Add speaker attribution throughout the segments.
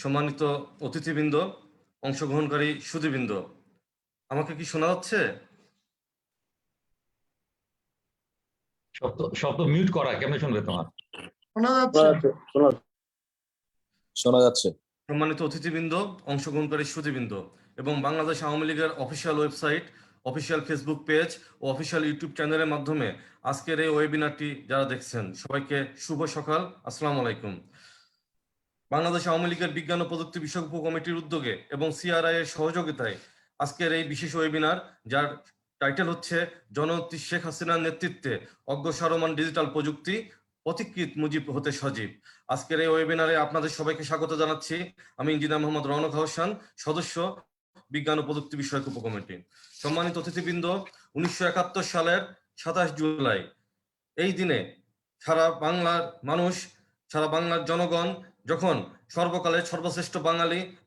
Speaker 1: সম্মানিত অতিথিবৃন্দ, অংশগ্রহণকারী সুধীবৃন্দ, আমাকে কি শোনা যাচ্ছে?
Speaker 2: শব্দ মিউট করা, কেমনে শুনবে তোমার?
Speaker 3: শোনা যাচ্ছে।
Speaker 1: সম্মানিত অতিথিবৃন্দ, অংশগ্রহণকারী সুধীবৃন্দ এবং বাংলাদেশ আওয়ামী লীগের official website, official Facebook page ও অফিসিয়াল ইউটিউব চ্যানেলের মাধ্যমে আজকের এই ওয়েবিনারটি যারা দেখছেন সবাইকে শুভ সকাল, আসসালামু আলাইকুম। বাংলাদেশ আওয়ামী লীগের বিজ্ঞান ও প্রযুক্তি বিষয়ক উপকমিটির উদ্যোগে এবং সিআরআই এর সহযোগিতায় আজকের এই বিশেষ ওয়েবিনার, যার টাইটেল হচ্ছে জননেত্রী শেখ হাসিনার নেতৃত্বে অগ্রসরমান ডিজিটাল প্রযুক্তি, পথিকৃৎ মুজিব হতে সজীব। আজকের এই ওয়েবিনারে আপনাদের সবাইকে স্বাগত জানাচ্ছি। আমি ইঞ্জিনিয়ার মোহাম্মদ রওনক হোসেন, সদস্য বিজ্ঞান ও প্রযুক্তি বিষয়ক উপকমিটি। সম্মানিত অতিথিবৃন্দ, 1971 সালের 27 জুলাই এই দিনে সারা বাংলার মানুষ, সারা বাংলার জনগণ যখন সর্বকালের সর্বশ্রেষ্ঠ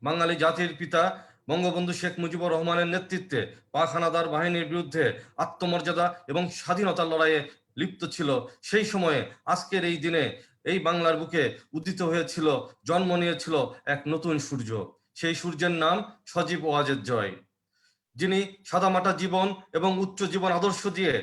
Speaker 1: বাঙালি জাতির পিতা বঙ্গবন্ধু শেখ মুজিবুর রহমানের নেতৃত্বে পাক হানাদার বাহিনীর বিরুদ্ধে আত্মমর্যাদা এবং স্বাধীনতার লড়াইয়ে লিপ্ত ছিল, সেই সময়ে আজকের এই দিনে এই বাংলার বুকে উদিত হয়েছিল, জন্ম নিয়েছিল এক নতুন সূর্য। সেই সূর্যের নাম সজীব ওয়াজেদ জয়, যিনি সাদামাটা জীবন এবং উচ্চ জীবন আদর্শ দিয়ে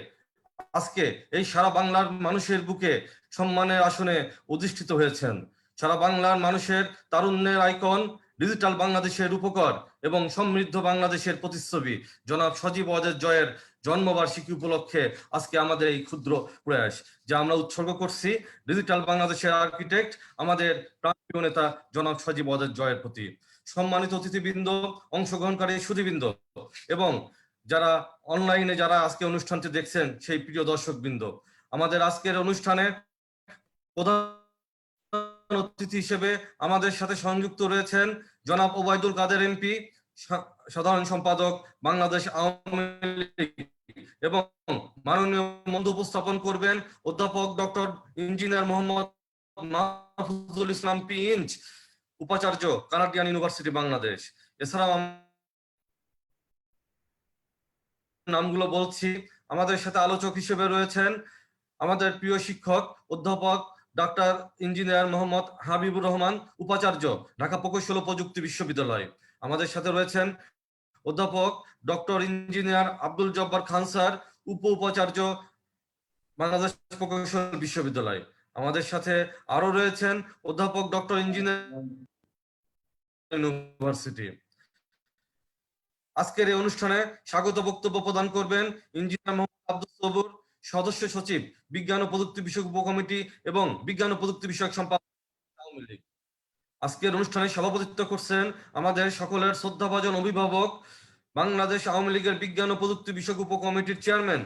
Speaker 1: আজকে এই সারা বাংলার মানুষের বুকে সম্মানের আসনে অধিষ্ঠিত হয়েছেন। সারা বাংলার মানুষের তারুণ্যের আইকন, ডিজিটাল বাংলাদেশের উপকর এবং সমৃদ্ধ বাংলাদেশের প্রতিচ্ছবি জনাব সজীব ওয়াজেদ জয়ের জন্মবার্ষিকী উপলক্ষে আজকে আমাদের এই ক্ষুদ্র প্রয়াস, যা আমরা উৎসর্গ করছি ডিজিটাল বাংলাদেশের আর্কিটেক্ট, আমাদের প্রাণপ্রিয় নেতা জনাব সজীব ওয়াজেদ জয়ের প্রতি। সম্মানিত অতিথিবৃন্দ, অংশগ্রহণকারী সুধীবৃন্দ এবং যারা অনলাইনে যারা আজকে অনুষ্ঠানটি দেখছেন সেই প্রিয় দর্শকবৃন্দ, আমাদের আজকের অনুষ্ঠানে প্রধান অতিথি হিসেবে আমাদের সাথে সংযুক্ত রয়েছেন জনাব ওবায়দুল কাদের এমপি, সাধারণ সম্পাদক বাংলাদেশ আওয়ামী লীগ, এবং মাননীয় মঞ্চে উপস্থাপন করবেন অধ্যাপক ডক্টর ইঞ্জিনিয়ার মোহাম্মদ মাহফুজুল ইসলাম পিএইচ, উপাচার্য কানাডিয়ান ইউনিভার্সিটি বাংলাদেশ। এছাড়াও নামগুলো বলছি, আমাদের সাথে আলোচক হিসেবে রয়েছেন আমাদের প্রিয় শিক্ষক অধ্যাপক ডক্টর ইঞ্জিনিয়ার মোহাম্মদ হাবিবুর রহমান, উপাচার্য ঢাকা প্রকৌশল ও প্রযুক্তি বিশ্ববিদ্যালয়। আমাদের সাথে রয়েছেন অধ্যাপক ডক্টর ইঞ্জিনিয়ার আব্দুল জব্বার খান স্যার, উপাচার্য বাংলাদেশ প্রকৌশল বিশ্ববিদ্যালয়। আমাদের সাথে আরো রয়েছেন অধ্যাপক ডক্টর ইঞ্জিনিয়ার ইউনিভার্সিটি। আজকের এই অনুষ্ঠানে স্বাগত বক্তব্য প্রদান করবেন ইঞ্জিনিয়ার মোহাম্মদ আব্দুল সবুর, সদস্য সচিব বিজ্ঞান ও প্রযুক্তি বিষয়ক উপকমিটি এবং বিজ্ঞান ও প্রযুক্তি বিষয়ক সম্পাদক আওয়ামী লীগ। আজকের অনুষ্ঠানে সভাপতিত্ব করছেন আমাদের সকলের শ্রদ্ধাভাজন অভিভাবক, বাংলাদেশ আওয়ামী লীগের বিজ্ঞান ও প্রযুক্তি বিষয়ক উপকমিটির চেয়ারম্যান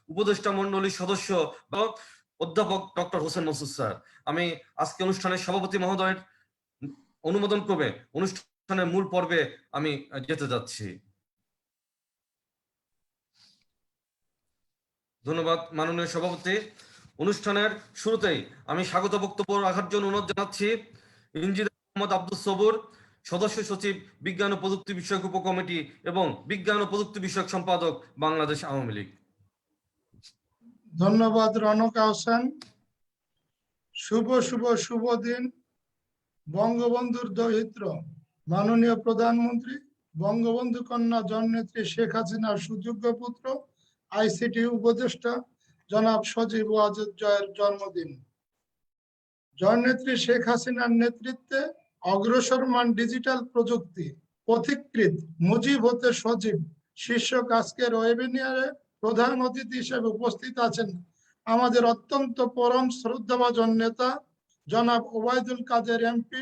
Speaker 1: উপদেষ্টা মন্ডলীর সদস্য অধ্যাপক ডক্টর হোসেন মনসুর স্যার। আমি আজকে অনুষ্ঠানের সভাপতি মহোদয়ের অনুমোদন ক্রমে অনুষ্ঠানের মূল পর্বে আমি যেতে যাচ্ছি। ধন্যবাদ মাননীয় সভাপতি। অনুষ্ঠানের শুরুতেই আমি স্বাগত বক্তব্য রাখার জন্য অনুরোধ জানাচ্ছি ইঞ্জিনিয়ার মোহাম্মদ আব্দুল সবুর, সদস্য সচিব বিজ্ঞান ও প্রযুক্তি বিষয়ক উপকমিটি এবং বিজ্ঞান ও প্রযুক্তি বিষয়ক সম্পাদক বাংলাদেশ আওয়ামী লীগ।
Speaker 4: ধন্যবাদ রনক হোসেন। শুভ দিন। বঙ্গবন্ধুর দৌহিত্র মাননীয় প্রধানমন্ত্রী বঙ্গবন্ধু কন্যা জননেত্রী শেখ হাসিনার সুযোগ্য পুত্র আইসিটি উপদেষ্টা জনাব সজীব ওয়াজেদ জয়ের জন্মদিন। জননেত্রী শেখ হাসিনার নেতৃত্বে অগ্রসরমান ডিজিটাল প্রযুক্তি, পথিকৃৎ মুজিব হতে সজীব শীর্ষক আজকের ওয়েবিনারে প্রধান অতিথি হিসেবে উপস্থিত আছেন আমাদের অত্যন্ত পরম শ্রদ্ধাভাজন নেতা জনাব ওবায়দুল কাদের এমপি,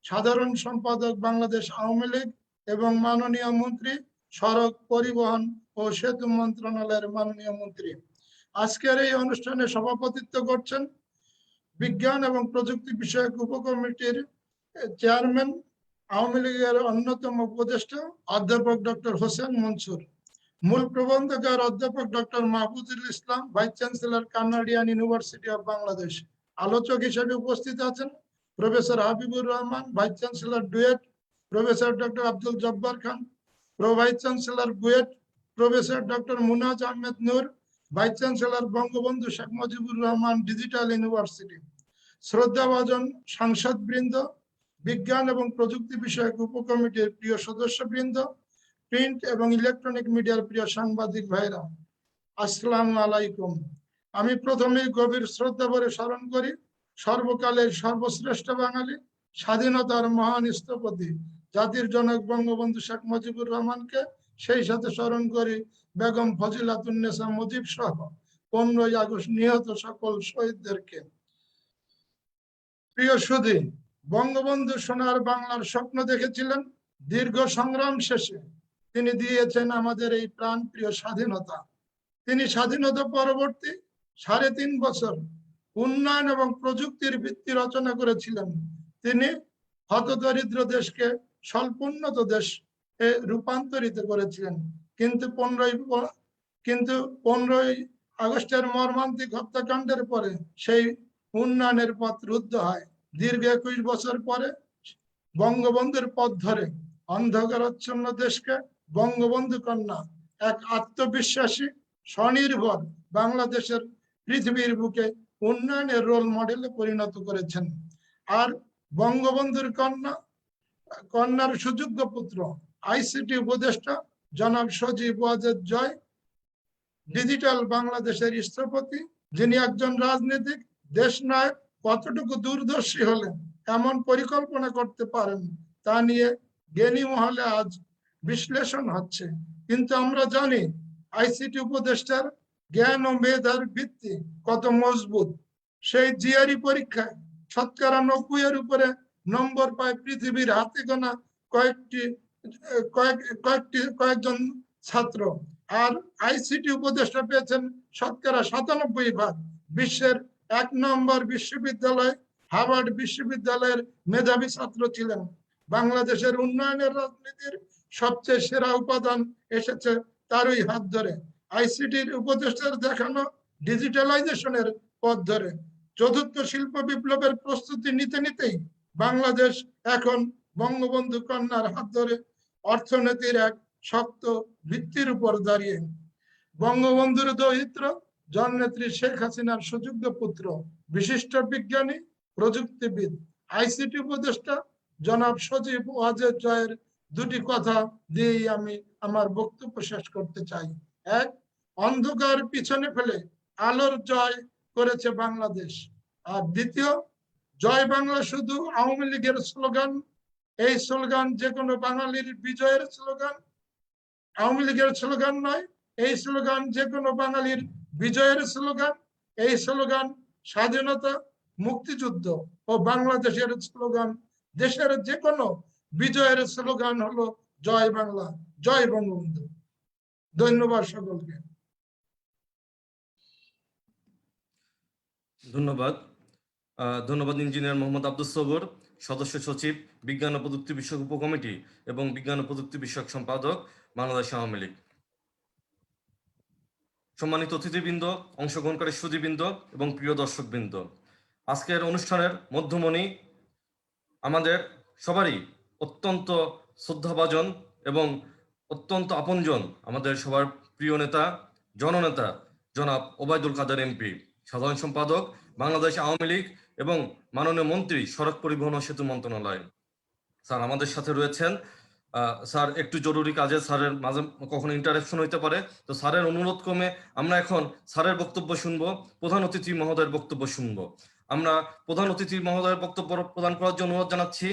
Speaker 4: সাধারণ সম্পাদক বাংলাদেশ আওয়ামী লীগ এবং মাননীয় মন্ত্রী, সড়ক পরিবহন ও সেতু মন্ত্রণালয়ের মাননীয় মন্ত্রী। আজকের এই অনুষ্ঠানে সভাপতিত্ব করছেন বিজ্ঞান এবং প্রযুক্তি বিষয়ক উপকমিটির চেয়ারম্যান, আওয়ামী লীগের অন্যতম উপদেষ্টা অধ্যাপক ডক্টর হোসেন মনসুর। মূল প্রবন্ধকার অধ্যাপক doctor Mahfuzul Islam, vice chancellor Canadian university of Bangladesh. আলোচক হিসেবে উপস্থিত আছেন professor Habibur Rahman, vice chancellor DUET, professor doctor Abdul Jabbar Khan, vice chancellor BUET, professor doctor Munaz Ahmed Noor, vice chancellor Bangabandhu Sheikh Mujibur Rahman digital university, শ্রদ্ধাভাজন সাংসদবৃন্দ, বিজ্ঞান এবং প্রযুক্তি বিষয়ক উপকমিটির প্রিয় সদস্যবৃন্দ, প্রিন্ট এবং ইলেকট্রনিক মিডিয়ার প্রিয় সাংবাদিক ভাইরা, আসসালামু আলাইকুম। আমি প্রথমেই গভীর শ্রদ্ধা ভরে স্মরণ করি সর্বকালের সর্বশ্রেষ্ঠ বাঙালি, স্বাধীনতার মহান স্থপতি, জাতির জনক বঙ্গবন্ধু শেখ মুজিবুর রহমানকে। সেই সাথে স্মরণ করি বেগম ফজিলাতুন্নেসা মুজিব সহ 15ই আগস্ট নিহত সকল শহীদদেরকে। প্রিয় সুধী, বঙ্গবন্ধু সোনার বাংলার স্বপ্ন দেখেছিলেন। দীর্ঘ সংগ্রাম শেষে তিনি দিয়েছেন আমাদের এই প্রাণ প্রিয় স্বাধীনতা। তিনি স্বাধীনতা পরবর্তী 3.5 বছর উন্নয়ন এবং প্রযুক্তির ভিত্তি রচনা করেছিলেন। তিনি হতদরিদ্র দেশকে স্বল্পোন্নত দেশে রূপান্তরিত করেছিলেন। কিন্তু 15ই আগস্টের মর্মান্তিক হত্যাকাণ্ডের পরে সেই উন্নয়নের পথ রুদ্ধ হয়। দীর্ঘ 21 বছর পরে বঙ্গবন্ধুর পথ ধরে অন্ধকারাচ্ছন্ন দেশকে বঙ্গবন্ধু কন্যা এক আত্মবিশ্বাসী স্বনির্ভর বাংলাদেশের পৃথিবীর বুকে উন্নয়নের রোল মডেলে পরিণত করেছেন। আর বঙ্গবন্ধুর কন্যার সুযোগ্য পুত্র আইসিটি উপদেষ্টা জনাব সজীব ওয়াজেদ জয় ডিজিটাল বাংলাদেশের স্থপতি, যিনি একজন রাজনীতিক দেশ নায়ক কতটুকু দূরদর্শী হলেন এমন পরিকল্পনা করতে পারেন তা নিয়ে জ্ঞানী মহলে আজ বিশ্লেষণ হচ্ছে। কিন্তু আমরা জানি আইসিটি উপদেষ্টার জ্ঞান ও মেধার ভিত্তি কত মজবুত। সেই জিআরই পরীক্ষায় 90% উপরে নম্বর পায় পৃথিবীর হাতে গোনা কয়েকজন ছাত্র। আর আইসিটি উপদেষ্টা পেয়েছেন 97% বিশ্বের 1 নম্বর বিশ্ববিদ্যালয় হার্ভার্ড বিশ্ববিদ্যালয়ের মেধাবী ছাত্র ছিলেন। বাংলাদেশের উন্নয়নের রাজনীতির সবচেয়ে সেরা উপাদান এসেছে তারই হাত ধরে। আইসিটির উপদেষ্টার দেখানো ডিজিটালাইজেশনের পথ ধরে চতুর্থ শিল্প বিপ্লবের প্রস্তুতি নিতে নিতেই বাংলাদেশ এখন বঙ্গবন্ধু কন্যার হাত ধরে অর্থনীতির এক শক্ত ভিত্তির উপর দাঁড়িয়ে। বঙ্গবন্ধুর দৌহিত্র জননেত্রী শেখ হাসিনার সুযোগ্য পুত্র, বিশিষ্ট বিজ্ঞানী, প্রযুক্তিবিদ, আইসিটি উপদেষ্টা জনাব সজীব ওয়াজেদ জয়ের দুটি কথা দিয়েই আমি আমার বক্তব্য শেষ করতে চাই। এক, অন্ধকার পিছনে ফেলে আলোর জয় করেছে বাংলাদেশ। আর দ্বিতীয়, জয় বাংলা শুধু আওয়ামী লীগের স্লোগান। এই স্লোগান যে কোনো বাঙালির বিজয়ের স্লোগান, আওয়ামী লীগের স্লোগান নয়। এই স্লোগান যে কোনো বাঙালির বিজয়ের স্লোগান। এই স্লোগান স্বাধীনতা, মুক্তিযুদ্ধ ও বাংলাদেশের স্লোগান। দেশের যে কোনো বিজয়ের স্লোগান হলো জয় বাংলা, জয় বঙ্গবন্ধু। ধন্যবাদ সকলকে।
Speaker 1: ধন্যবাদ ইঞ্জিনিয়ার মোহাম্মদ আব্দুস সবুর, সদস্য সচিব, বিজ্ঞান ও প্রযুক্তি বিষয়ক উপকমিটি এবং বিজ্ঞান ও প্রযুক্তি বিষয়ক সম্পাদক, বাংলাদেশ আওয়ামী লীগ। সম্মানিত অতিথিবৃন্দ, অংশগ্রহণকারী সুধীবৃন্দ এবং প্রিয় দর্শকবৃন্দ, আজকের অনুষ্ঠানের মধ্যমণি আমাদের সবারই অত্যন্ত শ্রদ্ধাভাজন এবং অত্যন্ত আপনজন, আমাদের সবার প্রিয় নেতা, জননেতা জনাব ওবায়দুল কাদের এমপি, সাধারণ সম্পাদক, বাংলাদেশ আওয়ামী লীগ এবং মাননীয় মন্ত্রী, সড়ক পরিবহন ও সেতু মন্ত্রণালয়। স্যার আমাদের সাথে রয়েছেন। স্যার একটু জরুরি কাজে স্যারের মাঝে কখনো ইন্টারাপশন হইতে পারে, তো স্যারের অনুরোধ ক্রমে আমরা এখন স্যারের বক্তব্য শুনবো, প্রধান অতিথি মহোদয়ের বক্তব্য শুনবো। আমরা প্রধান অতিথি মহোদয়ের বক্তব্য প্রদান করার জন্য অনুরোধ জানাচ্ছি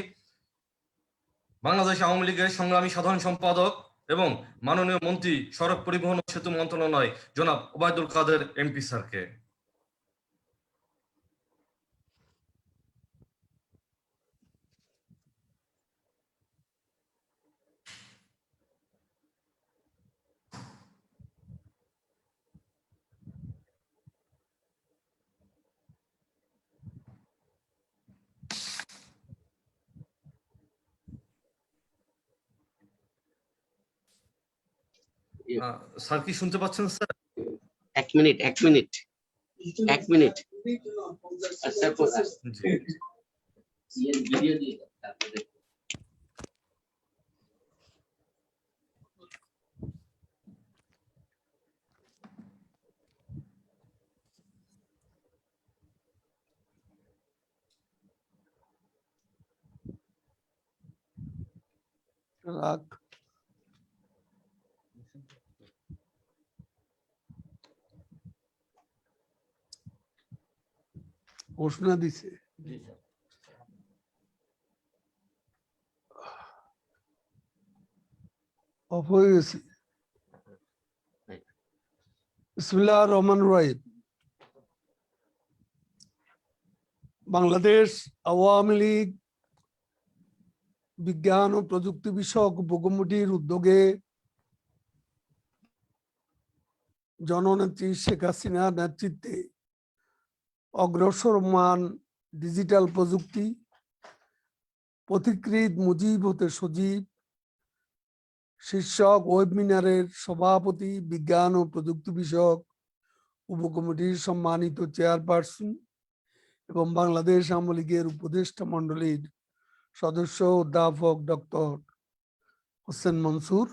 Speaker 1: বাংলাদেশ আওয়ামী লীগের সংগ্রামী সাধারণ সম্পাদক এবং মাননীয় মন্ত্রী, সড়ক পরিবহন ও সেতু মন্ত্রণালয় জনাব ওবায়দুল কাদের এমপি স্যারকে। স্যার কি শুনতে পাচ্ছেন স্যার?
Speaker 5: এক মিনিট ভিডিও দিয়ে তারপরে
Speaker 6: রাখ। ঘোষণা দিছে। অফ হয়ে গেছে। বিসমিল্লাহির রহমানির রহিম। বাংলাদেশ আওয়ামী লীগ বিজ্ঞান ও প্রযুক্তি বিষয়ক উপকমিটির উদ্যোগে জননেত্রী শেখ হাসিনার নেতৃত্বে অগ্রসরমান ডিজিটাল প্রযুক্তি পথিকৃৎ মুজিব হতে সজীব শীর্ষক ওয়েবিনারের সভাপতি বিজ্ঞান ও প্রযুক্তি বিষয়ক উপকমিটির সম্মানিত চেয়ারপারসন এবং বাংলাদেশ আওয়ামী লীগের উপদেষ্টা মণ্ডলীর সদস্য অধ্যাপক ডক্টর হোসেন মনসুর,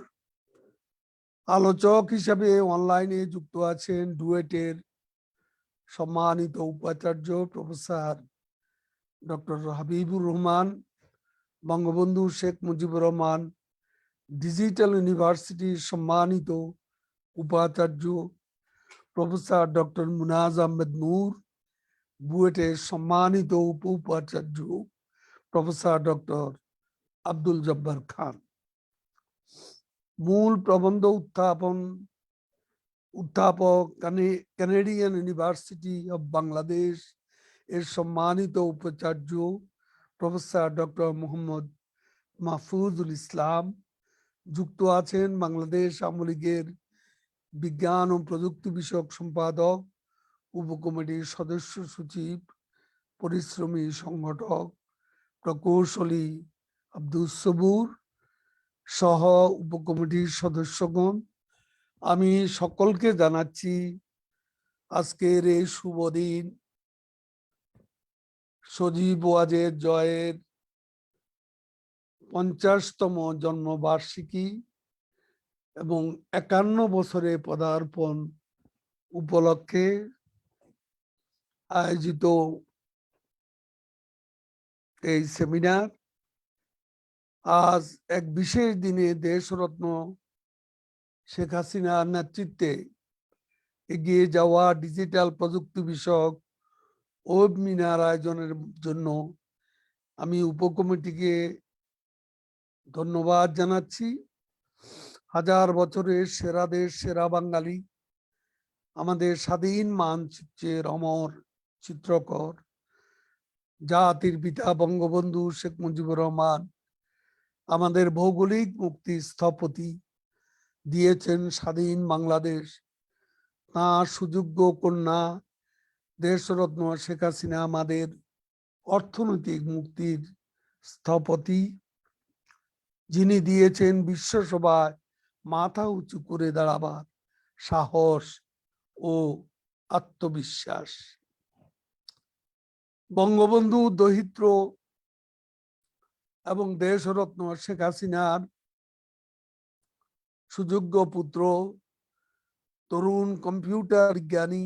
Speaker 6: আলোচক হিসাবে অনলাইনে যুক্ত আছেন ডুয়েটের সম্মানিত উপাচার্য professor doctor Habibur Rahman, Bangabandhu Sheikh Mujibur Rahman digital ইউনিভার্সিটির সম্মানিত উপাচার্য প্রফেসর ডক্টর মুনাজ আহমেদ নূর, বুয়েটের সম্মানিত উপাচার্য প্রফেসর ডক্টর আব্দুল জব্বার খান। মূল প্রবন্ধ উত্থাপক কানাডিয়ান ইউনিভার্সিটি অব বাংলাদেশ এর সম্মানিত উপাচার্য প্রফেসর ডক্টর মোহাম্মদ মাহফুজুল ইসলাম। যুক্ত আছেন বাংলাদেশ আওয়ামী লীগের বিজ্ঞান ও প্রযুক্তি বিষয়ক সম্পাদক, উপকমিটির সদস্য সচিব, পরিশ্রমী সংগঠক, প্রকৌশলী আব্দুস সবুর সহ উপকমিটির সদস্যগণ। আমি সকলকে জানাচ্ছি আজকের এই শুভ দিন সজীব ওয়াজেদ জয়ের 50তম জন্মবার্ষিকী এবং 51 বছরে পদার্পণ উপলক্ষে আয়োজিত এই সেমিনার আজ এক বিশেষ দিনে দেশরত্ন শেখ হাসিনার নেতৃত্বে এগিয়ে যাওয়া ডিজিটাল প্রযুক্তি বিষয়ক ওয়েবিনার আয়োজনের জন্য আমি উপকমিটিকে ধন্যবাদ জানাচ্ছি। হাজার বছরের সেরা দেশ সেরা বাঙালি, আমাদের স্বাধীন মানচিত্রের অমর চিত্রকর জাতির পিতা বঙ্গবন্ধু শেখ মুজিবুর রহমান আমাদের ভৌগোলিক মুক্তির স্থপতি দিয়েছেন স্বাধীন বাংলাদেশ। তাঁর সুযোগ্য কন্যা দেশরত্ন শেখ হাসিনা আমাদের অর্থনৈতিক মুক্তির স্থপতি, যিনি দিয়েছেন বিশ্বসভায় মাথা উঁচু করে দাঁড়াবার সাহস ও আত্মবিশ্বাস। বঙ্গবন্ধু দহিত্র এবং দেশরত্ন শেখ হাসিনার সুযোগ্য পুত্র তরুণ কম্পিউটার বিজ্ঞানী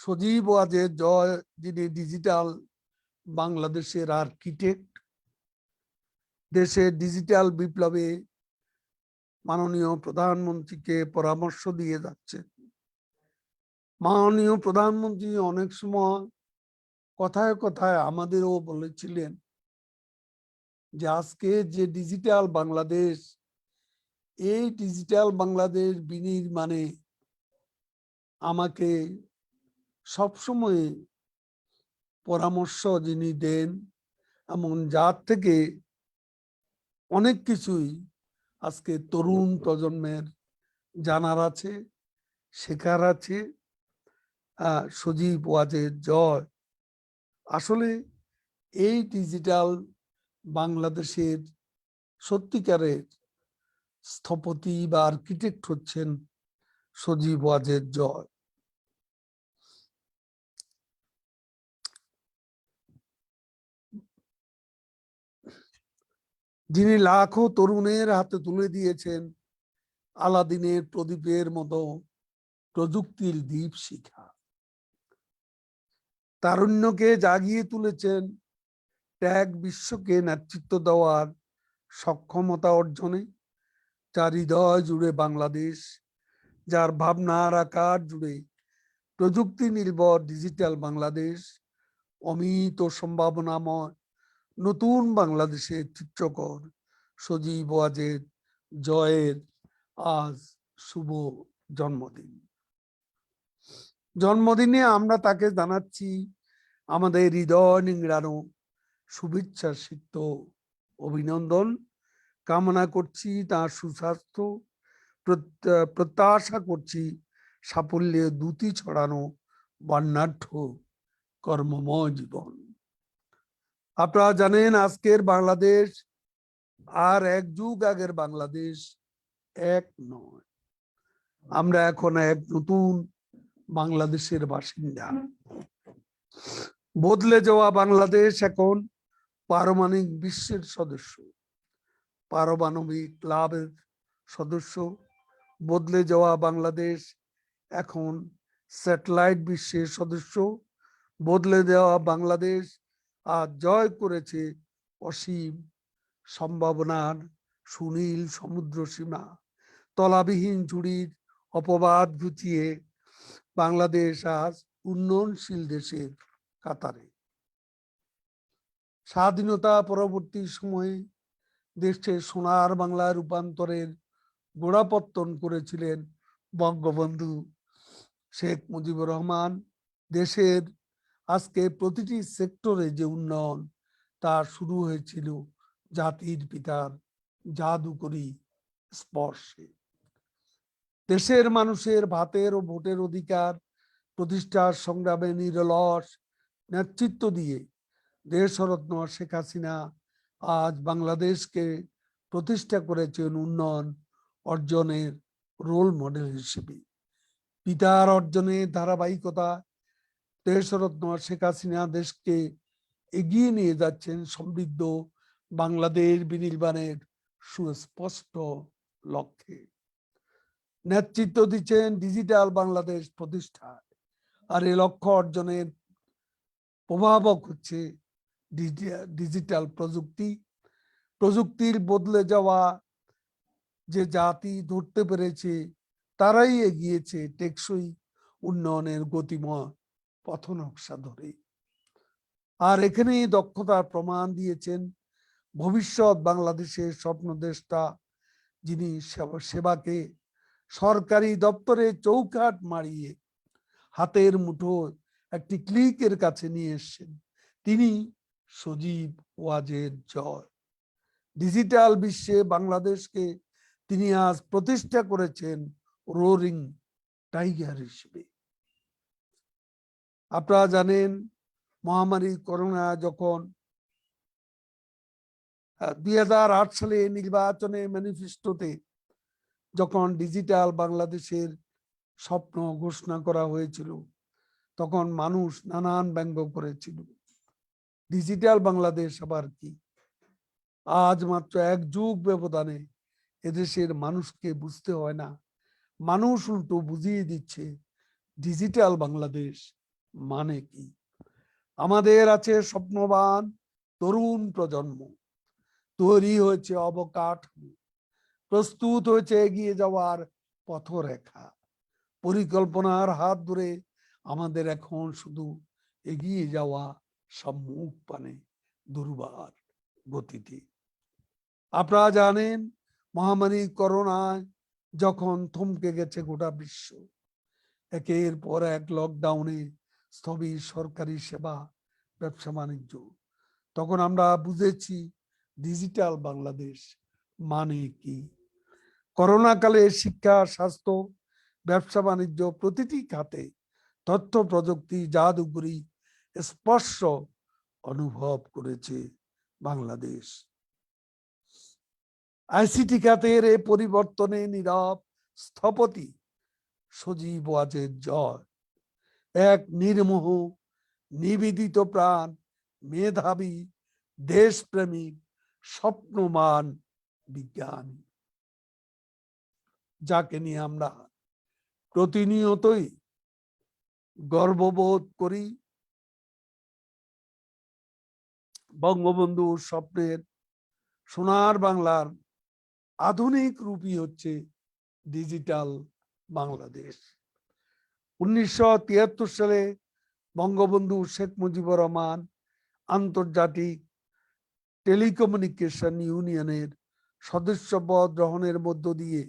Speaker 6: সজীব ওয়াজেদ জয়, যিনি ডিজিটাল বাংলাদেশের আর্কিটেক্ট, দেশের ডিজিটাল বিপ্লবে মাননীয় প্রধানমন্ত্রীকে পরামর্শ দিয়ে যাচ্ছেন। মাননীয় প্রধানমন্ত্রী অনেক সময় কথায় কথায় আমাদেরও বলেছিলেন যে আজকে যে ডিজিটাল বাংলাদেশ, এই ডিজিটাল বাংলাদেশ বিনির্মাণে আমাকে সবসময় পরামর্শ যিনি দেন এবং যার থেকে অনেক কিছুই আজকে তরুণ প্রজন্মের জানার আছে, শেখার আছে। সজীব ওয়াজেদ জয় আসলে এই ডিজিটাল বাংলাদেশের সত্যিকারের স্থপতি বা আর্কিটেক্ট হচ্ছেন সজীব ওয়াজেদ জয়। যিনি লাখো তরুণের হাতে তুলে দিয়েছেন আলাদিনের প্রদীপের মতো প্রযুক্তির দীপ শিখা, তারুণ্যকে জাগিয়ে তুলেছেন ট্যাগ বিশ্বকে নেতৃত্ব দেওয়ার সক্ষমতা অর্জনে, যার হৃদয় জুড়ে বাংলাদেশ, যার ভাবনার আকার জুড়ে প্রযুক্তি নির্ভর ডিজিটাল বাংলাদেশ, অমিত সম্ভাবনাময় নতুন বাংলাদেশের চিত্রকর সজীব ওয়াজেদ জয়ের আজ শুভ জন্মদিন। জন্মদিনে আমরা তাকে জানাচ্ছি আমাদের হৃদয় নিংড়ানো শুভেচ্ছা সিক্ত অভিনন্দন, কামনা করছি তার সুস্বাস্থ্য, প্রত্যাশা করছি সাফল্যে দ্যুতি ছড়ানো বর্ণাঢ্য কর্মময় জীবন। আপনারা জানেন আজকের বাংলাদেশ আর এক যুগ আগের বাংলাদেশ এক নয়। আমরা এখন এক নতুন বাংলাদেশের বাসিন্দা। বদলে যাওয়া বাংলাদেশ এখন পারমাণবিক বিশ্বের সদস্য, পারমাণবিক ক্লাবের সদস্য। বদলে যাওয়া বাংলাদেশ এখন স্যাটেলাইট বিশ্বের সদস্য। বদলে দেওয়া বাংলাদেশ আজ জয় করেছে অসীম সম্ভাবনার সুনীল সমুদ্র সীমা। তলাবিহীন ঝুড়ির অপবাদ ঘুচিয়ে বাংলাদেশ আজ উন্নয়নশীল দেশের কাতারে। স্বাধীনতা পরবর্তী সময়ে দেশের সোনার বাংলা রূপান্তরের গোড়াপত্তন করেছিলেন বঙ্গবন্ধু শেখ মুজিবুর রহমান। দেশের আজকে প্রতিটি সেক্টরে যে উন্নয়ন তা শুরু হয়েছিল জাতির পিতার জাদুকরী স্পর্শে। দেশের মানুষের ভাতের ও ভোটের অধিকার প্রতিষ্ঠার সংগ্রামে নিরলস নেতৃত্ব দিয়ে দেশরত্ন শেখ হাসিনা আজ বাংলাদেশকে প্রতিষ্ঠা করেছেন উন্নয়ন অর্জনের রোল মডেল হিসেবে। পিতার অর্জনের ধারাবাহিকতা দেশরত্ন শেখ হাসিনা দেশকে এগিয়ে নিয়ে যাচ্ছেন সমৃদ্ধ বাংলাদেশ বিনির্মাণের সুস্পষ্ট লক্ষ্যে। নেতৃত্ব দিচ্ছেন ডিজিটাল বাংলাদেশ প্রতিষ্ঠায়, আর এই লক্ষ্য অর্জনের প্রভাবক হচ্ছে ডিজিটাল প্রযুক্তি। প্রযুক্তির বদলে যাওয়া যে জাতি ধরতে পেরেছে তারাই এগিয়েছে টেকসই উন্নয়নের গতিময় পথনকশা ধরে। আর এখানেই দক্ষতার প্রমাণ দিয়েছেন ভবিষ্যৎ বাংলাদেশের স্বপ্নদ্রষ্টা, যিনি সেবাকে সরকারি দপ্তরে চৌকাঠ মারিয়ে হাতের মুঠো একটি ক্লিকের কাছে নিয়ে এসেছেন। তিনি সজীব ওয়াজেদ জয়। ডিজিটাল বিশ্বে বাংলাদেশকে তিনি আজ প্রতিষ্ঠা করেছেন রোরিং টাইগার হিসেবে। আপনারা জানেন মহামারী করোনা যখন 2008 সালে নির্বাচনে ম্যানিফেস্টোতে যখন ডিজিটাল বাংলাদেশের স্বপ্ন ঘোষণা করা হয়েছিল, তখন মানুষ নানান ব্যঙ্গ করেছিল। ডিজিটাল বাংলাদেশ আবার কি? আজ মাত্র এক যুগ ব্যবধানে এদেশের মানুষকে বুঝতে হয় না, মানুষ উল্টো বুঝিয়ে দিচ্ছে ডিজিটাল বাংলাদেশ মানে কি। আমাদের আছে স্বপ্নবান তরুণ প্রজন্ম, তৈরি হয়েছে অবকাঠামো, প্রস্তুত হয়েছে এগিয়ে যাওয়ার পথরেখা। পরিকল্পনার হাত ধরে আমাদের এখন শুধু এগিয়ে যাওয়া সম্মুখ পানে দুর্বার গতিতে। আপনারা জানেন মহামারী করোনায় যখন থমকে গেছে গোটা বিশ্ব, একের পর এক লকডাউনে স্থবির সরকারি সেবা, ব্যবসা বাণিজ্য, তখন আমরা বুঝেছি ডিজিটাল বাংলাদেশ মানে কি। করোনা কালে শিক্ষা, স্বাস্থ্য, ব্যবসা বাণিজ্য প্রতিটি খাতে তথ্য প্রযুক্তি জাদুকরী স্পর্শ অনুভব করেছে বাংলাদেশ। আইসিটি খাতের এই পরিবর্তনে নীরব স্থপতি সজীব ওয়াজেদ জয়, এক নির্মোহ নিবেদিত প্রাণ, মেধাবী, দেশপ্রেমিক, স্বপ্নমান বিজ্ঞানী, যাকে নিয়ে আমরা প্রতিনিয়তই গর্ববোধ করি। বঙ্গবন্ধুর স্বপ্নের সোনার বাংলার আধুনিক রূপই হচ্ছে ডিজিটাল বাংলাদেশ। 1973 সালে বঙ্গবন্ধু শেখ মুজিবুর রহমান আন্তর্জাতিক টেলিকমিউনিকেশন ইউনিয়নের সদস্যপদ গ্রহণের মধ্য দিয়ে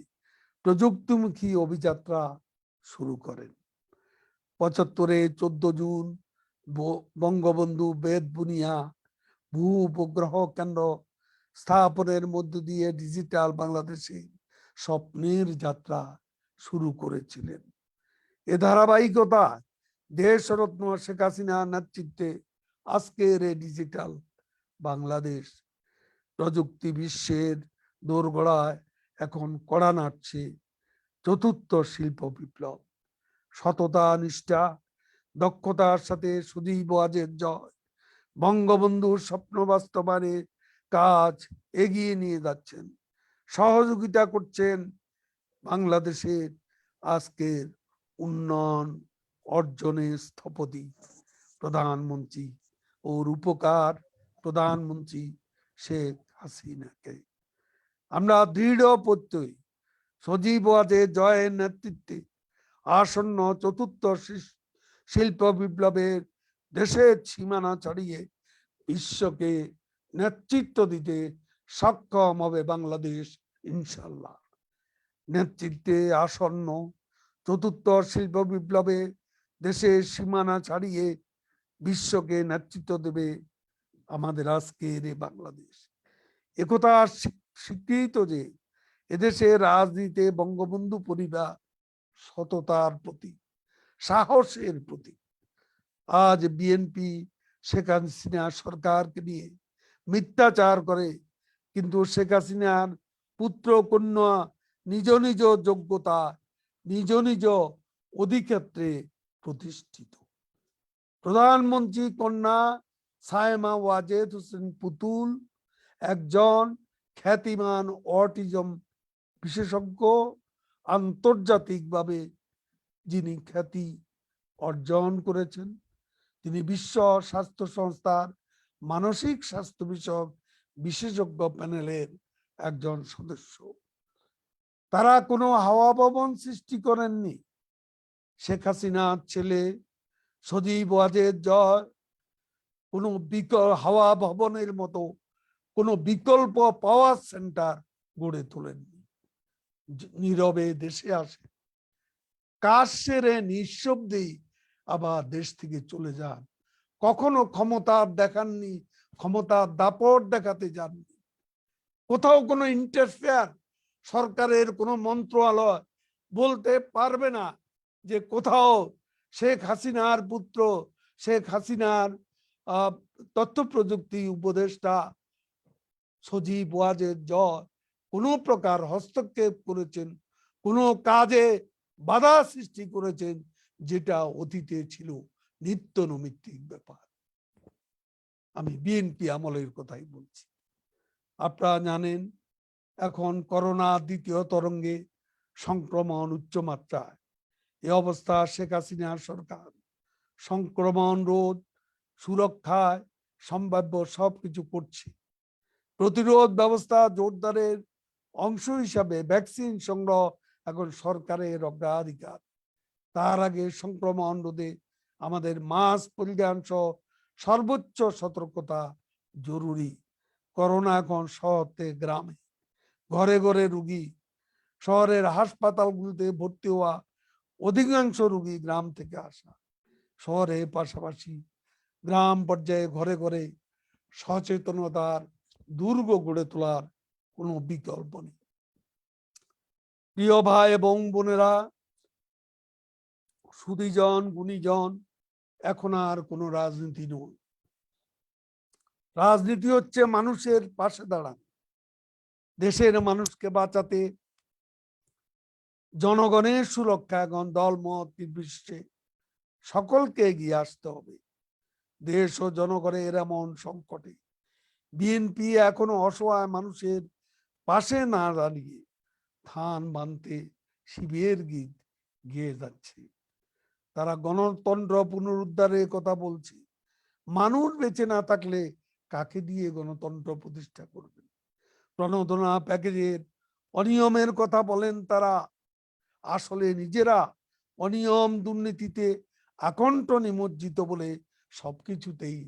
Speaker 6: প্রযুক্তিমুখী অভিযাত্রা শুরু করেন। 75-এ 14 জুন বঙ্গবন্ধু বেতবুনিয়া ভূ উপগ্রহ কেন্দ্র স্থাপনের মধ্য দিয়ে ডিজিটাল বাংলাদেশে স্বপ্নের যাত্রা শুরু করেছিলেন। এ ধারাবাহিকতা দেশরত্ন শেখ হাসিনার নেতৃত্বে আজকের এই ডিজিটাল বাংলাদেশ প্রযুক্তি বিশ্বের দোরগোড়ায় এখন কড়া নাড়ছে চতুর্থ শিল্প বিপ্লব। সততা, নিষ্ঠা, দক্ষতার সাথে সুদীপ ওয়াজেদ জয় বঙ্গবন্ধুর স্বপ্ন বাস্তবায়নে কাজ এগিয়ে নিয়ে যাচ্ছেন, সহযোগিতা করছেন বাংলাদেশের আজকের উন্নয়ন অর্জনের স্থপতি প্রধানমন্ত্রী ও রূপকার প্রধানমন্ত্রী শেখ হাসিনাকে। আমরা দৃঢ় প্রত্যয়ী সজীব ওয়াজেদ জয়ের নেতৃত্বে আসন্ন চতুর্থ শিল্প বিপ্লবের দেশের সীমানা ছাড়িয়ে বিশ্বকে নেতৃত্ব দিতে সক্ষম হবে বাংলাদেশ ইনশাল্লাহ। নেতৃত্বে আসন্ন চতুর্থ শিল্প বিপ্লবে দেশের সীমানা ছাড়িয়ে বিশ্বকে নেতৃত্ব দেবে আমাদের আজকের এই বাংলাদেশ। একথা স্বীকৃত যে এদেশের রাজনীতিতে বঙ্গবন্ধু পরিবার সততার প্রতি, সাহসের প্রতি। আজ বিএনপি শেখ হাসিনা সরকারকে নিয়ে মিথ্যাচার করে, কিন্তু শেখ হাসিনার পুত্র কন্যা নিজ নিজ যোগ্যতা, নিজ নিজ অধিক্ষেত্রে প্রতিষ্ঠিত। প্রধানমন্ত্রী কন্যা সায়েমা ওয়াজেদ হোসেন পুতুল একজন খ্যাতিমান অটিজম বিশেষজ্ঞ, আন্তর্জাতিকভাবে যিনি খ্যাতি অর্জন করেছেন। তিনি বিশ্ব স্বাস্থ্য সংস্থার মানসিক স্বাস্থ্য বিষয়ক বিশেষজ্ঞ প্যানেলের একজন সদস্য। তারা কোনো হাওয়া ভবন সৃষ্টি করেননি। শেখ হাসিনার ছেলে সজীব ওয়াজেদ জয় কোনো হাওয়া ভবনের মতো কোনো বিকল্প পাওয়ার সেন্টার গড়ে তোলেননি। নীরবে দেশে আসে, কাজ সেরে নিঃশব্দেই আবার দেশ থেকে চলে যান। কখনো ক্ষমতার দেখাননি, ক্ষমতার দাপট দেখাতে যাননি। কোথাও কোনো ইন্টারফেয়ার সরকারের কোনো মন্ত্রণালয় বলতে পারবে না যে কোথাও শেখ হাসিনার পুত্র, শেখ হাসিনার তথ্য প্রযুক্তি উপদেষ্টা সজীব ওয়াজেদ জয় কোনো প্রকার হস্তক্ষেপ করেছেন, কোনো কাজে বাধা সৃষ্টি করেছেন, যেটা অতীতে ছিল নিত্য নৈমিত্তিক ব্যাপার। আমি বিএনপি আমলের কথাই বলছি। আপনারা জানেন এখন করোনা দ্বিতীয় তরঙ্গে সংক্রমণ উচ্চমাত্রায়। এই অবস্থা শেখ হাসিনার সরকার সংক্রমণ রোধ, সুরক্ষায় সম্ভাব্য সবকিছু করছে। প্রতিরোধ ব্যবস্থা জোরদারের অংশ হিসাবে ভ্যাকসিন সংগ্রহ এখন সরকারের অগ্রাধিকার। তার আগে সংক্রমণ রোধে আমাদের মাস্ক পরিধান সহ সর্বোচ্চ সতর্কতা জরুরি। করোনা এখন শহর থেকে গ্রামে, ঘরে ঘরে রোগী। শহরের হাসপাতালগুলোতে ভর্তি হওয়া অধিকাংশ রোগী গ্রাম থেকে আসা। শহরের পাশাপাশি গ্রাম পর্যায়ে ঘরে ঘরে সচেতনতার দুর্গ গড়ে তোলার কোনো বিকল্প নেই। প্রিয় ভাই এবং বোনেরা, সুধীজন গুণীজন, এখন আর কোনো রাজনীতি নয়। রাজনীতি হচ্ছে মানুষের পাশে দাঁড়ানো, দেশের মানুষকে বাঁচাতে, জনগণের সুরক্ষা এবং দলমত নির্বিশেষে সকলকে এগিয়ে আসতে হবে। দেশ ও জনগণের এমন সংকটে বিএনপি এখনো অসহায় মানুষের পাশে না দাঁড়িয়ে থান বানতে শিবিরের গীত গেয়ে যাচ্ছে। তারা গণতন্ত্র পুনরুদ্ধারের কথা বলছে। মানুষ বেঁচে না থাকলে কাকে দিয়ে গণতন্ত্র প্রতিষ্ঠা করবে? প্রণোদনা প্যাকেজের অনিয়মের কথা বলেন তারা, আসলে নিজেরা অনিয়ম দুর্নীতিতে আকণ্ঠ নিমজ্জিত বলে সবকিছুতেই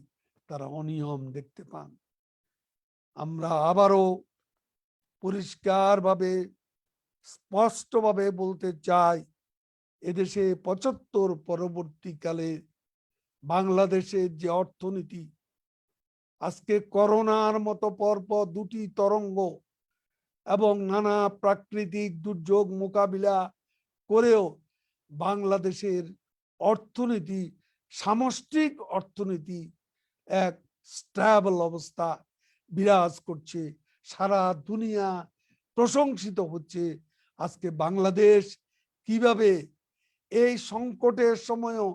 Speaker 6: তারা অনিয়ম দেখতে পান। আমরা আবারও পরিষ্কারভাবে স্পষ্টভাবে বলতে চাই, এদেশে ৭৫ পরবর্তীকালে বাংলাদেশের যে অর্থনীতি, আজকে করোনার মতো পরপর দুটি তরঙ্গ এবং নানা প্রাকৃতিক দুর্যোগ মোকাবিলা করেও বাংলাদেশের অর্থনীতি, সামষ্টিক অর্থনীতি এক স্ট্যাবল অবস্থা বিরাজ করছে। সারা দুনিয়া প্রশংসিত হচ্ছে আজকে বাংলাদেশ কিভাবে এই সংকটের সময়ও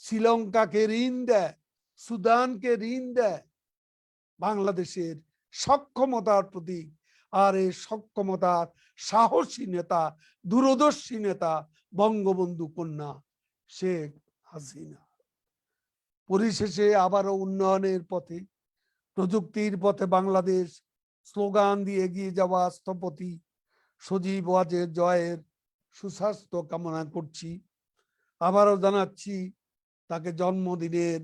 Speaker 6: শ্রীলঙ্কাকে ঋণ দেয়, সুদানকে ঋণ দেয়। বাংলাদেশের সক্ষমতার প্রতীক, আর এই সক্ষমতার সাহসী নেতা, দূরদর্শী নেতা বঙ্গবন্ধু কন্যা শেখ হাসিনা। পরিশেষে আবারও উন্নয়নের পথে, প্রযুক্তির পথে বাংলাদেশ স্লোগান দিয়ে এগিয়ে যাওয়া স্থপতি সজীব ওয়াজেদ জয়ের সুস্বাস্থ্য কামনা করছি। আবারও জানাচ্ছি তাকে জন্মদিনের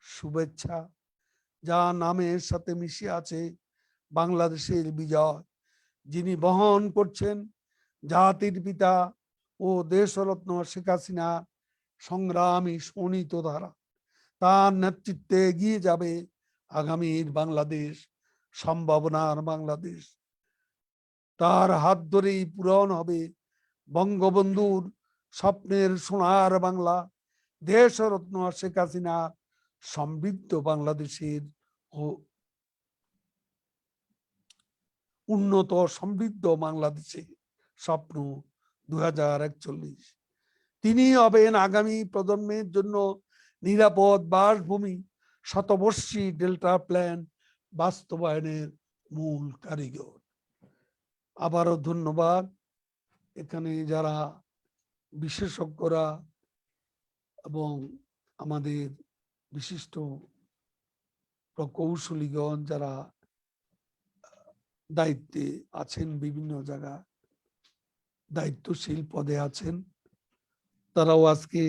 Speaker 6: শুভেচ্ছা, যা নামের সাথে মিশে আছে বাংলাদেশের বিজয়, যিনি বহন করছেন জাতির পিতা ও দেশরত্ন শেখ হাসিনা সংগ্রামী শোণিত ধারা। তার নেতৃত্বে এগিয়ে যাবে আগামীর বাংলাদেশ, সম্ভাবনার বাংলাদেশ। তার হাত ধরেই পূরণ হবে বঙ্গবন্ধুর স্বপ্নের সোনার বাংলা, দেশরত্ন শেখ হাসিনা সমৃদ্ধ বাংলাদেশের ও উন্নত সমৃদ্ধ বাংলাদেশের স্বপ্ন 2041। তিনি হবেন আগামী প্রজন্মের জন্য নিরাপদ বাসভূমি, শতবর্ষী ডেল্টা প্ল্যান বাস্তবায়নের মূল কারিগর। আবারও ধন্যবাদ। এখানে যারা বিশেষজ্ঞরা এবং আমাদের বিশিষ্ট প্রকৌশলীগণ যারা দায়িত্বে আছেন, বিভিন্ন জায়গা দায়িত্বশীল পদে আছেন, তারাও আজকে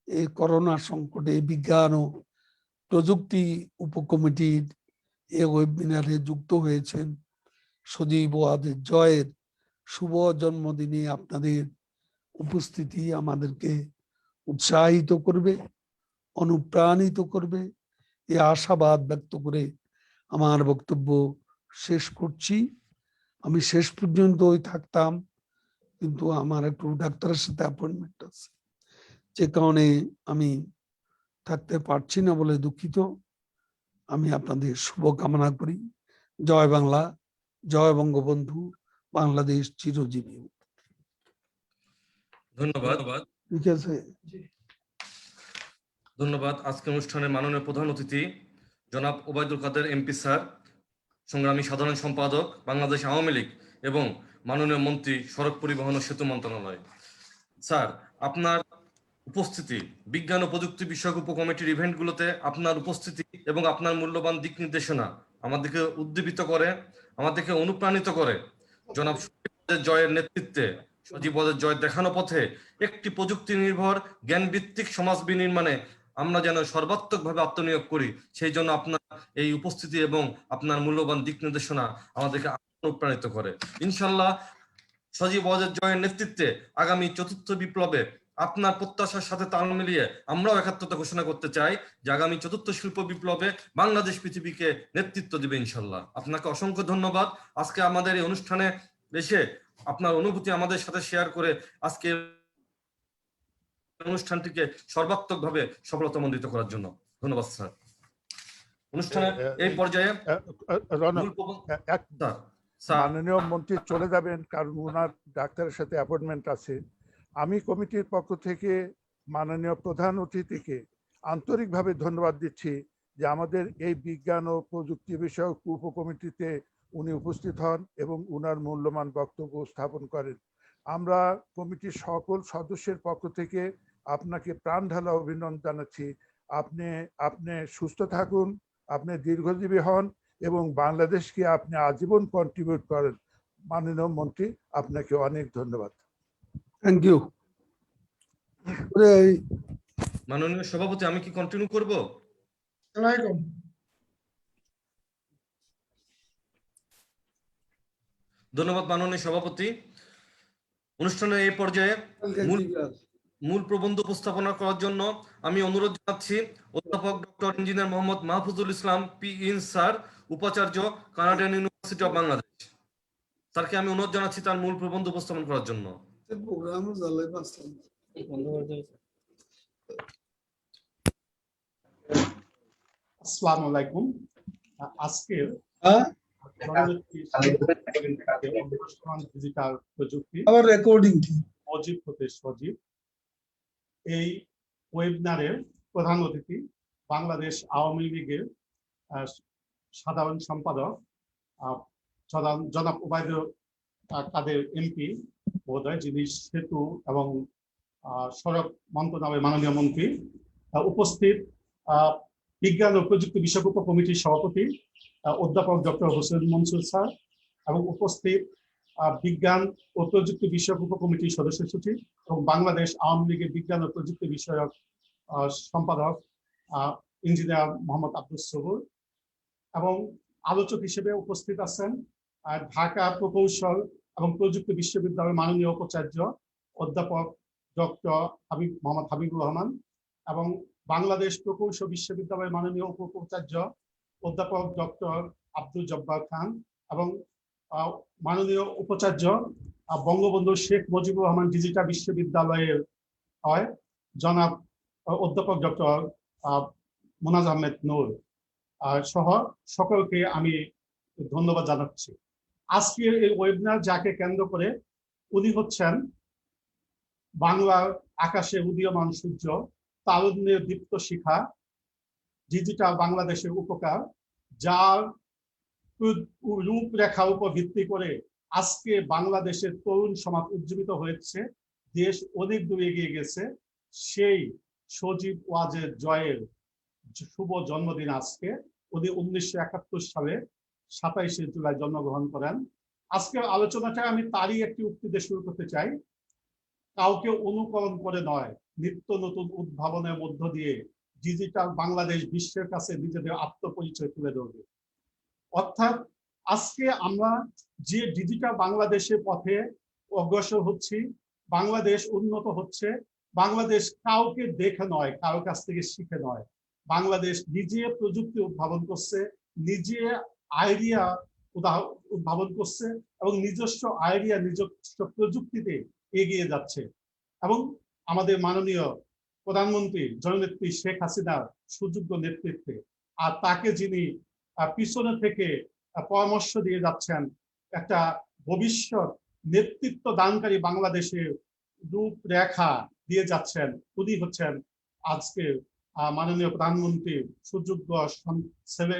Speaker 6: এই করোনা সংকটে বিজ্ঞান ও প্রযুক্তি উপকমিটির এই ওয়েবিনারে যুক্ত হয়েছেন। সজীব ওয়াজেদ জয়ের শুভ জন্মদিনে আপনাদের উপস্থিতি আমাদেরকে উৎসাহিত করবে, অনুপ্রাণিত করবে, এই আশাবাদ ব্যক্ত করে আমার বক্তব্য শেষ করছি। আমি শেষ পর্যন্তই থাকতাম, কিন্তু আমার একটু ডাক্তারের সাথে অ্যাপয়েন্টমেন্ট আছে, যে কারণে আমি থাকতে পারছি না বলে দুঃখিত। আমি আপনাদের শুভ কামনা করি। জয় বাংলা, জয় বঙ্গবন্ধু, বাংলাদেশ চিরজীবী।
Speaker 1: ধন্যবাদ।
Speaker 6: ঠিক আছে।
Speaker 1: ধন্যবাদ। আজকে অনুষ্ঠানে মাননীয় প্রধান অতিথি জনাব ওবায়দুল কাদের এমপি স্যার, সংগ্রামী সাধারণ সম্পাদক বাংলাদেশ আওয়ামী লীগ এবং মাননীয় মন্ত্রী সড়ক পরিবহন ও সেতু মন্ত্রণালয়। স্যার, আপনার উপস্থিতি বিজ্ঞান ও প্রযুক্তি বিষয়ক উপকমিটির ইভেন্টগুলোতে আপনার উপস্থিতি এবং আপনার মূল্যবান দিক নির্দেশনা আমাদেরকে উদ্দীপিত করে, আমাদেরকে অনুপ্রাণিত করে। জনাব সজীব ওয়াজেদ জয়ের নেতৃত্বে সজীব ওয়াজেদ জয়ের দেখানো পথে একটি প্রযুক্তি নির্ভর জ্ঞান ভিত্তিক সমাজ বিনির্মাণে আমরা যেন সর্বাত্মকভাবে আত্মনিয়োগ করি, সেই জন্য আপনার এই উপস্থিতি এবং আপনার মূল্যবান দিক নির্দেশনা আমাদেরকে অনুপ্রাণিত করে। ইনশাল্লাহ সজীব ওয়াজেদ জয়ের নেতৃত্বে আগামী চতুর্থ বিপ্লবে আপনার প্রত্যাশার সাথে তাল মিলিয়ে আমরাও একাত্মতা ঘোষণা করতে চাই যে আগামী চতুর্থ শিল্প বিপ্লবে বাংলাদেশ পৃথিবীকে নেতৃত্ব দিবে ইনশাল্লাহ। আপনাকে অসংখ্য ধন্যবাদ। আজকে আমাদের এই অনুষ্ঠানে এসে আপনার অনুভূতি আমাদের সাথে শেয়ার করে আজকে অনুষ্ঠানটিকে সর্বাত্মকভাবে সফলতামণ্ডিত করার জন্য ধন্যবাদ স্যার। অনুষ্ঠানের এই পর্যায়ে
Speaker 7: মাননীয় মন্ত্রী চলে যাবেন, কারণ ওনার ডাক্তারের সাথে অ্যাপয়েন্টমেন্ট আছে। আমি কমিটির পক্ষ থেকে মাননীয় প্রধান অতিথিকে আন্তরিকভাবে ধন্যবাদ দিচ্ছি যে আমাদের এই বিজ্ঞান ও প্রযুক্তি বিষয়ক উপকমিটিতে উনি উপস্থিত হন এবং উনার মূল্যবান বক্তব্য স্থাপন করেন। আমরা কমিটির সকল সদস্যের পক্ষ থেকে আপনাকে প্রাণ ঢালা অভিনন্দন জানাচ্ছি। আপনি সুস্থ থাকুন, আপনি দীর্ঘজীবী হন এবং বাংলাদেশকে আপনি আজীবন কন্ট্রিবিউট করেন। মাননীয় মন্ত্রী, আপনাকে অনেক ধন্যবাদ।
Speaker 6: Thank you.
Speaker 1: মাননীয় সভাপতি, আমি কি কন্টিনিউ করব?
Speaker 4: ওয়ালাইকুম।
Speaker 1: ধন্যবাদ মাননীয় সভাপতি। অনুষ্ঠানের এই পর্যায়ে মূল প্রবন্ধ উপস্থাপনা করার জন্য আমি অনুরোধ জানাচ্ছি অধ্যাপক ডক্টর ইঞ্জিনিয়ার মোহাম্মদ মাহফুজুল ইসলাম PIN স্যার, উপাচার্য, কানাডিয়ান ইউনিভার্সিটি অফ বাংলাদেশ। স্যারকে আমি অনুরোধ জানাচ্ছি তার মূল প্রবন্ধ উপস্থাপন করার জন্য।
Speaker 8: আসসালামু আলাইকুম। আজকের ডিজিটাল প্রযুক্তি অজীব হতে সজীব এই ওয়েবিনারের প্রধান অতিথি বাংলাদেশ আওয়ামী লীগের সাধারণ সম্পাদক জনাব ওবায়দুল কাদের MP মহোদয়, যিনি সেতু এবং সড়ক মন্ত্রণালয়ের মাননীয় মন্ত্রী, উপস্থিত বিজ্ঞান ও প্রযুক্তি বিষয়ক উপকমিটির সভাপতি অধ্যাপক ডক্টর হোসেন মনসুর স্যার, এবং উপস্থিত বিজ্ঞান ও প্রযুক্তি বিষয়ক উপকমিটির সদস্য সচিব এবং বাংলাদেশ আওয়ামী লীগের বিজ্ঞান ও প্রযুক্তি বিষয়ক সম্পাদক ইঞ্জিনিয়ার মোহাম্মদ আব্দুস সবুর, এবং আলোচক হিসেবে উপস্থিত আছেন ঢাকা প্রকৌশল এবং প্রযুক্তি বিশ্ববিদ্যালয়ের মাননীয় উপাচার্য অধ্যাপক ডক্টর মোহাম্মদ হাবিবুর রহমান, এবং বাংলাদেশ প্রকৌশল বিশ্ববিদ্যালয়ের মাননীয় উপাচার্য অধ্যাপক ডক্টর আব্দুল জব্বার খান, এবং মাননীয় উপাচার্য বঙ্গবন্ধু শেখ মুজিবুর রহমান ডিজিটাল বিশ্ববিদ্যালয়ের জনাব অধ্যাপক ডক্টর মোনাজ আহমেদ নূর সহ সকলকে আমি ধন্যবাদ জানাচ্ছি। আজকের এই ওয়েবিনার যাকে কেন্দ্র করে, উনি হচ্ছেন বাংলার আকাশে উদীয়মান সূর্য, তারুণ্যের দীপ্ত শিখা, ডিজিটাল বাংলাদেশের উপকার, যার রূপরেখার উপর ভিত্তি করে আজকে বাংলাদেশের তরুণ সমাজ উজ্জীবিত হয়েছে, দেশ অনেক দূর এগিয়ে গেছে। সেই সজীব ওয়াজের জয়ের শুভ জন্মদিন আজকে। উনি 1971 সালে 27শে জুলাই জন্মগ্রহণ করেন। আজকের আলোচনাটা আমি তারই একটি উক্তি দিয়ে শুরু করতে চাই। কাউকে অনুকরণ করে নয়, নিত্য নতুন উদ্ভাবনের মধ্য দিয়ে ডিজিটাল বাংলাদেশ বিশ্বের কাছে নিজেদের আত্মপরিচয় তুলে ধরবে। অর্থাৎ আজকে আমরা যে ডিজিটাল বাংলাদেশের পথে অগ্রসর হচ্ছি, বাংলাদেশ উন্নত হচ্ছে, বাংলাদেশ কাউকে দেখে নয়, কারোর কাছ থেকে শিখে নয়, বাংলাদেশ নিজে প্রযুক্তি উদ্ভাবন করছে, নিজে আইডিয়া উদ্ভাবন করছে, এবং নিজস্ব আইডিয়া নিজস্ব প্রযুক্তিতে এগিয়ে যাচ্ছে। এবং আমাদের মাননীয় প্রধানমন্ত্রী জননেত্রী শেখ হাসিনার সুযোগ্য নেতৃত্বে, আর তাকে যিনি পিছনে থেকে পরামর্শ দিয়ে যাচ্ছেন, একটা ভবিষ্যৎ নেতৃত্ব দানকারী বাংলাদেশের রূপরেখা দিয়ে যাচ্ছেন, উনি হচ্ছেন আজকে মাননীয় প্রধানমন্ত্রীর সুযোগ্য ছেলে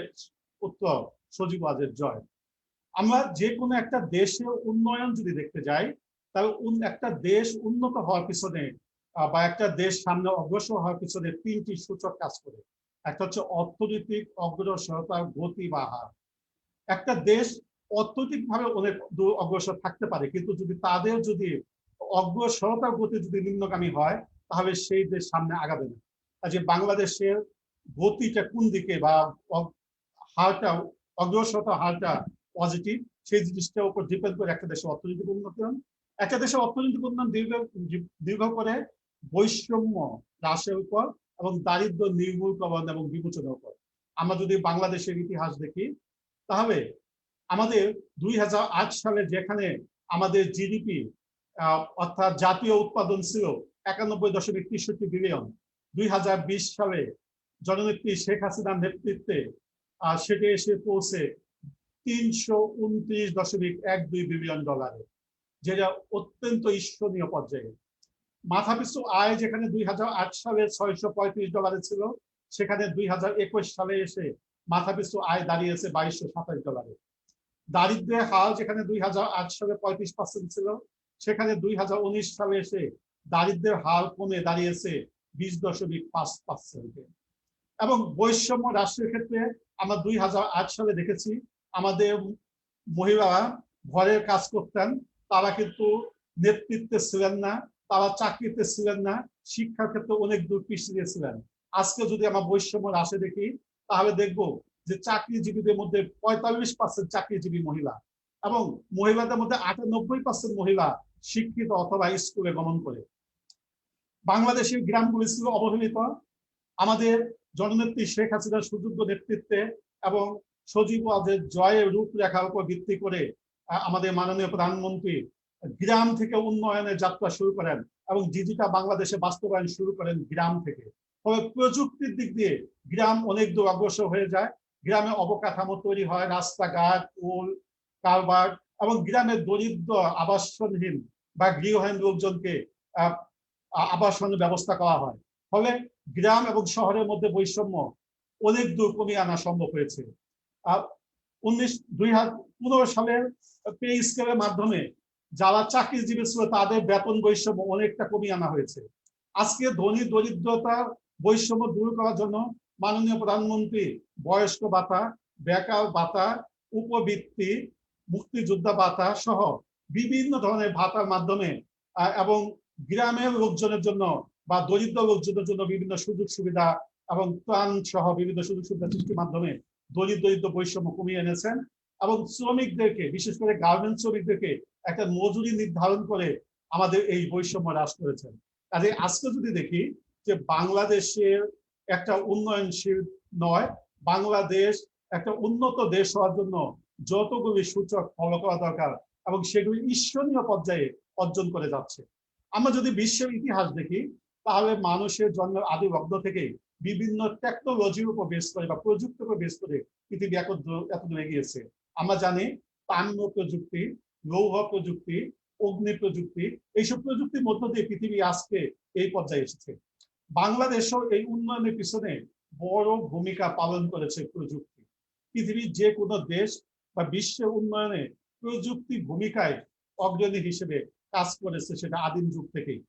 Speaker 8: পুত্র সজীব ওয়াজের জয়। আমরা যে কোনো একটা দেশের উন্নয়ন যদি দেখতে যাই, তাহলে একটা দেশ উন্নত হওয়ার পিছনে বা একটা দেশ সামনে অগ্রসর হওয়ার পিছনে 3টি সূচক কাজ করে। একটা হচ্ছে অর্থনৈতিক অগ্রসরতার গতি বা হার। একটা দেশ অর্থনৈতিকভাবে অনেক দূর অগ্রসর থাকতে পারে, কিন্তু তাদের যদি অগ্রসরতার গতি যদি নিম্নগামী হয়, তাহলে সেই দেশ সামনে আগাবে না। যে বাংলাদেশের গতিটা কোন দিকে বা হারটা, অগ্রসরতা হারটা পজিটিভ, সেই জিনিসটার উপর ডিপেন্ড করে একটা দেশের অর্থনৈতিক উন্নয়ন। একটা দেশের অর্থনৈতিক উন্নয়ন দীর্ঘ করে বৈষম্য হ্রাসের উপর এবং দারিদ্র নির্মূলকরণ এবং বিমোচনের উপর। আমরা যদি বাংলাদেশের ইতিহাস দেখি, তাহলে আমাদের 2008 সালে যেখানে আমাদের জিডিপি অর্থাৎ জাতীয় উৎপাদন ছিল 91.63 বিলিয়ন, 2020 সালে জননেত্রী শেখ হাসিনার নেতৃত্বে সেটা এসে পৌঁছে 329.12 বিলিয়ন ডলারে, যেটা অত্যন্ত ঈর্ষণীয় পর্যায়ে। মাথাপিছু আয় যেখানে 2008 সালে $635 ছিল, সেখানে 2021 সালে এসে মাথাপিছু আয় দাঁড়িয়েছে $2227। দারিদ্র্যের হার যেখানে 2008 সালে 35% ছিল, সেখানে 2019 সালে এসে দারিদ্র্যের হার কমে দাঁড়িয়েছে 20.5%। এবং বৈষম্য রাষ্ট্রের ক্ষেত্রে আমরা 2008 সালে দেখেছি আমাদের মহিলারা ঘরের কাজ করতেন, তারা কিন্তু নেতৃত্বে ছিলেন না, তারা চাকরিতে ছিলেন না, শিক্ষার ক্ষেত্রে অনেক দূর পিছিয়ে ছিলেন। আজকে যদি আমরা বৈষম্য রাশি দেখি তাহলে দেখব যে চাকরিজীবীদের মধ্যে 45% চাকরিজীবী মহিলা এবং মহিলাদের মধ্যে 98% মহিলা শিক্ষিত অথবা স্কুলে গমন করে। বাংলাদেশের গ্রামগুলি ছিল অবহেলিত। আমাদের জননেত্রী শেখ হাসিনার সুযোগ্য নেতৃত্বে এবং সজীব ওয়াজেদ জয়ের রূপরেখার উপর ভিত্তি করে আমাদের মাননীয় প্রধানমন্ত্রী গ্রাম থেকে উন্নয়নের যাত্রা শুরু করেন এবং ডিজিটাল বাংলাদেশে বাস্তবায়ন শুরু করেন গ্রাম থেকে। তবে প্রযুক্তির দিক দিয়ে গ্রাম অনেক দূর অগ্রসর হয়ে যায়। গ্রামে অবকাঠামো তৈরি হয়, রাস্তাঘাট, পুল, কালভার্ট এবং গ্রামের দরিদ্র আবাসনহীন বা গৃহহীন লোকজনকে আবাসনের ব্যবস্থা করা হয়। ফলে গ্রাম এবং শহরের মধ্যে বৈষম্য অনেক দূর কমিয়ে আনা সম্ভব হয়েছে। 2015 সালের পে স্কেলের মাধ্যমে যারা চাকরিজীবী ছিল তাদের বেতন বৈষম্য অনেকটা কমিয়ে আনা হয়েছে। আজকে ধনী দরিদ্রতা বৈষম্য দূর করার জন্য মাননীয় প্রধানমন্ত্রী বয়স্ক ভাতা, বেকার ভাতা, উপবৃত্তি, মুক্তিযোদ্ধা ভাতা সহ বিভিন্ন ধরনের ভাতার মাধ্যমে এবং গ্রামের লোকজনের জন্য বা দরিদ্র লোকজনের জন্য বিভিন্ন সুযোগ সুবিধা এবং ত্রাণ সহ বিভিন্ন সুযোগ সুবিধা সৃষ্টির মাধ্যমে দরিদ্র বৈষম্য কমিয়ে এনেছেন এবং শ্রমিকদেরকে, বিশেষ করে গার্মেন্টস শ্রমিকদেরকে একটা মজুরি নির্ধারণ করে আমাদের এই বৈষম্য হ্রাস করেছেন। কাজে আজকে যদি দেখি যে বাংলাদেশের একটা উন্নয়নশীল নয়, বাংলাদেশ একটা উন্নত দেশ হওয়ার জন্য যতগুলি সূচক ফলো করা দরকার এবং সেগুলি ঈশ্বরীয় পর্যায়ে অর্জন করে যাচ্ছে। আমরা যদি বিশ্বের ইতিহাস দেখি তাহলে মানুষের জন্মের আদি লগ্ন থেকে বিভিন্ন টেকনোলজির উপর বেস করে বা প্রযুক্তির উপর বেস করে পৃথিবী এতদূর এগিয়েছে। আমরা জানি তাম্র প্রযুক্তি, লৌহ প্রযুক্তি, অগ্নি প্রযুক্তি, এইসব প্রযুক্তির মধ্য দিয়ে পৃথিবী আজকে এই পর্যায়ে এসেছে। বাংলাদেশও এই উন্নয়নের পিছনে বড় ভূমিকা পালন করেছে প্রযুক্তি। পৃথিবীর যে কোনো দেশ বা বিশ্বের উন্নয়নে প্রযুক্তি ভূমিকায় অগ্রণী হিসেবে কাজ করেছে, সেটা আদিম যুগ থেকেই।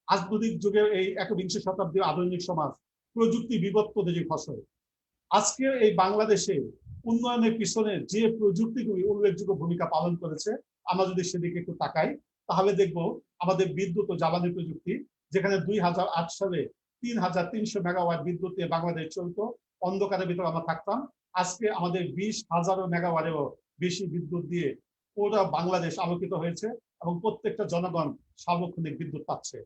Speaker 8: আধুনিক যুগের এই একবিংশ শতাব্দীর আধুনিক সমাজ প্রযুক্তি বিবর্তনের ফসল। আজকে এই বাংলাদেশে উন্নয়নের পিছনে যে প্রযুক্তিগুলি উল্লেখযোগ্য ভূমিকা পালন করেছে, আমরা যদি সেদিকে একটু তাকাই তাহলে দেখব আমাদের বিদ্যুৎ ও জ্বালানি প্রযুক্তি, যেখানে 2008 সালে 3300 মেগাওয়াট বিদ্যুৎ দিয়ে বাংলাদেশ চলতো, অন্ধকারের ভিতরে আমরা থাকতাম। আজকে আমাদের 20,000 মেগাওয়াটেরও বেশি বিদ্যুৎ দিয়ে পুরো বাংলাদেশ আলোকিত হয়েছে এবং প্রত্যেকটা জনগণ সার্বক্ষণিক বিদ্যুৎ পাচ্ছে।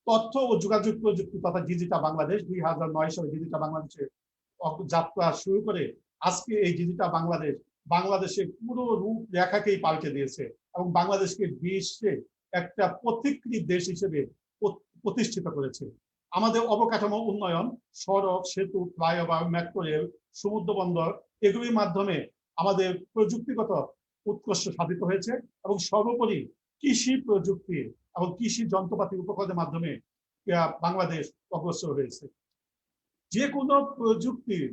Speaker 8: তথ্য ও যোগাযোগ প্রযুক্তি তথা ডিজিটাল বাংলাদেশ 2009 সালে ডিজিটাল বাংলাদেশে যাত্রা শুরু করে আজকে এই ডিজিটাল বাংলাদেশ বাংলাদেশের পুরো রূপরেখাকেই পাল্টে দিয়েছে এবং বাংলাদেশকে বিশ্বে একটা পথিকৃৎ দেশ হিসেবে প্রতিষ্ঠিত করেছে। আমাদের অবকাঠামো উন্নয়ন, সড়ক, সেতু, ফ্লাইওভার, মেট্রো রেল, সমুদ্র বন্দর, এগুলির মাধ্যমে আমাদের প্রযুক্তিগত উৎকর্ষ সাধিত হয়েছে এবং সর্বোপরি কৃষি প্রযুক্তি এবং কৃষি যন্ত্রপাতি উপকরণের মাধ্যমে বাংলাদেশ অগ্রসর হয়েছে। যে কোনো প্রযুক্তির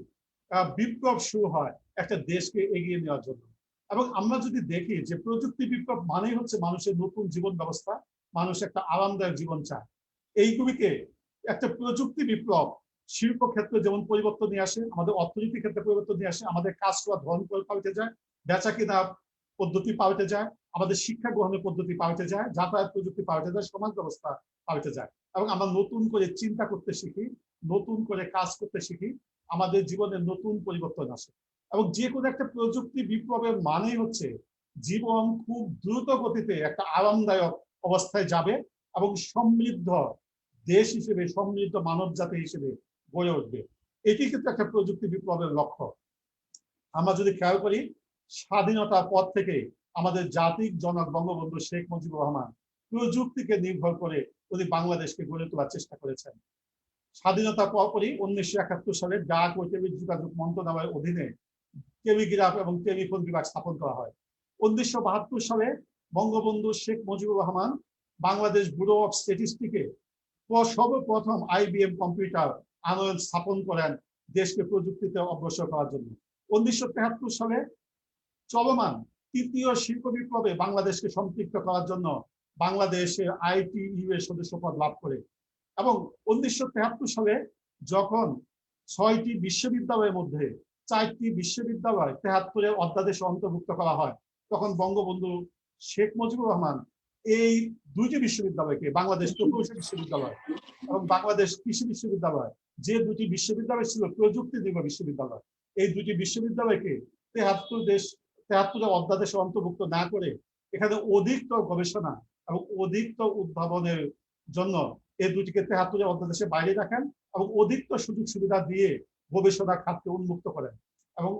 Speaker 8: বিপ্লব শুরু হয় একটা দেশকে এগিয়ে নেওয়ার জন্য এবং আমরা যদি দেখি যে প্রযুক্তি বিপ্লব মানেই হচ্ছে মানুষের নতুন জীবন ব্যবস্থা, মানুষ একটা আরামদায়ক জীবন চায়। এইগুলিকে একটা প্রযুক্তি বিপ্লব শিল্প ক্ষেত্রে যেমন পরিবর্তন নিয়ে আসে, আমাদের অর্থনীতির ক্ষেত্রে পরিবর্তন নিয়ে আসে, আমাদের কাজ করা ধরন পাল্টে যায়, বেচা কিনা পদ্ধতি পাল্টে যায়, আমাদের শিক্ষা গ্রহণের পদ্ধতি পাল্টে যায়, যাতায়াত প্রযুক্তি পাল্টে যায়, সমাজ ব্যবস্থা পাল্টে যায় এবং আমরা নতুন করে চিন্তা করতে শিখি, নতুন করে কাজ করতে শিখি, আমাদের জীবনে নতুন পরিবর্তন আসে। এবং যে কোনো একটা প্রযুক্তি বিপ্লবের মানেই হচ্ছে জীবন খুব দ্রুত গতিতে একটা আরামদায়ক অবস্থায় যাবে এবং সমৃদ্ধ দেশ হিসেবে, সমৃদ্ধ মানব জাতি হিসেবে গড়ে উঠবে। এটি কিন্তু একটা প্রযুক্তি বিপ্লবের লক্ষ্য। আমরা যদি খেয়াল করি, স্বাধীনতার পর থেকে আমাদের জাতির জনক বঙ্গবন্ধু শেখ মুজিবুর রহমান প্রযুক্তিকে নির্ভর করে উনি বাংলাদেশকে গড়ে তোলার চেষ্টা করেছেন। স্বাধীনতার পরপরই 1971 সালে ডাক ও টেলিযোগাযোগ মন্ত্রণালয়ের অধীনে টেলিগ্রাফ এবং টেলিফোন বিভাগ স্থাপন করা হয়। 1972 সালে বঙ্গবন্ধু শেখ মুজিবুর রহমান বাংলাদেশ ব্যুরো অফ স্ট্যাটিস্টিকে সর্বপ্রথম IBM কম্পিউটার আনয়ন স্থাপন করেন দেশকে প্রযুক্তিতে অগ্রসর করার জন্য। 1973 সালে চলমান তৃতীয় শিল্প বিপ্লবে বাংলাদেশকে সম্পৃক্ত করার জন্য বাংলাদেশের ITU এর সদস্যপদ লাভ করে এবং 1973 সালে যখন 6টি বিশ্ববিদ্যালয়ের মধ্যে 4টি বিশ্ববিদ্যালয় 73-এর অধ্যাদেশে অন্তর্ভুক্ত করা হয়, তখন বঙ্গবন্ধু শেখ মুজিবুর রহমান এই 2টি বিশ্ববিদ্যালয়কে, বাংলাদেশ প্রকৌশল বিশ্ববিদ্যালয় এবং বাংলাদেশ কৃষি বিশ্ববিদ্যালয়, যে 2টি বিশ্ববিদ্যালয় ছিল প্রযুক্তি নির্ভর বিশ্ববিদ্যালয়, এই 2টি বিশ্ববিদ্যালয়কে 73-এর অধ্যাদেশে অন্তর্ভুক্ত না করে এখানে অধিকতর গবেষণা এবং অধিকতর উদ্ভাবনের জন্য এই 2টিকে 73-এর অধ্যাদেশে বাইরে রাখেন এবং অধিকতর সুযোগ সুবিধা দিয়ে গবেষণা খাতকে উন্মুক্ত করেন। এবং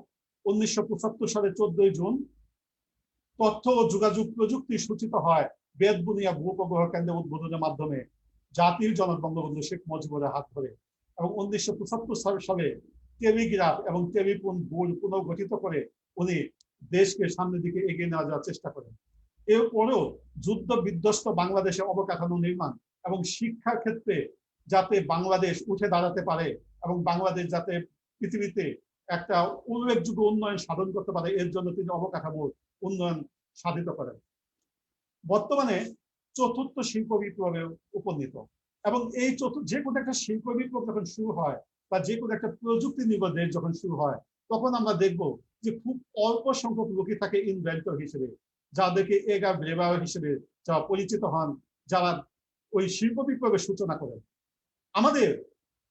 Speaker 8: 1975 সালে 14 জুন তথ্য ও যোগাযোগ প্রযুক্তি সূচিত হয় বেতবুনিয়া ভূ-উপগ্রহ কেন্দ্রের উদ্বোধনের মাধ্যমে জাতির জনক বঙ্গবন্ধু শেখ মুজিবুরের হাত ধরে। এবং 1975 সালে টেলিগ্রাফ এবং টেলিফোন বোর্ড পুনর্গঠিত করে উনি দেশকে সামনের দিকে এগিয়ে নেওয়া যাওয়ার চেষ্টা করেন। এরপরেও যুদ্ধ বিধ্বস্ত বাংলাদেশে অবকাঠামো নির্মাণ এবং শিক্ষার ক্ষেত্রে যাতে বাংলাদেশ উঠে দাঁড়াতে পারে এবং বাংলাদেশ যাতে পৃথিবীতে একটা উল্লেখযোগ্য উন্নয়ন সাধন করতে পারে, এর জন্য তিনি অবকাঠামোর উন্নয়ন সাধিত করেন। বর্তমানে 4র্থ শিল্প বিপ্লবে উপনীত এবং এই যে কোনো একটা শিল্প বিপ্লব যখন শুরু হয় বা যে কোনো একটা প্রযুক্তি নির্ভর দেশ যখন শুরু হয়, তখন আমরা দেখব যে খুব অল্প সংখ্যক লোকই থাকে ইনভেন্টর হিসেবে, যাদেরকে এগা ব্রেভার হিসেবে যারা পরিচিত হন, যারা ওই শিল্প বিপ্লবের সূচনা করেন। আমাদের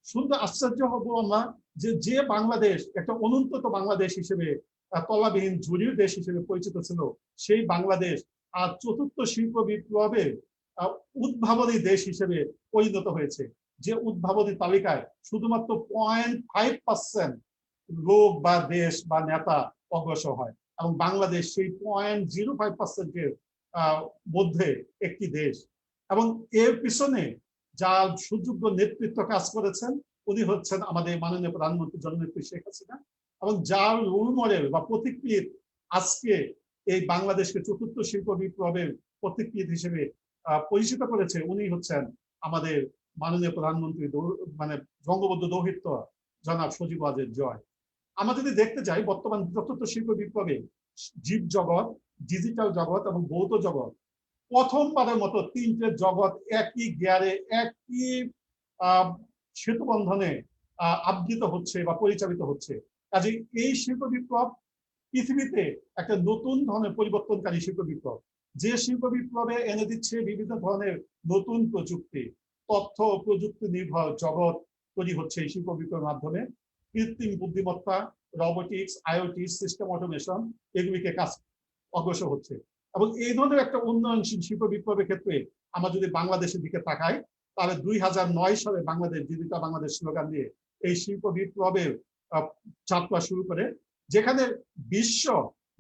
Speaker 8: সুন্দর আশ্চর্য হব আমরা যে বাংলাদেশ একটা অনুন্নত বাংলাদেশ হিসেবে, তলাবিহীন ঝুড়ির দেশ হিসেবে পরিচিত ছিল, সেই বাংলাদেশ আর 4র্থ শিল্প বিপ্লবের উদ্ভাবনী দেশ হিসেবে পরিণত হয়েছে। যে উদ্ভাবনী তালিকায় শুধুমাত্র 0.5% লোক বা দেশ বা নেতা অগ্রসর হয় এবং বাংলাদেশ সেই 0.05%-এর মধ্যে একটি দেশ। এবং এর পিছনে যার সুযোগ্য নেতৃত্ব কাজ করেছেন উনি হচ্ছেন আমাদের মাননীয় প্রধানমন্ত্রী জননেত্রী শেখ হাসিনা, এবং যার রোল মডেল বা প্রতিকৃত আজকে এই বাংলাদেশকে 4র্থ শিল্প বিপ্লবের প্রতিকৃত হিসেবে পরিচিত করেছে, উনি হচ্ছেন আমাদের মাননীয় প্রধানমন্ত্রী মানে বঙ্গবন্ধু দৌহিত্র জনাব সজীব ওয়াজেদ জয়। আমরা যদি দেখতে যাই বর্তমান 4র্থ শিল্প বিপ্লবে জীব জগৎ, ডিজিটাল জগৎ এবং ভৌত জগৎ প্রথমবারের মতো 3টে জগৎ একই গিয়ারে একই সেতু বন্ধনে আবৃত হচ্ছে বা পরিচালিত হচ্ছে। কাজে এই শিল্প বিপ্লব পৃথিবীতে একটা নতুন ধরনের পরিবর্তনকারী শিল্প বিপ্লব, যে শিল্প বিপ্লবে এনে দিচ্ছে বিভিন্ন ধরনের নতুন প্রযুক্তি, তথ্য প্রযুক্তি নির্ভর জগৎ তৈরি হচ্ছে এই শিল্প বিপ্লবের মাধ্যমে। কৃত্রিম বুদ্ধিমত্তা, রোবোটিক্স, আইওটি, সিস্টেম অটোমেশন এগুলিকে কাজ অগ্রসর হচ্ছে। এবং এই ধরনের একটা উন্নয়নশীল শিল্প বিপ্লবের ক্ষেত্রে আমরা যদি বাংলাদেশের দিকে তাকাই, তাহলে 2009 সালে বাংলাদেশ ডিজিটাল বাংলাদেশ স্লোগান দিয়ে এই শিল্প বিপ্লবের যাত্রা শুরু করে, যেখানে বিশ্ব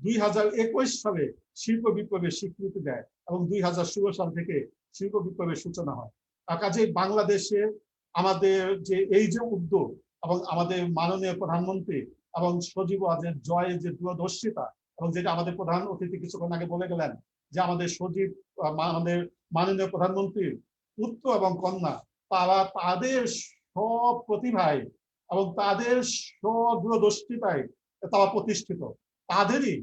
Speaker 8: 2021 সালে শিল্প বিপ্লবের স্বীকৃতি দেয় এবং 2016 সাল থেকে শিল্প বিপ্লবের সূচনা হয়। কাজে বাংলাদেশে আমাদের যে এই যে উদ্যোগ এবং আমাদের মাননীয় প্রধানমন্ত্রী এবং সজীব ওয়াজেদ জয়ের যে দূরদর্শিতা, এবং যেটা আমাদের প্রধান অতিথি কিছুক্ষণ আগে বলে গেলেন যে আমাদের আমাদের মাননীয় প্রধানমন্ত্রীর পুত্র এবং কন্যা, তারা তাদের সব প্রতিভায় এবং তাদের দূরদর্শিতায় তারা প্রতিষ্ঠিত, তাদেরই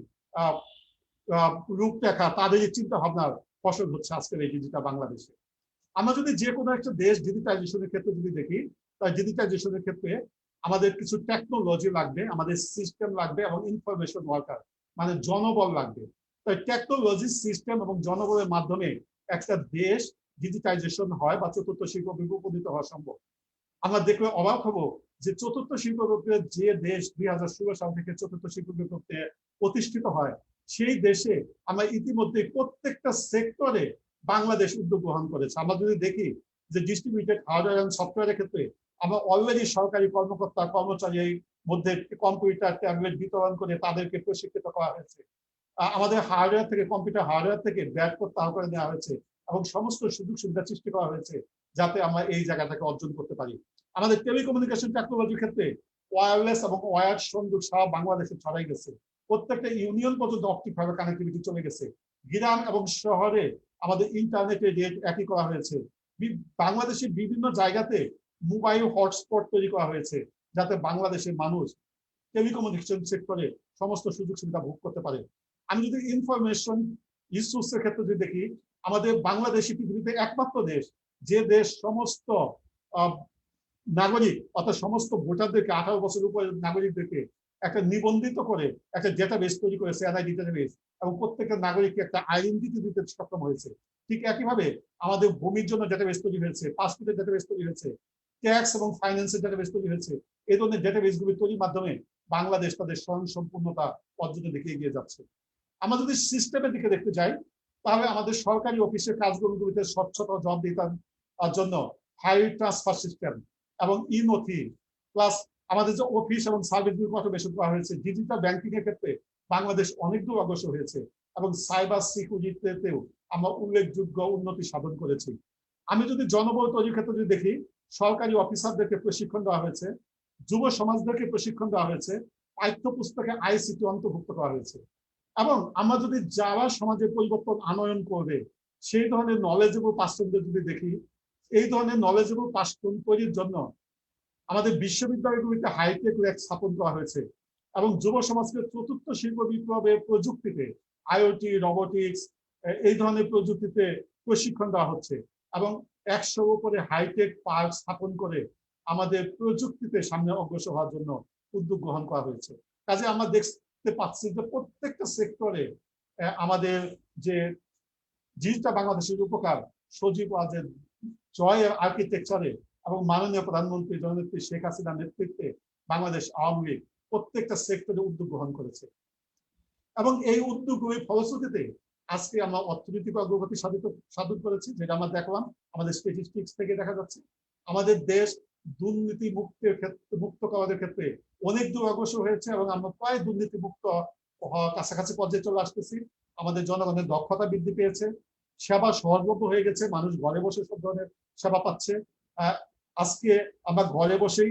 Speaker 8: রূপরেখা, তাদেরই চিন্তা ভাবনার ফসল হচ্ছে আজকের এই ডিজিটাল বাংলাদেশে। আমরা যদি যে কোনো একটা দেশ ডিজিটাইজেশনের ক্ষেত্রে যদি দেখি, তাই ডিজিটাইজেশনের ক্ষেত্রে আমাদের কিছু টেকনোলজি লাগবে, আমাদের সিস্টেম লাগবে এবং ইনফরমেশন ওয়ার্কার মানে জনবল লাগবে। তাই টেকনোলজি, সিস্টেম এবং জনবলের মাধ্যমে একটা দেশ ডিজিটাইজেশন হয় বা 4র্থ শিল্প বিপ্লবে উপনীত হওয়া সম্ভব। আমরা দেখলে অবাক হব যে 4র্থ শিল্প বিপ্লবে যে দেশ 2016 সাল থেকে 4র্থ শিল্প বিপ্লবে প্রতিষ্ঠিত হয়, সেই দেশে আমরা ইতিমধ্যে প্রত্যেকটা সেক্টরে বাংলাদেশ উদ্যোগ গ্রহণ করেছে। আমরা যদি দেখি যে ডিস্ট্রিবিউটেড হার্ডওয়্যার এন্ড সফটওয়্যারের ক্ষেত্রে আমরা অলরেডি সরকারি কর্মকর্তা কর্মচারীর মধ্যে কম্পিউটার ট্যাবলেট বিতরণ করে তাদেরকে প্রশিক্ষিত করা হয়েছে। আমাদের হার্ডওয়্যার থেকে, কম্পিউটার হার্ডওয়্যার থেকে ব্যাট প্রত্যাহার করে নেওয়া হয়েছে এবং সমস্ত সুযোগ সুবিধা সৃষ্টি করা হয়েছে যাতে আমরা এই জায়গাটাকে অর্জন করতে পারি। আমাদের টেলিকমিউনিকেশন টেকনোলজির ক্ষেত্রে ওয়্যারলেস এবং ওয়্যার্ড সংযোগ সারা বাংলাদেশে ছড়াই গেছে, প্রত্যেকটা ইউনিয়ন পর্যন্ত অপটিক ফাইবার কানেক্টিভিটি চলে গেছে। গ্রাম এবং শহরে আমাদের ইন্টারনেটের রেট একই করা হয়েছে। বাংলাদেশের বিভিন্ন জায়গাতে মোবাইল হটস্পট তৈরি করা হয়েছে যাতে বাংলাদেশের মানুষ টেলিকমিউনিকেশন সেক্টরে সমস্ত সুযোগ সুবিধা ভোগ করতে পারে। আমি যদি ইনফরমেশন রিসোর্সের ক্ষেত্রে যদি দেখি, আমাদের বাংলাদেশই পৃথিবীতে একমাত্র দেশ যে দেশ সমস্ত নাগরিক অর্থাৎ সমস্ত ভোটারদেরকে 18 বছর উপরের নাগরিকদেরকে একটা নিবন্ধিত করে একটা ডেটাবেস তৈরি করেছে, এনআইডি ডেটাবেস, এবং প্রত্যেকটা নাগরিককে একটা আইডেন্টিটি দিতে সক্ষম হয়েছে। ঠিক একইভাবে আমাদের ভূমির জন্য ডেটাবেস তৈরি হয়েছে, পাসপোর্টের ডেটাবেস তৈরি হয়েছে, ট্যাক্স এবং ফাইন্যান্সের ডেটাবেস তৈরি হয়েছে। এই ধরনের ডেটাবেসগুলি তৈরির মাধ্যমে বাংলাদেশ তাদের স্বয়ংসম্পূর্ণতা অর্জনের দিকে এগিয়ে যাচ্ছে। আমরা যদি সিস্টেমের দিকে দেখতে যাই, তাহলে আমাদের সরকারি অফিসের কাজগুলিতে স্বচ্ছতা ও জবাবদিহিতার জন্য ফাইল ট্রান্সফার সিস্টেম এবং ই নথি প্লাস আমাদের যে অফিস এবং সার্ভিসগুলি অটোমেশন করা হয়েছে, ডিজিটাল ব্যাংকিং এর ক্ষেত্রে বাংলাদেশ অনেক দূর অগ্রসর হয়েছে এবং সাইবার সিকিউরিটিতেও আমরা উল্লেখযোগ্য উন্নতি সাধন করেছি। আমি যদি জনবল তৈরির ক্ষেত্রে যদি দেখি, সরকারি অফিসারদেরকে প্রশিক্ষণ দেওয়া হয়েছে, যুব সমাজদেরকে প্রশিক্ষণ দেওয়া হয়েছে, পাঠ্যপুস্তকে আইসিটি অন্তর্ভুক্ত করা হয়েছে। এবং আমরা যদি যারা সমাজের পরিবর্তন আনয়ন করবে সেই ধরনের নলেজেবল পার্সনদের যদি দেখি, এই ধরনের নলেজেবল পার্সন তৈরির জন্য আমাদের বিশ্ববিদ্যালয়গুলিতে হাইটেক ল্যাব স্থাপন করা হয়েছে এবং যুব সমাজকে চতুর্থ শিল্প বিপ্লবের প্রযুক্তিতে আইওটি, রোবোটিক্স এই ধরনের প্রযুক্তিতে প্রশিক্ষণ দেওয়া হচ্ছে এবং 100 উপরে হাইটেক পার্ক স্থাপন করে আমাদের প্রযুক্তিতে সামনে অগ্রসর হওয়ার জন্য উদ্যোগ গ্রহণ করা হয়েছে। কাজে আমরা দেখতে পাচ্ছি যে প্রত্যেকটা সেক্টরে আমাদের যে ডিজিটাল বাংলাদেশের উপকার সজীব ওয়াজের জয়ের আর্কিটেকচারে এবং মাননীয় প্রধানমন্ত্রী জননেত্রী শেখ হাসিনার নেতৃত্বে বাংলাদেশ আওয়ামী লীগ প্রত্যেকটা সেক্টরে উদ্যোগ গ্রহণ করেছে এবং এই উদ্যোগের ফলশ্রুতিতে আজকে আমরা অর্থনৈতিক অগ্রগতি সাধন করেছি, যেটা আমরা দেখলাম আমাদের স্ট্যাটিস্টিক্স থেকে দেখা যাচ্ছে। আমাদের দেশ দুর্নীতি মুক্ত করার ক্ষেত্রে অনেক দূর অগ্রসর হয়েছে এবং আমরা প্রায় দুর্নীতি মুক্ত হওয়ার কাছাকাছি পর্যায়ে চলে আসতেছি। আমাদের জনগণের দক্ষতা বৃদ্ধি পেয়েছে, সেবা সহজলভ্য হয়ে গেছে, মানুষ ঘরে বসে সব ধরনের সেবা পাচ্ছে। আজকে আমরা ঘরে বসেই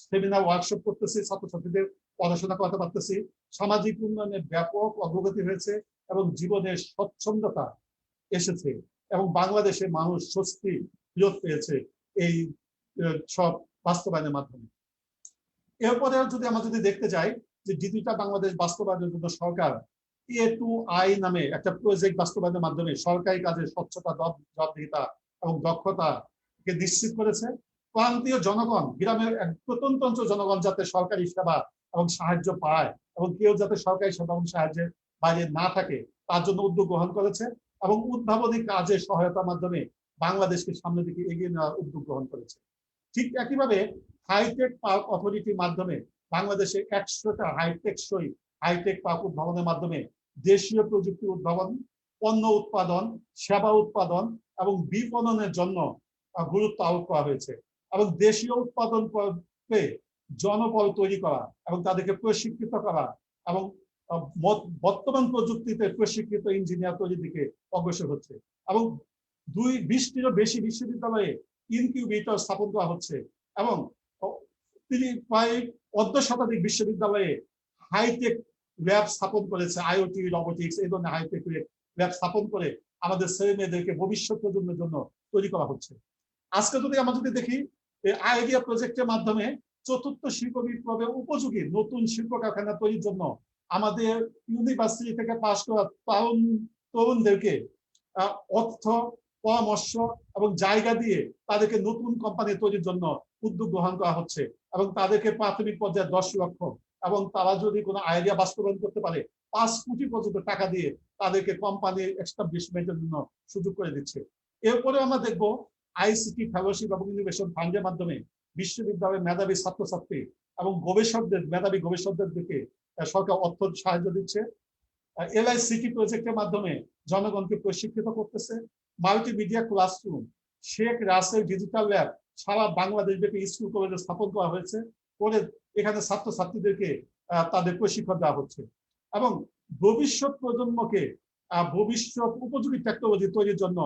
Speaker 8: সেমিনার ওয়ার্কশপ করতেছি, ছাত্রছাত্রীদের পড়াশোনা করাতে পারতেছি। সামাজিক উন্নয়নে ব্যাপক অগ্রগতি হয়েছে এবং জীবনের স্বচ্ছন্দতা এসেছে এবং বাংলাদেশের মানুষ স্বস্তি ফিরত পেয়েছে এই সব বাস্তবায়নের মাধ্যমে। এরপরে যদি আমরা দেখতে যাই যে ডিজিটাল বাংলাদেশ বাস্তবায়নের জন্য সরকার A2I নামে একটা প্রজেক্ট বাস্তবায়নের মাধ্যমে সরকারি কাজের স্বচ্ছতা, জবাবদিহিতা এবং দক্ষতাকে নিশ্চিত করেছে। প্রান্তীয় জনগণ, গ্রামের এক প্রত্যন্ত অঞ্চল জনগণ যাতে সরকারি সেবা এবং সাহায্য পায় এবং কেউ যাতে সরকারি সেবা এবং সাহায্যের বাইরে না থাকে তার জন্য উদ্যোগ গ্রহণ করেছে এবং উদ্ভাবনী কাজের সহায়তার মাধ্যমে বাংলাদেশকে সামনের দিকে এগিয়ে নেওয়ার উদ্যোগ গ্রহণ করেছে। ঠিক একইভাবে হাইটেক পার্ক অথরিটির মাধ্যমে বাংলাদেশে 100টা হাইটেক পার্ক উদ্ভাবনের মাধ্যমে দেশীয় প্রযুক্তি উদ্ভাবন, পণ্য উৎপাদন, সেবা উৎপাদন এবং বিপণনের জন্য গুরুত্ব আরোপ করা হয়েছে এবং দেশীয় উৎপাদন জনবল তৈরি করা এবং তাদেরকে প্রশিক্ষিত করা এবং বর্তমান প্রযুক্তিতে প্রশিক্ষিত ইঞ্জিনিয়ার তৈরির দিকে অগ্রসর হচ্ছে এবং 20টিরও বেশি বিশ্ববিদ্যালয়ে ইনকিউবেটর স্থাপন করা হচ্ছে এবং প্রায় 1/2 শতাধিক বিশ্ববিদ্যালয়ে হাইটেক ল্যাব স্থাপন করেছে, আইওটি, রোবোটিক্স এই ধরনের হাইটেক ল্যাব স্থাপন করে আমাদের ছেলে মেয়েদেরকে ভবিষ্যৎ প্রজন্মের জন্য তৈরি করা হচ্ছে। আজকে যদি আমরা দেখি আইডিয়া প্রজেক্টের মাধ্যমে চতুর্থ শিল্প বিপ্লবের উপযোগী নতুন শিল্প কারখানা তৈরির জন্য আমাদের ইউনিভার্সিটি থেকে পাশ করা তরুণদেরকে অর্থ, পরামর্শ এবং জায়গা দিয়ে তাদেরকে নতুন কোম্পানি তৈরির জন্য উদ্যোগ গ্রহণ করা হচ্ছে এবং তাদেরকে প্রাথমিক পর্যায়ে 10 লক্ষ এবং তারা যদি কোনো আইডিয়া বাস্তবায়ন করতে পারে 5 কোটি পর্যন্ত টাকা দিয়ে তাদেরকে কোম্পানি এস্টাবলিশমেন্টের জন্য সুযোগ করে দিচ্ছে। এরপরে আমরা দেখবো আইসিটি ফেলোশিপ এবং ইনোভেশন ফান্ডের মাধ্যমে বিশ্ববিদ্যালয়ের মেধাবী ছাত্রছাত্রী এবং মেধাবী গবেষকদেরকে সরকার অর্থ সাহায্য দিচ্ছে। LICT প্রজেক্টের মাধ্যমে জনগণকে প্রশিক্ষিত করতেছে। Multimedia classroom, Sheikh Russel digital lab সারা বাংলাদেশ ব্যাপী স্কুল কলেজে স্থাপন করা হয়েছে, করে এখানে ছাত্রছাত্রীদেরকে তাদের প্রশিক্ষণ দেওয়া হচ্ছে এবং ভবিষ্যৎ প্রজন্মকে ভবিষ্যৎ উপযোগী টেকনোলজি তৈরির জন্য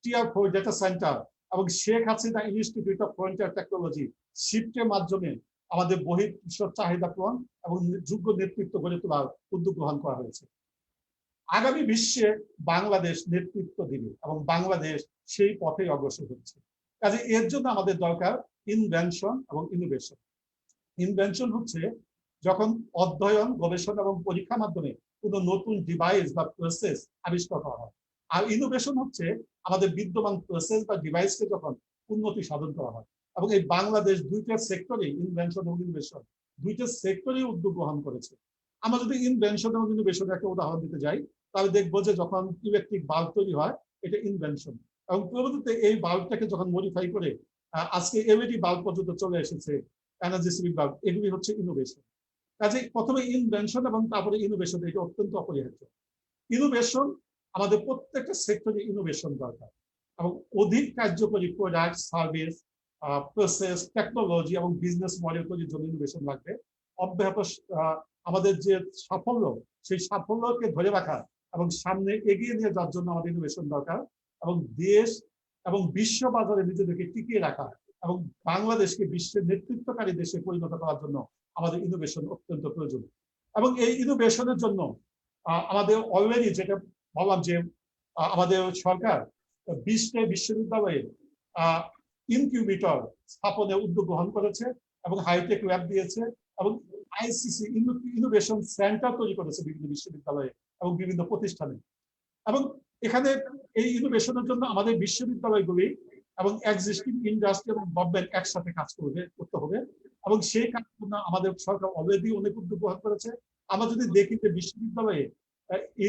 Speaker 8: Tier 4 ডেটা সেন্টার এবং Sheikh Hasina institute of frontier technology শিফটের মাধ্যমে আমাদের বহির্বিশ্ব চাহিদা পূরণ এবং যোগ্য নেতৃত্ব গড়ে তোলার উদ্যোগ গ্রহণ করা হয়েছে। আগামী বিশ্বে বাংলাদেশ নেতৃত্ব দিবে এবং বাংলাদেশ সেই পথে অগ্রসর হচ্ছে। কাজে এর জন্য আমাদের দরকার ইনভেনশন এবং ইনোভেশন। ইনভেনশন হচ্ছে যখন অধ্যয়ন, গবেষণা এবং পরীক্ষার মাধ্যমে কোনো নতুন ডিভাইস বা প্রসেস আবিষ্কার করা হয়, আর ইনোভেশন হচ্ছে আমাদের বিদ্যমান প্রসেস বা ডিভাইসকে যখন উন্নতি সাধন করা হয়। এবং এই বাংলাদেশ দুইটা সেক্টরে ইনভেনশন এবং ইনোভেশন দুইটা সেক্টরে উদ্যোগ গ্রহণ করেছে। আমরা যদি ইনভেনশন এবং ইনোভেশনের একটা উদাহরণ দিতে যাই, তাহলে দেখবো যে যখন ইলেকট্রিক বাল্ব তৈরি হয় এটা ইনভেনশন, এবং পরবর্তীতে এই বাল্বটাকে যখন মডিফাই করে আজকে এলইডি বাল্ব পর্যন্ত চলে এসেছে, এনার্জি সেভিং বাল্ব, এগুলি হচ্ছে ইনোভেশন। কাজে প্রথমে ইনভেনশন এবং তারপরে ইনোভেশন, এটা অত্যন্ত অপরিহার্য। ইনোভেশন আমাদের প্রত্যেকটা সেক্টরে ইনোভেশন দরকার, এবং অধিক কার্যকরী প্রোডাক্ট, সার্ভিস, প্রসেস, টেকনোলজি এবং বিজনেস মডেল তৈরির জন্য ইনোভেশন লাগবে। অব্যাহত আমাদের যে সাফল্য, সেই সাফল্যকে ধরে রাখা এবং সামনে এগিয়ে নিয়ে যাওয়ার জন্য আমাদের ইনোভেশন দরকার, এবং দেশ এবং বিশ্ব বাজারে নিজেদেরকে টিকিয়ে রাখা এবং বাংলাদেশকে বিশ্বের নেতৃত্বকারী দেশে পরিণত করার জন্য আমাদের ইনোভেশন অত্যন্ত প্রয়োজন। এবং এই ইনোভেশনের জন্য আমাদের অলরেডি যেটা বললাম যে আমাদের সরকার 20টা বিশ্ববিদ্যালয়ে ইনকিউবেটর স্থাপনের উদ্যোগ গ্রহণ করেছে এবং হাইটেক ল্যাব দিয়েছে, এবং আইসিসি ইনোভেশন সেন্টার তৈরি করেছে বিভিন্ন বিশ্ববিদ্যালয়ে এবং বিভিন্ন প্রতিষ্ঠানে। এবং এখানে এই ইনোভেশনের জন্য আমাদের বিশ্ববিদ্যালয়গুলি এবং এক্সিস্টিং ইন্ডাস্ট্রি এবং গভর্নমেন্ট একসাথে কাজ করতে হবে, এবং সেই কাজের জন্য আমাদের সরকার অলরেডি অনেক উদ্যোগ গ্রহণ করেছে। আমরা যদি দেখি যে বিশ্ববিদ্যালয়ে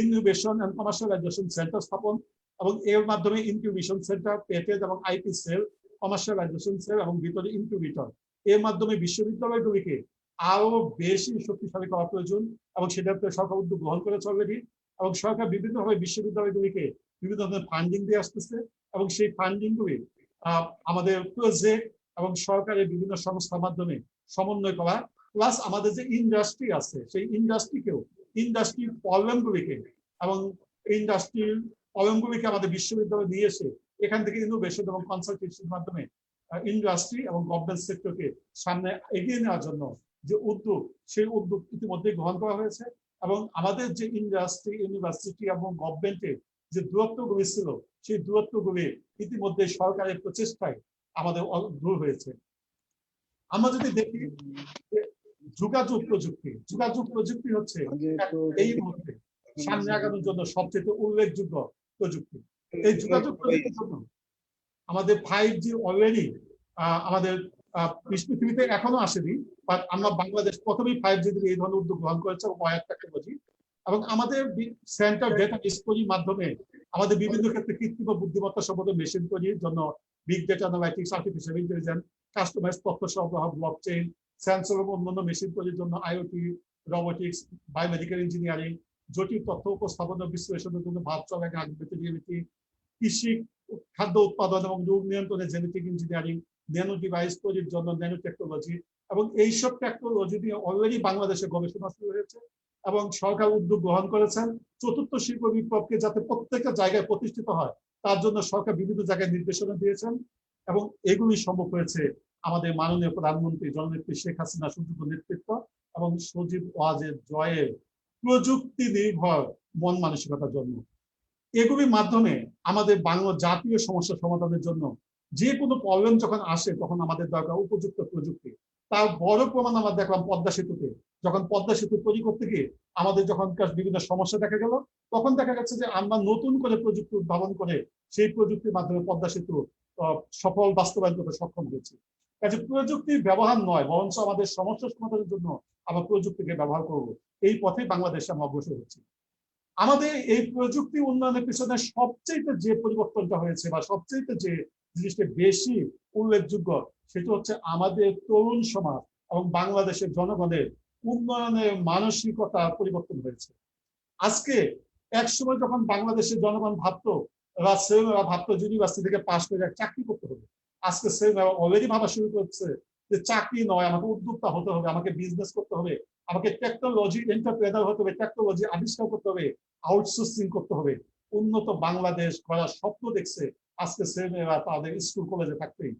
Speaker 8: ইনোভেশন এন্ড কমার্শিয়ালাইজেশন সেন্টার স্থাপন এবং এর মাধ্যমে ইনকিউবেশন সেন্টার, প্যাকেজ এবং আইপি সেল, কমার্শিয়ালাইজেশন সেল এবং ভিতরে ইনকিউবেটর, এর মাধ্যমে বিশ্ববিদ্যালয়গুলিকে আরো বেশি শক্তিশালী করা প্রয়োজন, এবং সেটাতে সরকার উদ্যোগ গ্রহণ করেছে অলরেডি। এবং সরকার বিভিন্নভাবে বিশ্ববিদ্যালয়গুলিকে বিভিন্ন ধরনের ফান্ডিং দিয়ে আসতেছে, এবং সেই ফান্ডিংগুলি আমাদের প্রজেক্ট এবং সরকারের বিভিন্ন সংস্থার মাধ্যমে সমন্বয় করা, প্লাস আমাদের যে ইন্ডাস্ট্রি আছে সেই ইন্ডাস্ট্রির প্রবলেমগুলিকে এবং ইন্ডাস্ট্রির প্রবলেমগুলিকে আমাদের বিশ্ববিদ্যালয়ে নিয়ে এসে এখান থেকে ইনোভেশন এবং কনসালটেন্সির মাধ্যমে ইন্ডাস্ট্রি এবং গভর্নমেন্ট সেক্টরকে সামনে এগিয়ে নেওয়ার জন্য যে উদ্যোগ, সেই উদ্যোগ ইতিমধ্যে গ্রহণ করা হয়েছে। এবং আমাদের যে ইন্ডাস্ট্রি, ইউনিভার্সিটি এবং গভর্নমেন্টের যে দূরত্বগুলি ছিল, সেই দূরত্বগুলি ইতিমধ্যে সরকারের প্রচেষ্টায় আমাদের দূর হয়েছে। আমরা যদি দেখি যোগাযোগ প্রযুক্তি হচ্ছে এই মুহূর্তে সামনে আগানোর জন্য সবচেয়ে উল্লেখযোগ্য প্রযুক্তি। এই যোগাযোগ প্রযুক্তির জন্য আমাদের 5G অলরেডি আমাদের পৃথিবীতে এখনো আসেনি, বাট আমরা বাংলাদেশ প্রথমেই 5G দিয়ে এই ধরনের উদ্যোগ গ্রহণ করেছে ওয়্যার টেকনোলজি। এবং আমাদের সেন্টার ডেটা স্টোরির মাধ্যমে আমাদের বিভিন্ন ক্ষেত্রে কৃত্রিম বুদ্ধিমত্তা সম্পন্ন মেশিন তৈরির জন্য big data analytics, artificial intelligence, customize তথ্য সরবরাহ, ব্লকচেইন, সেন্সর এবং অন্যান্য মেশিন তৈরির জন্য আইওটি, রোবোটিক্স, বায়োমেডিক্যাল ইঞ্জিনিয়ারিং, জটিল তথ্য উপস্থাপন ও বিশ্লেষণের জন্য ভার্চুয়াল এবং অগমেন্টেড রিয়েলিটি, কৃষি, খাদ্য উৎপাদন এবং রোগ নিয়ন্ত্রণে জেনেটিক ইঞ্জিনিয়ারিং, ন্যানো ডিভাইস তৈরির জন্য ন্যানো টেকনোলজি, এবং এইসব টেকনোলজি নিয়ে অলরেডি বাংলাদেশে গবেষণা শুরু হয়েছে এবং সরকার উদ্যোগ গ্রহণ করেছেন। চতুর্থ শিল্প বিপ্লবকে যাতে প্রত্যেকটা জায়গায় প্রতিষ্ঠিত হয় তার জন্য সরকার বিভিন্ন জায়গায় নির্দেশনা দিয়েছেন, এবং এগুলি সম্ভব হয়েছে আমাদের মাননীয় প্রধানমন্ত্রী জননেত্রী শেখ হাসিনা সুযোগ্য নেতৃত্ব এবং সজীব ওয়াজের জয়ের প্রযুক্তি নির্ভর মন মানসিকতার জন্য। এগুলির মাধ্যমে আমাদের বাংলা জাতীয় সমস্যা সমাধানের জন্য যে কোনো প্রবলেম যখন আসে তখন আমাদের দরকার উপযুক্ত প্রযুক্তি। তার বড় প্রমাণ আমরা দেখলাম পদ্মা সেতুতে। যখন পদ্মা সেতু তৈরি করতে গিয়ে আমাদের যখন বিভিন্ন সমস্যা দেখা গেল, তখন দেখা গেছে যে আমরা নতুন করে প্রযুক্তি উদ্ভাবন করে সেই প্রযুক্তির মাধ্যমে পদ্মা সেতু সফল বাস্তবায়ন করতে সক্ষম হয়েছে। কাজে প্রযুক্তির ব্যবহার নয়, বরঞ্চ আমাদের সমস্যা সমাধানের জন্য আমরা প্রযুক্তিকে ব্যবহার করব, এই পথে বাংলাদেশে আমরা অগ্রসর হচ্ছি। আমাদের এই প্রযুক্তি উন্নয়নের পিছনে সবচেয়ে যে পরিবর্তনটা হয়েছে বা সবচেয়ে যে জিনিসটা বেশি উল্লেখযোগ্য, সেটা হচ্ছে আমাদের তরুণ সমাজ এবং বাংলাদেশের জনগণের উন্নয়নের মানসিকতা পরিবর্তন হয়েছে। আজকে একসময় যখন বাংলাদেশের জনগণ ভাবতো ইউনিভার্সিটি থেকে পাশ করে চাকরি করতে হবে, আজকে ছেলেমেয়েরা অলরেডি ভাবা শুরু করছে যে চাকরি নয়, আমাকে উদ্যোক্তা হতে হবে, আমাকে বিজনেস করতে হবে, আমাকে টেকনোলজি এন্টারপ্রেনার হতে হবে, টেকনোলজি আবিষ্কার করতে হবে, আউটসোর্সিং করতে হবে। উন্নত বাংলাদেশ করার স্বপ্ন দেখছে আজকে ছেলেমেয়েরা তাদের স্কুল কলেজে থাকতেই।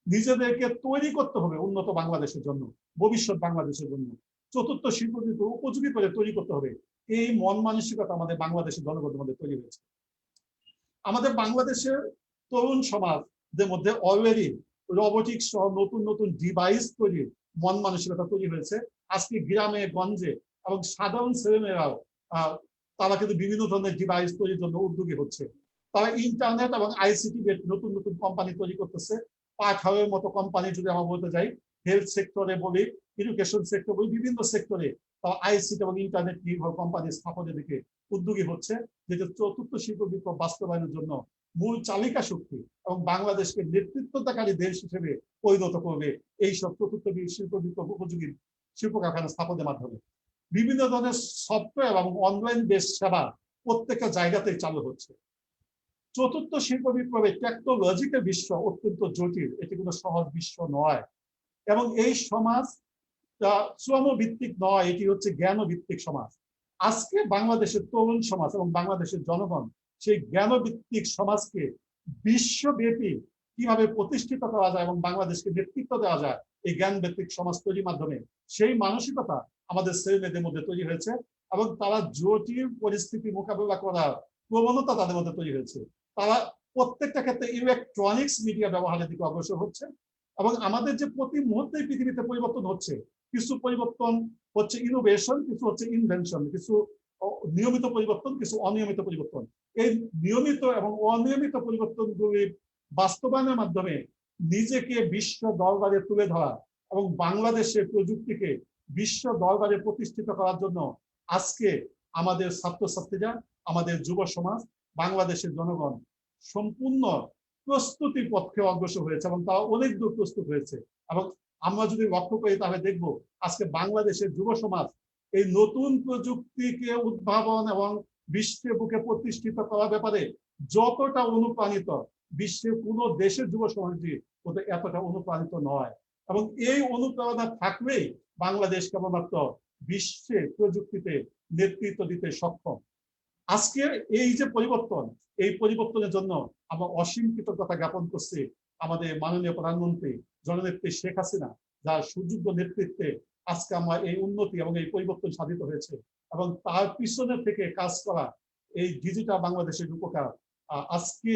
Speaker 8: নিজেদেরকে তৈরি করতে হবে উন্নত বাংলাদেশের জন্য, ভবিষ্যৎ বাংলাদেশের জন্য। চতুর্থ শিল্প উপযোগী করে তৈরি করতে হবে, এই মন মানসিকতা আমাদের বাংলাদেশের জনগণের মধ্যে তৈরি হয়েছে। আমাদের বাংলাদেশের তরুণ সমাজদের মধ্যে অলরেডি রোবোটিক্স সহ নতুন নতুন ডিভাইস তৈরির মন মানসিকতা তৈরি হয়েছে। আজকে গ্রামে গঞ্জে এবং সাধারণ ছেলেমেয়েরাও তারা কিন্তু বিভিন্ন ধরনের ডিভাইস তৈরির জন্য উদ্যোগী হচ্ছে। তারা ইন্টারনেট এবং আইসিটি নতুন নতুন কোম্পানি তৈরি করতেছে পাঠাওয়ের মতো কোম্পানি যদি আমরা বলতে যাই, হেলথ সেক্টরে বলি, এডুকেশন সেক্টর বলি, বিভিন্ন সেক্টরে তারা আইসিটি এবং ইন্টারনেট নির্ভর কোম্পানি স্থাপনের দিকে উদ্যোগী হচ্ছে, যেটা চতুর্থ শিল্প বিপ্লব বাস্তবায়নের জন্য মূল চালিকা শক্তি এবং বাংলাদেশকে নেতৃত্বদানকারী দেশ হিসেবে পরিণত করবে এইসব চতুর্থ শিল্প বিপ্লব উপযোগী শিল্প কারখানা স্থাপনের মাধ্যমে। বিভিন্ন ধরনের সফটওয়্যার এবং অনলাইন বেস সেবা প্রত্যেকটা জায়গাতেই চালু হচ্ছে। চতুর্থ শিল্প বিপ্লবে টেকনোলজিক্যাল বিশ্ব অত্যন্ত জটিল, এটি কোনো সহজ বিশ্ব নয় এবং এই সমাজ শ্রম ভিত্তিক নয়, এটি হচ্ছে জ্ঞান ভিত্তিক সমাজ। আজকে বাংলাদেশের তরুণ সমাজ এবং বাংলাদেশের জনগণ সেই জ্ঞান ভিত্তিক সমাজকে বিশ্বব্যাপী কিভাবে প্রতিষ্ঠিত করা যায় এবং বাংলাদেশকে নেতৃত্ব দেওয়া যায় এই জ্ঞান ভিত্তিক সমাজ তৈরির মাধ্যমে, সেই মানসিকতা আমাদের ছেলে মেয়েদের মধ্যে তৈরি হয়েছে এবং তারা জটিল পরিস্থিতি মোকাবিলা করার প্রবণতা তাদের মধ্যে তৈরি হয়েছে। তারা প্রত্যেকটা ক্ষেত্রে ইলেকট্রনিক্স মিডিয়া ব্যবহারের দিকে অগ্রসর হচ্ছে এবং আমাদের যে প্রতি মুহূর্তে পৃথিবীতে পরিবর্তন হচ্ছে, কিছু পরিবর্তন হচ্ছে ইনোভেশন, কিছু হচ্ছে ইনভেনশন, কিছু নিয়মিত পরিবর্তন, কিছু অনিয়মিত পরিবর্তন। এই নিয়মিত এবং অনিয়মিত পরিবর্তনগুলি বাস্তবায়নের মাধ্যমে নিজেকে বিশ্ব দরবারে তুলে ধরা এবং বাংলাদেশের প্রযুক্তিকে বিশ্ব দরবারে প্রতিষ্ঠিত করার জন্য আজকে আমাদের ছাত্রছাত্রীরা, আমাদের যুব সমাজ, বাংলাদেশের জনগণ সম্পূর্ণ প্রস্তুতির পক্ষে অগ্রসর হয়েছে এবং তারা অনেক দূর প্রস্তুত হয়েছে। এবং আমরা যদি লক্ষ্য করি তাহলে দেখব আজকে বাংলাদেশের যুব সমাজ এই নতুন প্রযুক্তিকে উদ্ভাবন এবং বিশ্বের বুকে প্রতিষ্ঠিত করার ব্যাপারে যতটা অনুপ্রাণিত, বিশ্বের কোনো দেশের যুব সমাজই ওদের এতটা অনুপ্রাণিত নয় এবং এই অনুপ্রেরণা থাকলেই বাংলাদেশ কেবলমাত্র বিশ্বে প্রযুক্তিতে নেতৃত্ব দিতে সক্ষম। আজকে এই যে পরিবর্তন, এই পরিবর্তনের জন্য আমরা অসীম কৃতজ্ঞতা জ্ঞাপন করছি আমাদের মাননীয় প্রধানমন্ত্রী জননেত্রী শেখ হাসিনা, যার সুযোগ্য নেতৃত্বে আজকে আমরা এই উন্নতি এবং এই পরিবর্তন সাধিত হয়েছে এবং তার পিছনে থেকে কাজ করা এই ডিজিটাল বাংলাদেশের রূপকার আজকে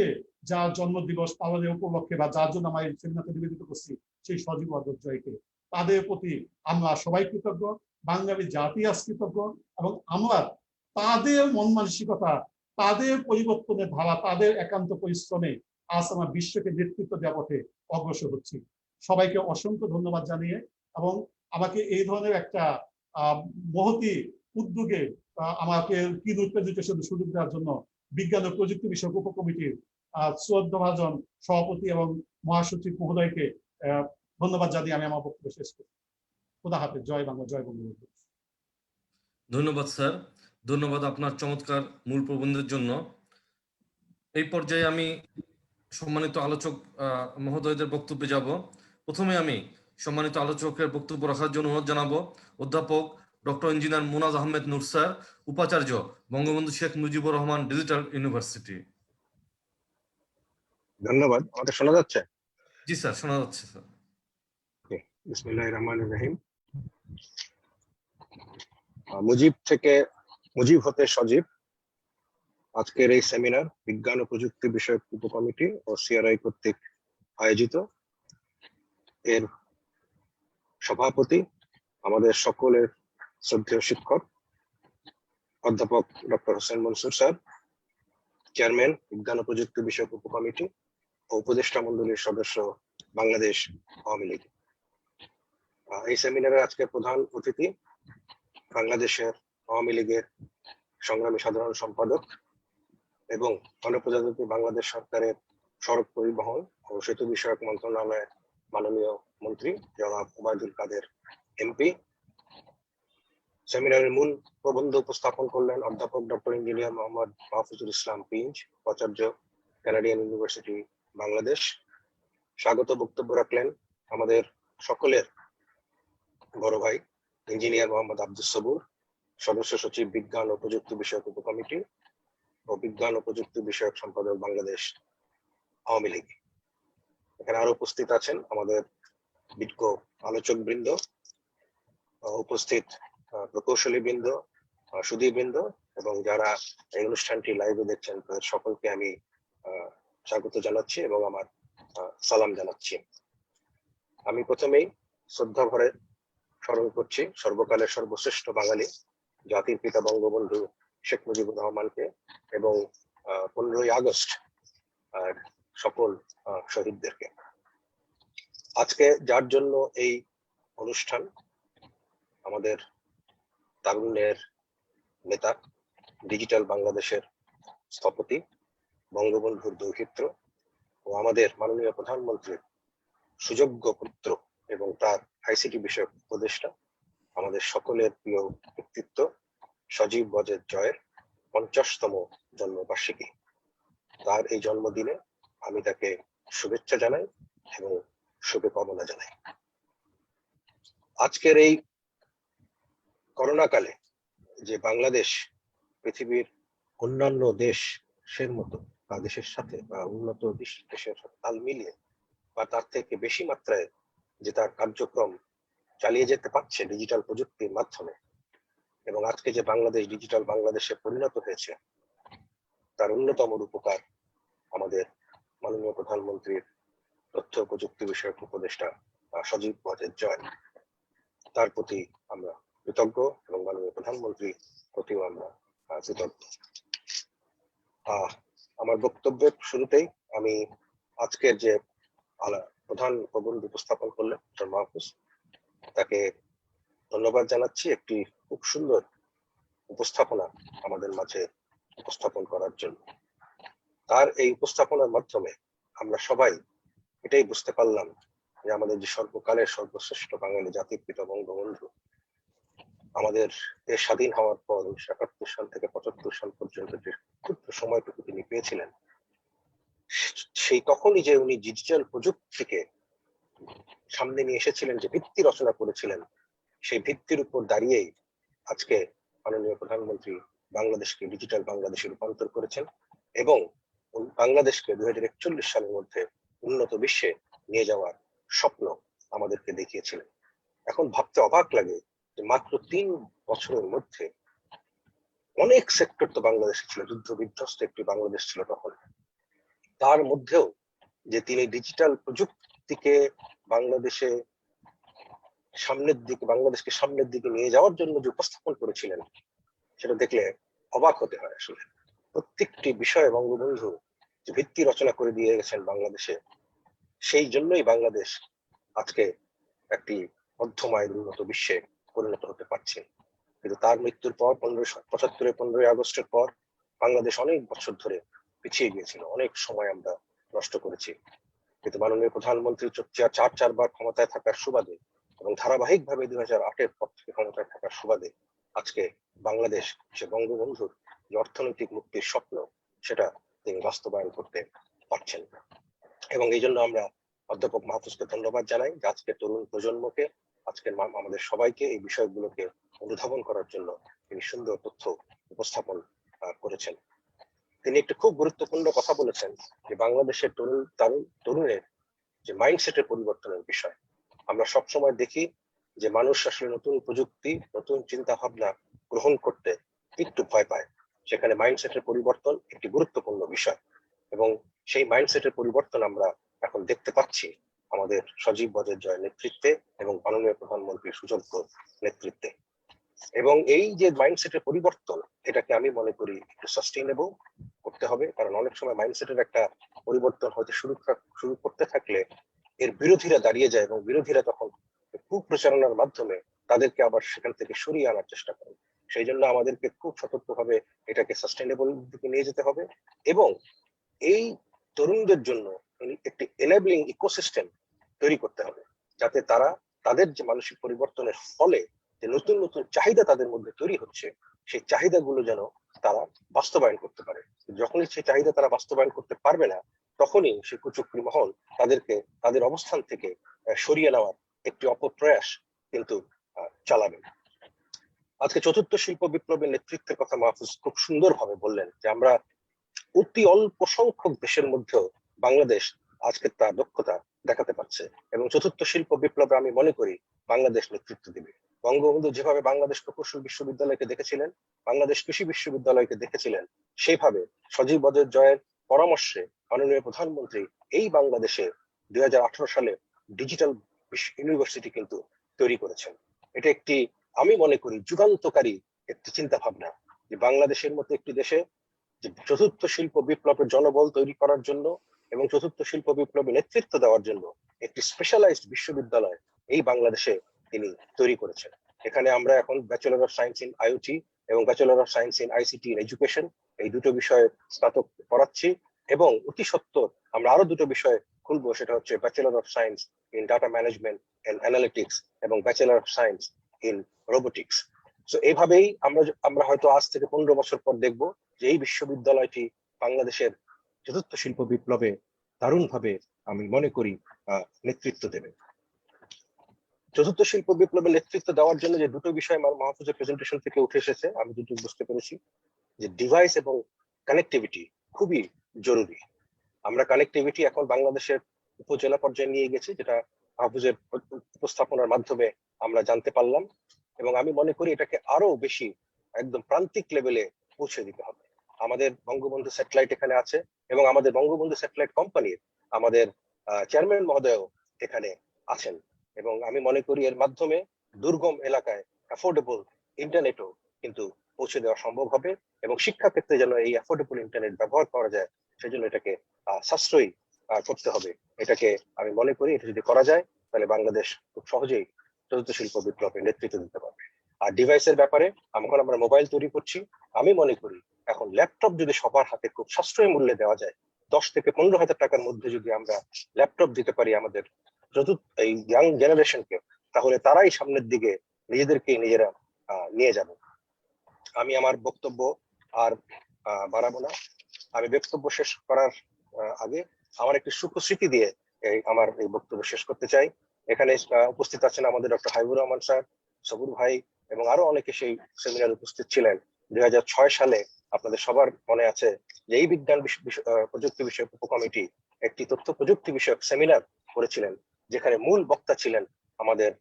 Speaker 8: যার জন্মদিবস পালনের উপলক্ষে বা যার জন্য আমরা এই সেমিনারকে নিবেদিত করছি সেই সজীব জয়কে, তাদের প্রতি আমরা সবাই কৃতজ্ঞ, বাঙালি জাতি আজ কৃতজ্ঞ এবং আমরা তাদের মন মানসিকতা, তাদের পরিবর্তনের ধারা, তাদের একান্ত পরিশ্রমে আজ আমরা বিশ্বকে নেতৃত্ব দেওয়ার পথে অগ্রসর হচ্ছি। সবাইকে অসংখ্য ধন্যবাদ জানিয়ে এবং আমাকে এই ধরনের একটা মহতি উদ্যোগে আমাকে কিনুট প্রেজেন্টেশন সুযোগ দেওয়ার জন্য বিজ্ঞান ও প্রযুক্তি বিষয়ক উপকমিটির শ্রদ্ধাভাজন সভাপতি এবং মহাসচিব মহোদয়কে ধন্যবাদ জানিয়ে আমি আমার বক্তব্য শেষ করি। খোদা হাফেজ। জয় বাংলা, জয় বঙ্গবন্ধু।
Speaker 1: ধন্যবাদ স্যার, ধন্যবাদ আপনার চমৎকার মূল প্রবন্ধের জন্য। এই পর্যায়ে আমি সম্মানিত আলোচক মহোদয়দের বক্তব্যে যাব। প্রথমে আমি সম্মানিত আলোচকের বক্তব্য রাখার জন্য অনুরোধ জানাবো অধ্যাপক ডক্টর ইঞ্জিনিয়ার মুনাজ আহমেদ নূর স্যার, উপাচার্য বঙ্গবন্ধু শেখ মুজিবুর রহমান ডিজিটাল ইউনিভার্সিটি।
Speaker 9: ধন্যবাদ। আমাকে শোনা যাচ্ছে?
Speaker 1: জি স্যার, শোনা যাচ্ছে স্যার।
Speaker 9: বিসমিল্লাহির রহমানির রহিম। মুজিব থেকে মুজিব হতে সজীব আজকের এই সেমিনার বিজ্ঞান ও প্রযুক্তি বিষয়ক উপকমিটি ও সিআরআই কর্তৃক আয়োজিত। এর সভাপতি আমাদের সকলের শ্রদ্ধেয় শিক্ষক অধ্যাপক doctor Hossain Mansur sir, chairman বিজ্ঞান ও প্রযুক্তি বিষয়ক উপকমিটি ও উপদেষ্টা মণ্ডলীর সদস্য বাংলাদেশ আওয়ামী লীগ। এই সেমিনারের আজকে প্রধান অতিথি বাংলাদেশের আওয়ামী লীগের সংগ্রামী সাধারণ সম্পাদক এবং গণপ্রজাতন্ত্রী বাংলাদেশ সরকারের সড়ক পরিবহন ও সেতু বিষয়ক মন্ত্রণালয়ের মাননীয় মন্ত্রী জনাব ওবায়দুল কাদের এমপি। সেমিনারের মূল প্রবন্ধ উপস্থাপন করলেন অধ্যাপক ডক্টর ইঞ্জিনিয়ার মোহাম্মদ মাহফুজুল ইসলাম পিঞ্জ, উপাচার্য কানাডিয়ান ইউনিভার্সিটি বাংলাদেশ। স্বাগত বক্তব্য রাখলেন আমাদের সকলের বড় ভাই ইঞ্জিনিয়ার মোহাম্মদ আব্দুস সবুর, সদস্য সচিব বিজ্ঞান ও প্রযুক্তি বিষয়ক উপকমিটি ও বিজ্ঞান ও প্রযুক্তি বিষয়ক সম্পাদক বাংলাদেশ আওয়ামী লীগ। এখানে আরো উপস্থিত আছেন আমাদের বিজ্ঞ আলোচক বৃন্দ, উপস্থিত প্রকৌশলী বৃন্দ, সুধী বৃন্দ এবং যারা এই অনুষ্ঠানটি লাইভে দেখছেন তাদের সকলকে আমি স্বাগত জানাচ্ছি এবং আমার সালাম জানাচ্ছি। আমি প্রথমেই শ্রদ্ধা ভরে স্মরণ করছি সর্বকালের সর্বশ্রেষ্ঠ বাঙালি জাতির পিতা বঙ্গবন্ধু শেখ মুজিবুর রহমানকে এবং 15ই আগস্ট সকল শহীদদেরকে। আজকে যার জন্য এই অনুষ্ঠান, আমাদের তারুণ্যের নেতা, ডিজিটাল বাংলাদেশের স্থপতি, বঙ্গবন্ধুর দৌহিত্র ও আমাদের মাননীয় প্রধানমন্ত্রীর সুযোগ্য পুত্র এবং তার আইসিটি বিষয়ক উপদেষ্টা, আমাদের সকলের প্রিয় ব্যক্তিত্ব সজীব ওয়াজেদ জয়ের 50তম জন্মবার্ষিকী। তার এই জন্মদিনে আমি তাকে শুভেচ্ছা জানাই এবং শুভকামনা জানাই। আজকের এই করোনা কালে যে বাংলাদেশ পৃথিবীর অন্যান্য দেশের মতো বা দেশের সাথে বা উন্নত দেশের সাথে তাল মিলিয়ে বা তার থেকে বেশি মাত্রায় যে তার কার্যক্রম চালিয়ে যেতে পারছে ডিজিটাল প্রযুক্তির মাধ্যমে, এবং আজকে যে বাংলাদেশ ডিজিটাল বাংলাদেশে পরিণত হয়েছে, তার অন্যতম উপকার আমাদের মাননীয় প্রধানমন্ত্রীর তথ্য প্রযুক্তি বিষয়ক উপদেষ্টা সজীব ওয়াজেদ জয়। তার প্রতি আমরা কৃতজ্ঞ এবং মাননীয় প্রধানমন্ত্রীর প্রতিও আমরা কৃতজ্ঞ। আমার বক্তব্যের শুরুতেই আমি আজকের যে প্রধান প্রবন্ধ উপস্থাপন করলেন ডক্টর মাহফুজ, তাকে ধন্যবাদ জানাচ্ছি একটি খুব সুন্দর উপস্থাপনা আমাদের মাঝে উপস্থাপন করার জন্য। তার এই উপস্থাপনার মাধ্যমে আমরা সবাই এটাই বুঝতে পারলাম যে আমাদের যে সর্বকালের সর্বশ্রেষ্ঠ বাঙালি জাতির পিতা বঙ্গবন্ধু আমাদের দেশ স্বাধীন হওয়ার পর 1971 সাল থেকে 75 সাল পর্যন্ত যে ক্ষুদ্র সময়টুকু তিনি পেয়েছিলেন, সেই তখনই যে উনি ডিজিটাল প্রযুক্তিকে সামনে নিয়ে এসেছিলেন, যে ভিত্তি রচনা করেছিলেন, সেই ভিত্তির উপর দাঁড়িয়েই আজকে মাননীয় প্রধানমন্ত্রী বাংলাদেশকে ডিজিটাল বাংলাদেশে রূপান্তর করেছেন এবং বাংলাদেশকে 2041 সালের মধ্যে উন্নত বিশ্বে নিয়ে যাওয়ার স্বপ্ন আমাদেরকে দেখিয়েছিলেন। এখন ভাবতে অবাক লাগে যে মাত্র 3 বছরের মধ্যে অনেক সেক্টর তো বাংলাদেশে ছিল, যুদ্ধ বিধ্বস্ত একটি বাংলাদেশ ছিল তখন, তার মধ্যেও যে তিনি ডিজিটাল প্রযুক্তিকে বাংলাদেশে বাংলাদেশকে সামনের দিকে নিয়ে যাওয়ার জন্য যে উপস্থাপন করেছিলেন, সেটা দেখলে অবাক হতে হয়। আসলে প্রত্যেকটি বিষয়ে বঙ্গবন্ধু যে ভিত্তি রচনা করে দিয়ে গেছেন বাংলাদেশে, সেই জন্যই বাংলাদেশ আজকে একটি মধ্যমায়ের উন্নত বিশ্বে পরিণত হতে পারছে। কিন্তু তার মৃত্যুর পর 15 আগস্টের পর বাংলাদেশ অনেক বছর ধরে পিছিয়ে গিয়েছিল, অনেক সময় আমরা নষ্ট করেছি। কিন্তু মাননীয় প্রধানমন্ত্রী 4বার ক্ষমতায় থাকার সুবাদে এবং ধারাবাহিকভাবে 2008-এর পর থেকে ক্ষমতায় থাকার সুবাদে আজকে বাংলাদেশ সে বঙ্গবন্ধুর যে অর্থনৈতিক মুক্তির স্বপ্ন, সেটা তিনি বাস্তবায়ন করতে পারছেন না। এবং এই জন্য আমরা অধ্যাপক মাহফুজকে ধন্যবাদ জানাই যে আজকে তরুণ প্রজন্মকে, আজকের আমাদের সবাইকে এই বিষয়গুলোকে অনুধাবন করার জন্য তিনি সুন্দর তথ্য উপস্থাপন করেছেন। তিনি একটি খুব গুরুত্বপূর্ণ কথা বলেছেন যে বাংলাদেশের তরুণের যে মাইন্ডসেটের পরিবর্তনের বিষয়। আমরা সবসময় দেখি যে মানুষ আসলে নতুন প্রযুক্তি, নতুন চিন্তা ভাবনা গ্রহণ করতে একটু ভয় পায়। সেখানে মাইন্ডসেটের পরিবর্তন একটি গুরুত্বপূর্ণ বিষয়, এবং সেই মাইন্ডসেটের পরিবর্তন আমরা এখন দেখতে পাচ্ছি আমাদের সজীব ওয়াজেদ জয়ের নেতৃত্বে এবং মাননীয় প্রধানমন্ত্রীর সুযোগ্য নেতৃত্বে। এবং এই যে মাইন্ডসেটের পরিবর্তন, এটাকে আমি মনে করি একটু সাস্টেইনেবল করতে হবে, কারণ অনেক সময় মাইন্ডসেটের একটা পরিবর্তন হয়তো শুরু করতে থাকলে এর বিরোধীরা দাঁড়িয়ে যায় এবং বিরোধীরা তখন কুপ্রচারণার মাধ্যমে তাদেরকে আবার সেখান থেকে সরিয়ে আনার চেষ্টা করে। সেই জন্য আমাদেরকে খুব সতর্কভাবে এটাকে সাস্টেইনেবল দিকে নিয়ে যেতে হবে এবং এই তরুণদের জন্য একটি এনেবলিং ইকোসিস্টেম তৈরি করতে হবে, যাতে তারা তাদের যে মানসিক পরিবর্তনের ফলে যে নতুন নতুন চাহিদা তাদের মধ্যে তৈরি হচ্ছে, সেই চাহিদাগুলো যেন তারা বাস্তবায়ন করতে পারে। যখনই সেই চাহিদা তারা বাস্তবায়ন করতে পারবে না, তখনই সেই কুচক্রী মহল তাদেরকে তাদের অবস্থান থেকে সরিয়ে নেওয়ার একটি অপপ্রয়াস কিন্তু চালাবে। আজকে চতুর্থ শিল্প বিপ্লবের নেতৃত্বের কথা মাহফুজ খুব সুন্দরভাবে বললেন যে আমরা অতি অল্প সংখ্যক দেশের মধ্যেও বাংলাদেশ আজকে তার দক্ষতা দেখাতে পারছে, এবং চতুর্থ শিল্প বিপ্লবে আমি মনে করি বাংলাদেশ নেতৃত্ব দিবে। বঙ্গবন্ধু যেভাবে বাংলাদেশ প্রকৌশল বিশ্ববিদ্যালয়কে দেখেছিলেন, বাংলাদেশ কৃষি বিশ্ববিদ্যালয়কে দেখেছিলেন, সেইভাবে সজীব ওয়াজেদ জয়ের পরামর্শে মাননীয় প্রধানমন্ত্রী এই বাংলাদেশে 2018 সালে ডিজিটাল ইউনিভার্সিটি কিন্তু তৈরি করেছেন। এটা একটি আমি মনে করি যুগান্তকারী একটি চিন্তা ভাবনা, যে বাংলাদেশের মতো একটি দেশে যে চতুর্থ শিল্প বিপ্লবের জনবল তৈরি করার জন্য এবং চতুর্থ শিল্প বিপ্লবে নেতৃত্ব দেওয়ার জন্য একটি স্পেশালাইজড বিশ্ববিদ্যালয় এই বাংলাদেশে তিনি তৈরি করেছেন। এখানে আমরা এখন bachelor of science in IoT এবং bachelor of science in ICT in education এই দুটো বিষয়ে স্নাতক পড়াচ্ছি, এবং অতি সত্বর আমরা আরো দুটো বিষয় খুলবো, সেটা হচ্ছে bachelor of science in data management and analytics এবং bachelor of science in robotics. তো এইভাবেই আমরা হয়তো আজ থেকে 15 বছর পর দেখব যে এই বিশ্ববিদ্যালয়টি বাংলাদেশের চতুর্থ শিল্প বিপ্লবে দারুণভাবে আমি মনে করি নেতৃত্ব দেবে। চতুর্থ শিল্প বিপ্লবে নেতৃত্ব দেওয়ার জন্য যে দুটো বিষয় আমার মাহফুজের প্রেজেন্টেশন থেকে উঠে এসেছে, আমি দুটো বুঝতে পেরেছি যে ডিভাইস এবং কানেক্টিভিটি খুবই জরুরি। আমরা কানেক্টিভিটি এখন বাংলাদেশের উপজেলা পর্যায়ে নিয়ে গেছি, যেটা মাহফুজের উপস্থাপনার মাধ্যমে আমরা জানতে পারলাম, এবং আমি মনে করি এটাকে আরো বেশি একদম প্রান্তিক লেভেলে পৌঁছে দিতে হবে। আমাদের বঙ্গবন্ধু স্যাটেলাইট এখানে আছে, এবং আমাদের বঙ্গবন্ধু স্যাটেলাইট কোম্পানির আমাদের চেয়ারম্যান মহোদয়ও এখানে আছেন, এবং আমি মনে করি এর মাধ্যমে দুর্গম এলাকায় অ্যাফোর্ডেবল ইন্টারনেটও কিন্তু পৌঁছে দেওয়া সম্ভব হবে, এবং শিক্ষা ক্ষেত্রে যেন এই অ্যাফোর্ডেবল ইন্টারনেট ব্যবহার করা যায় সেজন্য এটাকে সাশ্রয়ী করতে হবে। এটাকে আমি মনে করি এটা যদি করা যায় তাহলে বাংলাদেশ খুব সহজেই চতুর্থ শিল্প বিপ্লবে নেতৃত্ব দিতে পারবে। আর ডিভাইসের ব্যাপারে এখন আমরা মোবাইল তৈরি করছি, আমি মনে করি এখন ল্যাপটপ যদি সবার হাতে খুব সাশ্রয়ী মূল্যে দেওয়া যায়, 10 থেকে 15,000 টাকার মধ্যে যদি আমরা ল্যাপটপ দিতে পারি আমাদের এই ইয়াং জেনারেশনকে, তাহলে তারাই সামনের দিকে নিজেদেরকে নিজেরা নিয়ে যাবে। আমি আমার বক্তব্য আর বাড়াবো না। আমি বক্তব্য শেষ করার আগে আমার একটি সুখস্মৃতি দিয়ে আমার এই বক্তব্য শেষ করতে চাই। এখানে উপস্থিত আছেন আমাদের ডক্টর হাবিবুর রহমান স্যার, সবুর ভাই এবং আরো অনেকে সেই সেমিনারে উপস্থিত ছিলেন। 2006 সালে আপনাদের সবার মনে আছে যে এই বিজ্ঞান প্রযুক্তি বিষয়ক উপকমিটি একটি তথ্য প্রযুক্তি বিষয়ক সেমিনার করেছিলেন, যেখানে মূল বক্তা ছিলেন আমাদের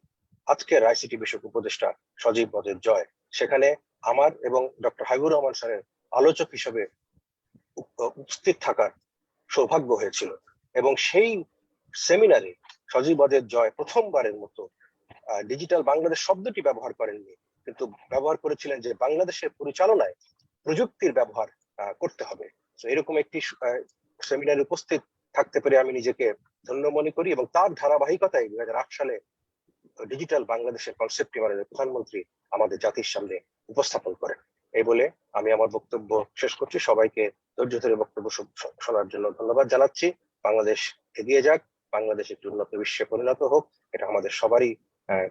Speaker 9: আজকের আইসিটি বিষয়ক উপদেষ্টা সজীব ওয়াজেদ জয়। সেখানে আমার এবং ডক্টর হাবিবুর রহমান স্যারের আলোচক হিসেবে উপস্থিত থাকার সৌভাগ্য হয়েছিল, এবং সেই সেমিনারে সজীব ওয়াজেদ জয় প্রথমবারের মতো ডিজিটাল বাংলাদেশ শব্দটি ব্যবহার করেননি, কিন্তু ব্যবহার করেছিলেন যে বাংলাদেশের পরিচালনায় প্রযুক্তির ব্যবহার করতে হবে। তো এরকম একটি সেমিনারে উপস্থিত থাকতে পেরে আমি নিজেকে ধন্য মনে করি, এবং তার ধারাবাহিকতায় 2008 সালে ডিজিটাল বাংলাদেশের কনসেপ্টটি মাননীয় প্রধানমন্ত্রী আমাদের জাতির সামনে উপস্থাপন করেন। এই বলে আমি আমার বক্তব্য শেষ করছি। সবাইকে ধৈর্য ধরে বক্তব্য শোনার জন্য ধন্যবাদ জানাচ্ছি। বাংলাদেশ এগিয়ে যাক, বাংলাদেশ একটি উন্নত বিশ্বে পরিণত হোক, এটা আমাদের সবারই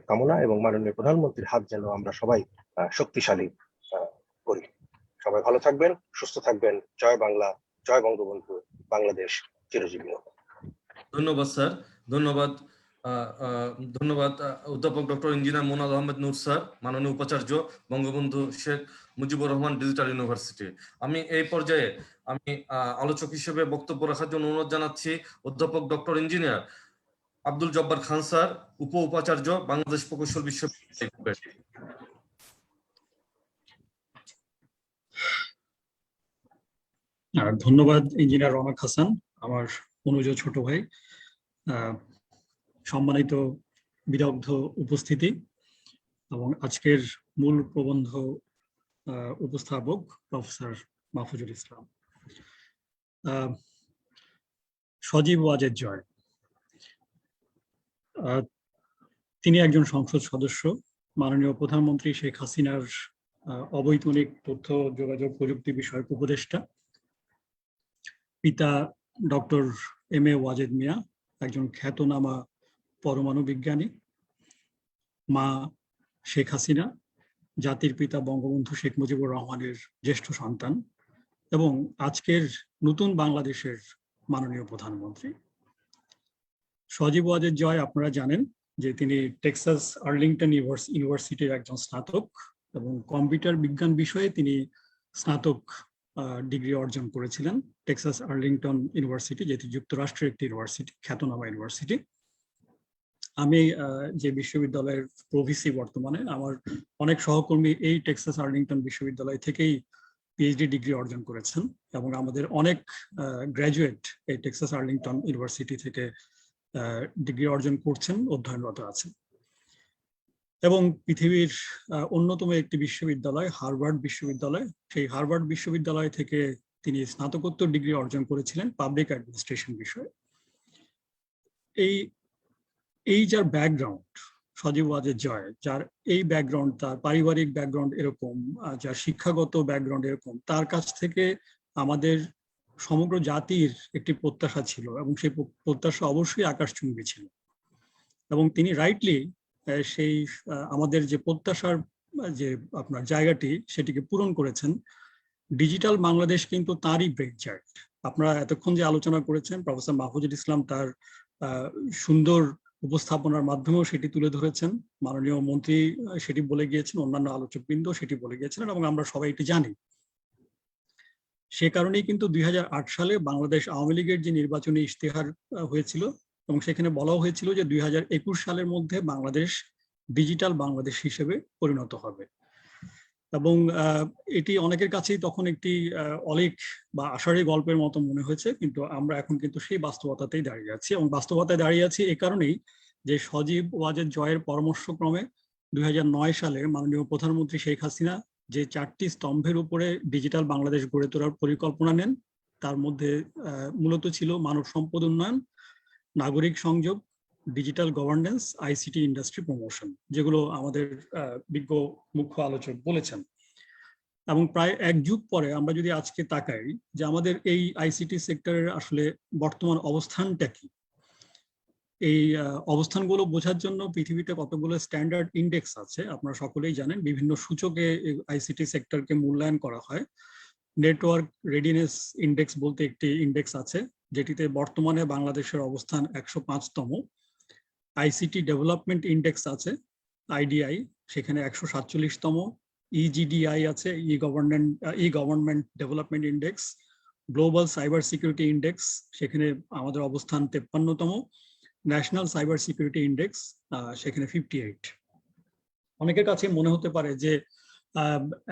Speaker 9: কামনা, এবং মাননীয় প্রধানমন্ত্রীর হাত যেন আমরা সবাই শক্তিশালী করি। সবাই ভালো থাকবেন, সুস্থ থাকবেন। জয় বাংলা, জয় বঙ্গবন্ধু, বাংলাদেশ চিরজীবী হোক।
Speaker 1: ধন্যবাদ স্যার, ধন্যবাদ। ধন্যবাদ অধ্যাপক ডক্টর ইঞ্জিনিয়ার মোনাল আহমেদ নূর স্যার, মাননীয় উপাচার্য, বঙ্গবন্ধু শেখ মুজিবুর রহমান ডিজিটাল ইউনিভার্সিটি। আমি এই পর্যায়ে আলোচক হিসেবে বক্তব্য রাখার জন্য অনুরোধ জানাচ্ছি অধ্যাপক ডক্টর ইঞ্জিনিয়ার আব্দুল জব্বার খান স্যার, উপ উপাচার্য, বাংলাদেশ প্রকৌশল বিশ্ববিদ্যালয়।
Speaker 10: ধন্যবাদ ইঞ্জিনিয়ার রওনক হাসান, আমার অনুজ ছোট ভাই। সম্মানিত বিদগ্ধ উপস্থিতি এবং আজকের মূল প্রবন্ধ উপস্থাপক প্রফেসর মাহফুজুল ইসলাম। সজীব ওয়াজেদ জয়, তিনি একজন সংসদ সদস্য, মাননীয় প্রধানমন্ত্রী শেখ হাসিনার অবৈতনিক তথ্য যোগাযোগ প্রযুক্তি বিষয়ক উপদেষ্টা। পিতা doctor M A Wazed Miah, একজন খ্যাতনামা পরমাণু বিজ্ঞানী। মা শেখ হাসিনা, জাতির পিতা বঙ্গবন্ধু শেখ মুজিবুর রহমানের জ্যেষ্ঠ সন্তান এবং আজকের নতুন বাংলাদেশের মাননীয় প্রধানমন্ত্রী। সজীব ওয়াজেদ জয়, আপনারা জানেন যে তিনি টেক্সাস আর্লিংটন ইউনিভার্সিটির একজন স্নাতক এবং কম্পিউটার বিজ্ঞান বিষয়ে তিনি স্নাতক ডিগ্রি অর্জন করেছিলেন টেক্সাস আর্লিংটন ইউনিভার্সিটি, যেটি যুক্তরাষ্ট্রের একটি ইউনিভার্সিটি, খ্যাতনামা ইউনিভার্সিটি। আমি যে বিশ্ববিদ্যালয়ের প্রভিসি বর্তমানে, আমার অনেক সহকর্মী এই টেক্সাস আর্লিংটন বিশ্ববিদ্যালয় থেকেই পিএইচডি ডিগ্রি অর্জন করেছেন, এবং আমাদের অনেক গ্র্যাজুয়েট এই টেক্সাস আর্লিংটন ইউনিভার্সিটি থেকে ডিগ্রি অর্জন করছেন, অধ্যয়নরত আছেন। এবং পৃথিবীর অন্যতম একটি বিশ্ববিদ্যালয় হার্ভার্ড বিশ্ববিদ্যালয়, সেই হার্ভার্ড বিশ্ববিদ্যালয় থেকে তিনি স্নাতকোত্তর ডিগ্রি অর্জন করেছিলেন পাবলিক অ্যাডমিনিস্ট্রেশন বিষয়ে। এই এই যার ব্যাকগ্রাউন্ড সজীব ওয়াজেদ জয়, যার এই ব্যাকগ্রাউন্ড, তার পারিবারিক ব্যাকগ্রাউন্ড এরকম, যার শিক্ষাগত ব্যাকগ্রাউন্ড এরকম, তার কাছ থেকে আমাদের সমগ্র জাতির একটি প্রত্যাশা ছিল এবং সেই প্রত্যাশা অবশ্যই আকাশচুম্বী ছিল। এবং তিনি রাইটলি সেই আমাদের যে প্রত্যাশার যে আপনার জায়গাটি সেটিকে পূরণ করেছেন। ডিজিটাল বাংলাদেশ কিন্তু তারই ব্রেকজার্ট। আপনারা এতক্ষণ যে আলোচনা করেছেন, প্রফেসর মাহফুজুল ইসলাম তার সুন্দর উপস্থাপনার মাধ্যমেও সেটি তুলে ধরেছেন, মাননীয় মন্ত্রী সেটি বলে গিয়েছেন, অন্যান্য আলোচকবৃন্দ সেটি বলে গিয়েছিলেন এবং আমরা সবাই এটি জানি। সে কারণেই কিন্তু 2008 সালে বাংলাদেশ আওয়ামী লীগের যে নির্বাচনী ইশতেহার হয়েছিল এবং সেখানে বলা হয়েছিল যে 2021 সালের মধ্যে বাংলাদেশ ডিজিটাল বাংলাদেশ হিসেবে পরিণত হবে। এবং এটি অনেকের কাছেই তখন একটি অলেখ বা আষাঢ়ি গল্পের মতো মনে হয়েছে, কিন্তু আমরা এখন কিন্তু সেই বাস্তবতাতেই দাঁড়িয়ে আছি। এবং বাস্তবতায় দাঁড়িয়ে আছি এ কারণেই যে সজীব ওয়াজেদ জয়ের পরামর্শক্রমে 2009 সালে মাননীয় প্রধানমন্ত্রী শেখ হাসিনা যে 4টি স্তম্ভের উপরে ডিজিটাল বাংলাদেশ গড়ে তোলার পরিকল্পনা নেন, তার মধ্যে মূলত ছিল মানব সম্পদ উন্নয়ন, নাগরিক সংযোগ, digital governance, ICT industry promotion, যেগুলো আমাদের বিজ্ঞ মুখ্য আলোচক বলেছেন। এবং প্রায় 1 যুগ পরে আমরা যদি আজকে তাকাই যে আমাদের এই আইসিটি সেক্টরের আসলে বর্তমান অবস্থানটা কি, এই অবস্থানগুলো বোঝার জন্য পৃথিবীতে কতগুলো স্ট্যান্ডার্ড ইন্ডেক্স আছে আপনারা সকলেই জানেন। বিভিন্ন সূচকে আইসিটি সেক্টরকে মূল্যায়ন করা হয়। নেটওয়ার্ক রেডিনেস ইন্ডেক্স বলতে একটি ইন্ডেক্স আছে, যেটিতে বর্তমানে বাংলাদেশের অবস্থান 105তম। আইসিটি ডেভেলপমেন্ট ইন্ডেক্স আছে, আইডিআই, সেখানে 147তম। ইজিডিআই আছে, e government development index. Global cyber security index, সেখানে আমাদের অবস্থান 53তম। ন্যাশনাল সাইবার সিকিউরিটি ইন্ডেক্স, সেখানে 58। অনেকের কাছে মনে হতে পারে যে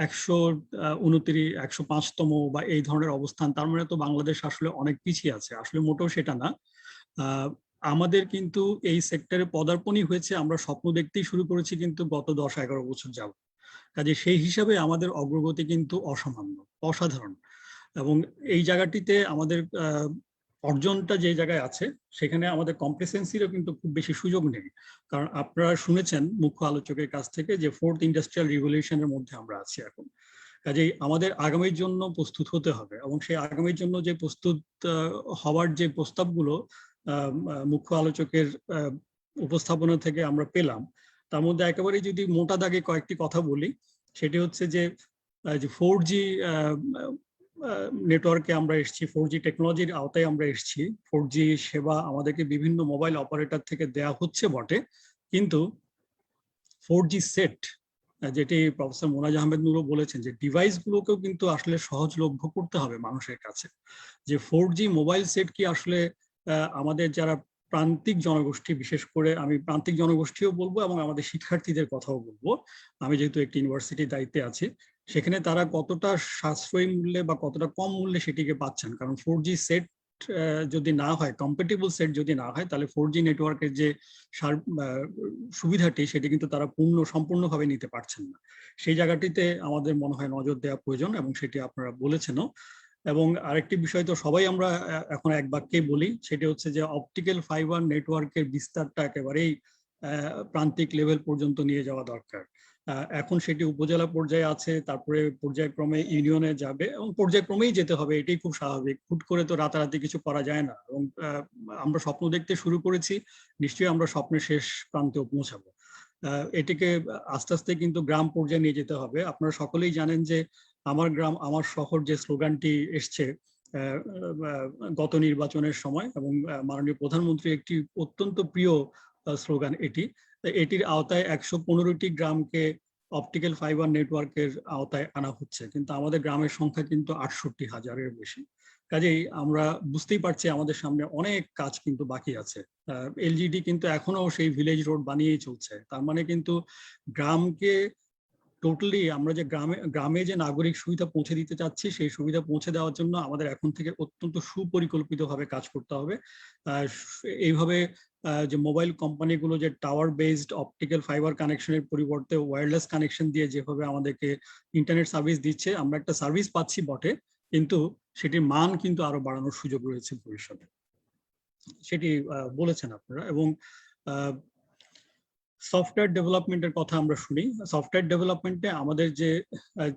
Speaker 10: 105তম বা এই ধরনের অবস্থান, তার মানে তো বাংলাদেশ আসলে অনেক পিছিয়ে আছে। আসলে মোটেও সেটা না। আমাদের কিন্তু এই সেক্টরে পদার্পণই হয়েছে, আমরা স্বপ্ন দেখতেই শুরু করেছি কিন্তু গত 10-11 বছর যাবত। কাজে সেই হিসাবে আমাদের অগ্রগতি কিন্তু অসামান্য, অসাধারণ। এবং এই জায়গাটিতে আমাদের অর্জনটা যে জায়গায় আছে সেখানে আমাদের কমপ্লেসেন্সিরও কিন্তু খুব বেশি সুযোগ নেই। কারণ আপনারা শুনেছেন মুখ্য আলোচকের কাছ থেকে যে 4th ইন্ডাস্ট্রিয়াল রিভলিউশনের মধ্যে আমরা আছি এখন। কাজেই আমাদের আগামীর জন্য প্রস্তুত হতে হবে এবং সেই আগামীর জন্য যে প্রস্তুত হওয়ার যে প্রস্তাবগুলো মুখ্য আলোচকের উপস্থাপনা থেকে আমরা পেলাম, তার মধ্যে একেবারে যদি মোটা দাগে কয়েকটি কথা বলি, সেটি হচ্ছে যে 4G নেটওয়ার্কে আমরা এসেছি, 4G টেকনোলজির আওতায় আমরা এসেছি। 4G সেবা আমাদেরকে বিভিন্ন মোবাইল অপারেটর থেকে দেয়া হচ্ছে বটে, কিন্তু 4G সেট, যেটি প্রফেসর মোনাজ আহমেদ নুরও বলেছেন, যে ডিভাইসগুলোকেও কিন্তু আসলে সহজলভ্য করতে হবে মানুষের কাছে। যে 4G মোবাইল সেট কি আসলে আমাদের যারা প্রান্তিক জনগোষ্ঠী, বিশেষ করে আমি প্রান্তিক জনগোষ্ঠীও বলবো এবং আমাদের শিক্ষার্থীদের কথাও বলবো, আমি যেহেতু একটি ইউনিভার্সিটির দায়িত্বে আছি, সেখানে তারা কতটা সাশ্রয়ী মূল্যে বা কতটা কম মূল্যে সেটিকে পাচ্ছেন। কারণ 4G সেট যদি না হয়, কম্প্যাটিবল সেট যদি না হয়, তাহলে 4G নেটওয়ার্কের যে সুবিধাটি সেটি কিন্তু তারা সম্পূর্ণভাবে নিতে পারছেন না। সেই জায়গাটিতে আমাদের মনে হয় নজর দেওয়া প্রয়োজন এবং সেটি আপনারা বলেছেনও। এবং আরেকটি বিষয় তো সবাই আমরা এখন এক বাক্যে বলি, সেটি হচ্ছে যে অপটিক্যাল ফাইবার নেটওয়ার্কের বিস্তারটা একেবারেই প্রান্তিক লেভেল পর্যন্ত নিয়ে যাওয়া দরকার। এখন সেটি উপজেলা পর্যায়ে আছে, তারপরে পর্যায়ক্রমে ইউনিয়নে যাবে এবং পর্যায়ক্রমেই যেতে হবে, এটাই খুব স্বাভাবিক। হুট করে তো রাতারাতি কিছু করা যায় না। এবং আমরা স্বপ্ন দেখতে শুরু করেছি, নিশ্চয়ই আমরা স্বপ্নের শেষ প্রান্তেও পৌঁছাবো। এটিকে আস্তে আস্তে কিন্তু গ্রাম পর্যায়ে নিয়ে যেতে হবে। আপনারা সকলেই জানেন যে আমার গ্রাম আমার শহর যে স্লোগানটি এসছে গত নির্বাচনের সময়, এবং মাননীয় প্রধানমন্ত্রী একটি অত্যন্ত প্রিয় স্লোগান এটি। এটির আওতায় 115টি গ্রামকে অপটিক্যাল ফাইবার নেটওয়ার্কের আওতায় আনা হচ্ছে, কিন্তু আমাদের গ্রামের সংখ্যা কিন্তু 68,000-এর বেশি। কাজেই আমরা বুঝতেই পারছি আমাদের সামনে অনেক কাজ কিন্তু বাকি আছে। এলজিডি কিন্তু এখনো সেই ভিলেজ রোড বানিয়েই চলছে। তার মানে কিন্তু গ্রামকে টোটালি আমরা যে গ্রামে যে নাগরিক সুবিধা পৌঁছে দিতে চাচ্ছি, সেই সুবিধা পৌঁছে দেওয়ার জন্য আমাদের এখন থেকে অত্যন্ত সুপরিকল্পিতভাবে কাজ করতে হবে। এইভাবে যে মোবাইল কোম্পানিগুলো যে টাওয়ার বেসড অপটিক্যাল ফাইবার কানেকশনের পরিবর্তে ওয়্যারলেস কানেকশন দিয়ে যেভাবে আমাদেরকে ইন্টারনেট সার্ভিস দিচ্ছে, আমরা একটা সার্ভিস পাচ্ছি বটে, কিন্তু সেটির মান কিন্তু আরো বাড়ানোর সুযোগ রয়েছে ভবিষ্যতে, সেটি বলেছেন আপনারা। এবং সফটওয়্যার ডেভেলপমেন্টের কথা আমরা শুনি। সফটওয়্যার ডেভেলপমেন্টে আমাদের যে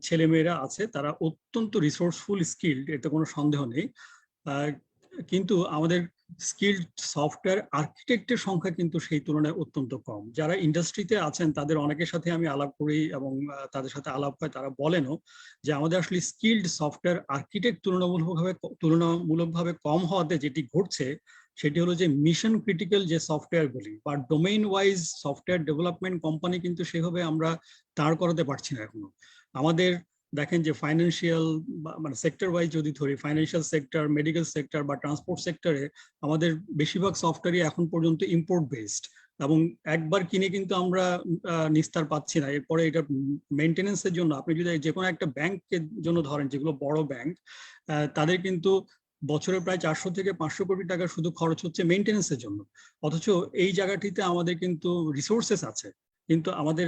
Speaker 10: ছেলেমেয়েরা আছে তারা অত্যন্ত রিসোর্সফুল, স্কিলড, এতে কোনো সন্দেহ নেই। কিন্তু আমাদের স্কিলড সফটওয়্যার আর্কিটেক্টের সংখ্যা কিন্তু সেই তুলনায় অত্যন্ত কম। যারা ইন্ডাস্ট্রিতে আছেন তাদের অনেকের সাথে আমি আলাপ করি এবং তাদের সাথে আলাপ হয়, তারা বলেনও যে আমাদের আসলে স্কিলড সফটওয়্যার আর্কিটেক্ট তুলনামূলকভাবে কম হওয়াতে যেটি ঘটছে সেটি হলো যে মিশন ক্রিটিক্যাল যে সফটওয়্যার গুলি বা domain wise software development company কিন্তু সেভাবে আমরা দাঁড় করাতে পারছি না এখনো। আমাদের দেখেন যে ফাইন্যান্সিয়াল মানে সেক্টর ওয়াইজ যদি ধরি, ফাইন্যান্সিয়াল সেক্টর, মেডিকেল সেক্টর বা ট্রান্সপোর্ট সেক্টরে আমাদের বেশিরভাগ সফটওয়্যারই এখন পর্যন্ত ইম্পোর্ট বেসড, এবং একবার কিনে কিন্তু আমরা নিস্তার পাচ্ছি না। এরপরে এটা মেনটেনেন্সের জন্য আপনি যদি যে কোনো একটা ব্যাংকের জন্য ধরেন, যেগুলো বড় ব্যাংক, তাদের কিন্তু বছরে প্রায় 400 থেকে 500 কোটি টাকা শুধু খরচ হচ্ছে মেনটেনেন্সের জন্য। অথচ এই জায়গাটিতে আমাদের কিন্তু রিসোর্সেস আছে, কিন্তু আমাদের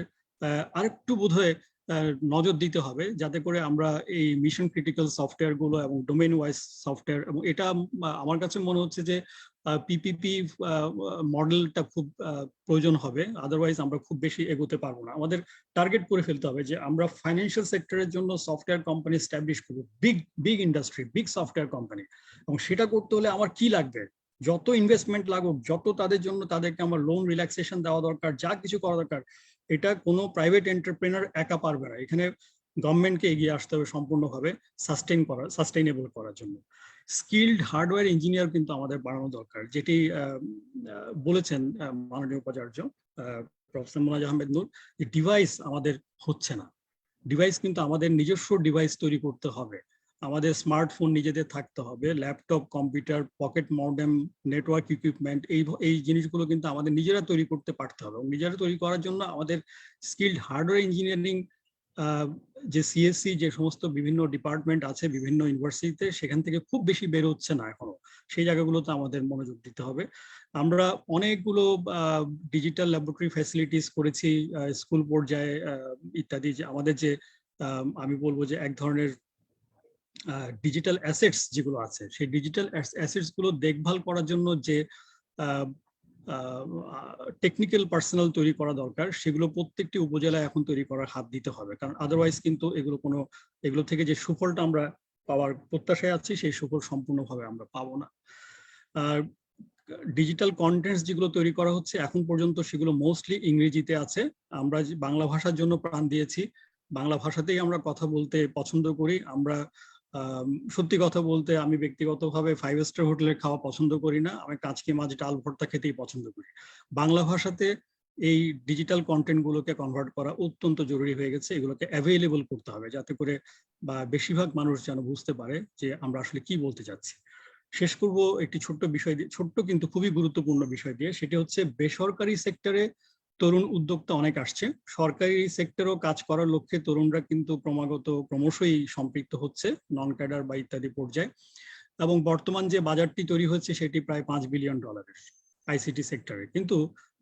Speaker 10: আরেকটু বোধহয় নজর দিতে হবে যাতে করে আমরা এই মিশন ক্রিটিক্যাল সফটওয়্যার গুলো এবং ডোমেইন ওয়াইজ সফটওয়্যার, এবং এটা আমার কাছে মনে হচ্ছে যে পিপিপি মডেলটা খুব প্রয়োজন হবে, আদারওয়াইজ আমরা খুব বেশি এগোতে পারবো না। আমাদের টার্গেট করে ফেলতে হবে যে আমরা ফাইন্যান্সিয়াল সেক্টরের জন্য সফটওয়্যার কোম্পানি এস্টাবলিশ করবো, big industry, big software company. এবং সেটা করতে হলে আমার কি লাগবে, যত ইনভেস্টমেন্ট লাগুক, যত তাদের জন্য তাদেরকে আমার লোন রিল্যাক্সেশন দেওয়া দরকার, যা কিছু করা দরকার, এটা কোনো প্রাইভেট এন্টারপ্রেনার একা পারবে না। এখানে গভর্নমেন্টকে এগিয়ে আসতে হবে সম্পূর্ণভাবে সাস্টেইনেবল করার জন্য। স্কিলড হার্ডওয়্যার ইঞ্জিনিয়ার কিন্তু আমাদের বাড়ানো দরকার, যেটি বলেছেন মাননীয় উপাচার্য প্রফেসর মোনাজ আহমেদ নূর, যে ডিভাইস আমাদের হচ্ছে না। ডিভাইস কিন্তু আমাদের নিজস্ব ডিভাইস তৈরি করতে হবে, আমাদের স্মার্টফোন নিজেদের থাকতে হবে, laptop, computer, pocket modem, network equipment, এই জিনিসগুলো কিন্তু আমাদের নিজেরা তৈরি করতে পারতে হবে। এবং নিজেরা তৈরি করার জন্য আমাদের স্কিলড হার্ডওয়্যার ইঞ্জিনিয়ারিং যে সিএসসি, যে সমস্ত বিভিন্ন ডিপার্টমেন্ট আছে বিভিন্ন ইউনিভার্সিটিতে, সেখান থেকে খুব বেশি বের হচ্ছে না এখনো। সেই জায়গাগুলোতে আমাদের মনোযোগ দিতে হবে। আমরা অনেকগুলো ডিজিটাল ল্যাবরেটরি ফ্যাসিলিটিস করেছি স্কুল পর্যায়ে ইত্যাদি। আমাদের যে আমি বলবো যে এক ধরনের ডিজিটাল অ্যাসেটস যেগুলো আছে, সেই ডিজিটাল অ্যাসেটস গুলো দেখভাল করার জন্য যে টেকনিক্যাল পার্সোনাল তৈরি করা দরকার, সেগুলো প্রত্যেকটি উপজেলায় এখন তৈরি করার হাত দিতে হবে। কারণ আদারওয়াইজ কিন্তু এগুলো থেকে যে সুফলটা আমরা পাওয়ার প্রত্যাশায় আছি, সেই সুফল সম্পূর্ণভাবে আমরা পাবো না। আর ডিজিটাল কন্টেন্টস যেগুলো তৈরি করা হচ্ছে এখন পর্যন্ত, সেগুলো মোস্টলি ইংরেজিতে আছে। আমরা বাংলা ভাষার জন্য প্রাণ দিয়েছি, বাংলা ভাষাতেই আমরা কথা বলতে পছন্দ করি। আমরা সত্যি কথা বলতে আমি ব্যক্তিগতভাবে 5 স্টার হোটেলের খাওয়া পছন্দ করি না, আমি কাঁচকি মাছ, ডাল ভর্তা খেতেই পছন্দ করি। বাংলা ভাষাতে এই ডিজিটাল কন্টেন্ট গুলোকে কনভার্ট করা অত্যন্ত জরুরি হয়ে গেছে। এগুলোকে অ্যাভেলেবল করতে হবে যাতে করে বা বেশিরভাগ মানুষ যেন বুঝতে পারে যে আমরা আসলে কি বলতে চাচ্ছি। শেষ করব একটি ছোট্ট বিষয় দিয়ে, ছোট্ট কিন্তু খুবই গুরুত্বপূর্ণ বিষয় দিয়ে। সেটি হচ্ছে বেসরকারি সেক্টরে তরুণ উদ্যোক্তা অনেক আসছে, সরকারি সেক্টরেও কাজ করার লক্ষ্যে তরুণরা কিন্তু ক্রমশই সম্পৃক্ত হচ্ছে নন ক্যাডার বা ইত্যাদি পর্যায়ে। এবং বর্তমান যে বাজারটি তৈরি হচ্ছে সেটি প্রায় $5 বিলিয়ন আইসিটি সেক্টরে। কিন্তু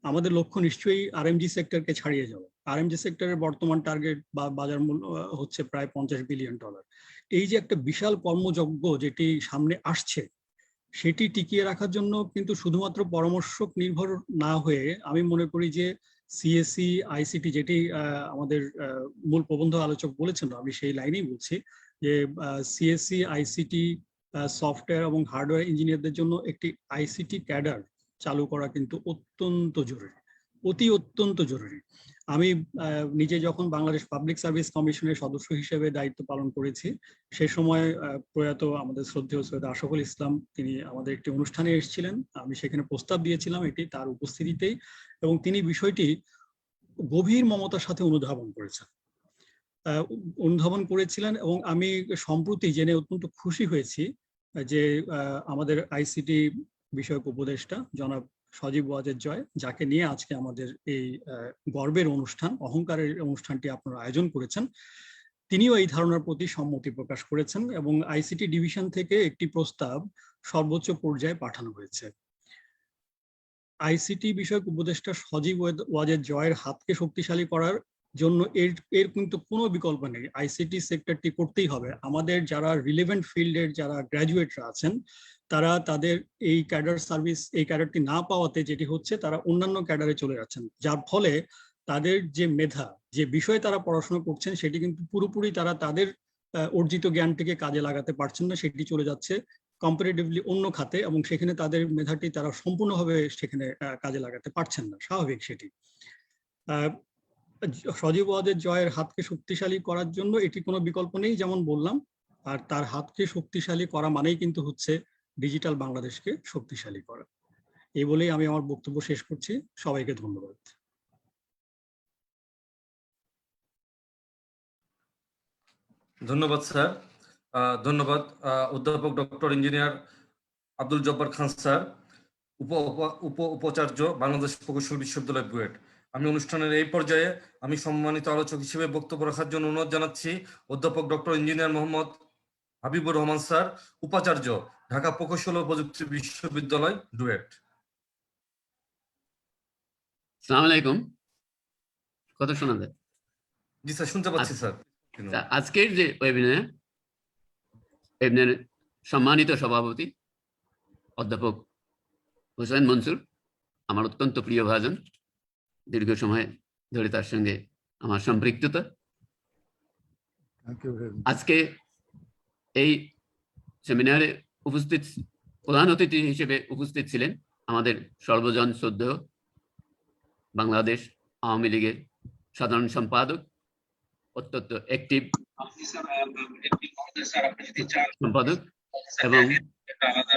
Speaker 10: আমাদের লক্ষ্য নিশ্চয়ই আরএমজি সেক্টরকে ছাড়িয়ে যাওয়া। আরএমজি সেক্টরের বর্তমান টার্গেট বা বাজার মূল্য হচ্ছে প্রায় $50 বিলিয়ন। এই যে একটা বিশাল কর্মযজ্ঞ যেটি সামনে আসছে, সেটি টিকিয়ে রাখার জন্য কিন্তু শুধুমাত্র পরামর্শক নির্ভর না হয়ে আমি মনে করি যে সিএসসি, আইসিটি, যেটি আমাদের মূল প্রবন্ধ আলোচক বলেছেন, আমি সেই লাইনেই বলছি যে সিএসসি, আইসিটি, সফটওয়্যার এবং হার্ডওয়্যার ইঞ্জিনিয়ারদের জন্য একটি আইসিটি ক্যাডার চালু করা কিন্তু অত্যন্ত জরুরি, অত্যন্ত জরুরি। আমি নিজে যখন বাংলাদেশ পাবলিক সার্ভিস কমিশনের সদস্য হিসেবে দায়িত্ব পালন করেছি, সে সময় প্রয়াত আমাদের শ্রদ্ধেয় সৈয়দ আশরাফুল ইসলাম, তিনি আমাদের একটি অনুষ্ঠানে এসেছিলেন, আমি সেখানে প্রস্তাব দিয়েছিলাম এটি তার উপস্থিতিতেই, এবং তিনি বিষয়টি গভীর মমতার সাথে অনুধাবন করেছিলেন। এবং আমি সম্প্রতি জেনে অত্যন্ত খুশি হয়েছি যে আমাদের আইসিটি বিষয়ক উপদেষ্টা জনাব সজীব ওয়াজেদ জয়, যাকে নিয়ে আজকে আমাদের এই গর্বের অনুষ্ঠান, অহংকারের অনুষ্ঠানটি আপনারা আয়োজন করেছেন, তিনিও এই ধারণার প্রতি সম্মতি প্রকাশ করেছেন এবং আইসিটি ডিভিশন থেকে একটি প্রস্তাব সর্বোচ্চ পর্যায়ে পাঠানো হয়েছে। আইসিটি বিষয়ক উপদেষ্টা সজীব ওয়াজেদ জয়ের হাতকে শক্তিশালী করার জন্য এর কিন্তু কোনো বিকল্প নেই। আইসিটি সেক্টরটি করতেই হবে। আমাদের যারা রিলেভেন্ট ফিল্ডের যারা গ্র্যাজুয়েটরা আছেন তারা তাদের এই ক্যাডারটি না পাওয়াতে যেটি হচ্ছে তারা অন্যান্য ক্যাডারে চলে যাচ্ছেন, যার ফলে তাদের যে মেধা, যে বিষয়ে তারা পড়াশোনা করছেন সেটি কিন্তু পুরোপুরি তারা তাদের অর্জিত জ্ঞানটিকে কাজে লাগাতে পারছেন না, সেটি চলে যাচ্ছে কম্পারেটিভলি অন্য খাতে, এবং সেখানে তাদের মেধাটি তারা সম্পূর্ণভাবে সেখানে কাজে লাগাতে পারছেন না। স্বাভাবিক সেটি। সজীব ওয়াজেদ জয়ের হাতকে শক্তিশালী করার জন্য এটি কোনো বিকল্প নেই, যেমন বললাম। আর তার হাতকে শক্তিশালী করা মানেই কিন্তু হচ্ছে ডিজিটাল বাংলাদেশকে শক্তিশালী করা। এই বলেই আমি আমার বক্তব্য শেষ করছি। সবাইকে ধন্যবাদ।
Speaker 1: ধন্যবাদ স্যার। ধন্যবাদ অধ্যাপক ডক্টর ইঞ্জিনিয়ার আব্দুল জব্বার খান স্যার, উপাচার্য, বাংলাদেশ প্রকৌশল বিশ্ববিদ্যালয় বুয়েট। আমি অনুষ্ঠানের এই পর্যায়ে আমি সম্মানিত আলোচক হিসেবে বক্তব্য রাখার জন্য অনুরোধ জানাচ্ছি অধ্যাপক doctor engineer Mohammad Habibur Rahman sir, উপাচার্য, ঢাকা প্রকৌশল ও প্রযুক্তি বিশ্ববিদ্যালয় ডুয়েট।
Speaker 5: আসসালামু আলাইকুম। কথা শোনা যায়?
Speaker 1: জি স্যার, শুনতে পাচ্ছি স্যার।
Speaker 5: আজকের যে ওয়েবিনারে সম্মানিত সভাপতি অধ্যাপক হোসেন মনসুর, আমার অত্যন্ত প্রিয় ভাজন, দীর্ঘ সময় ধরে তার সঙ্গে আমার সম্পৃক্ততা। আজকে এই সেমিনারে প্রধান অতিথি হিসেবে উপস্থিত ছিলেন আমাদের সর্বজন শ্রদ্ধেয় বাংলাদেশ আওয়ামী লীগের সাধারণ সম্পাদক, অত্যন্ত অ্যাক্টিভ সম্পাদক এবং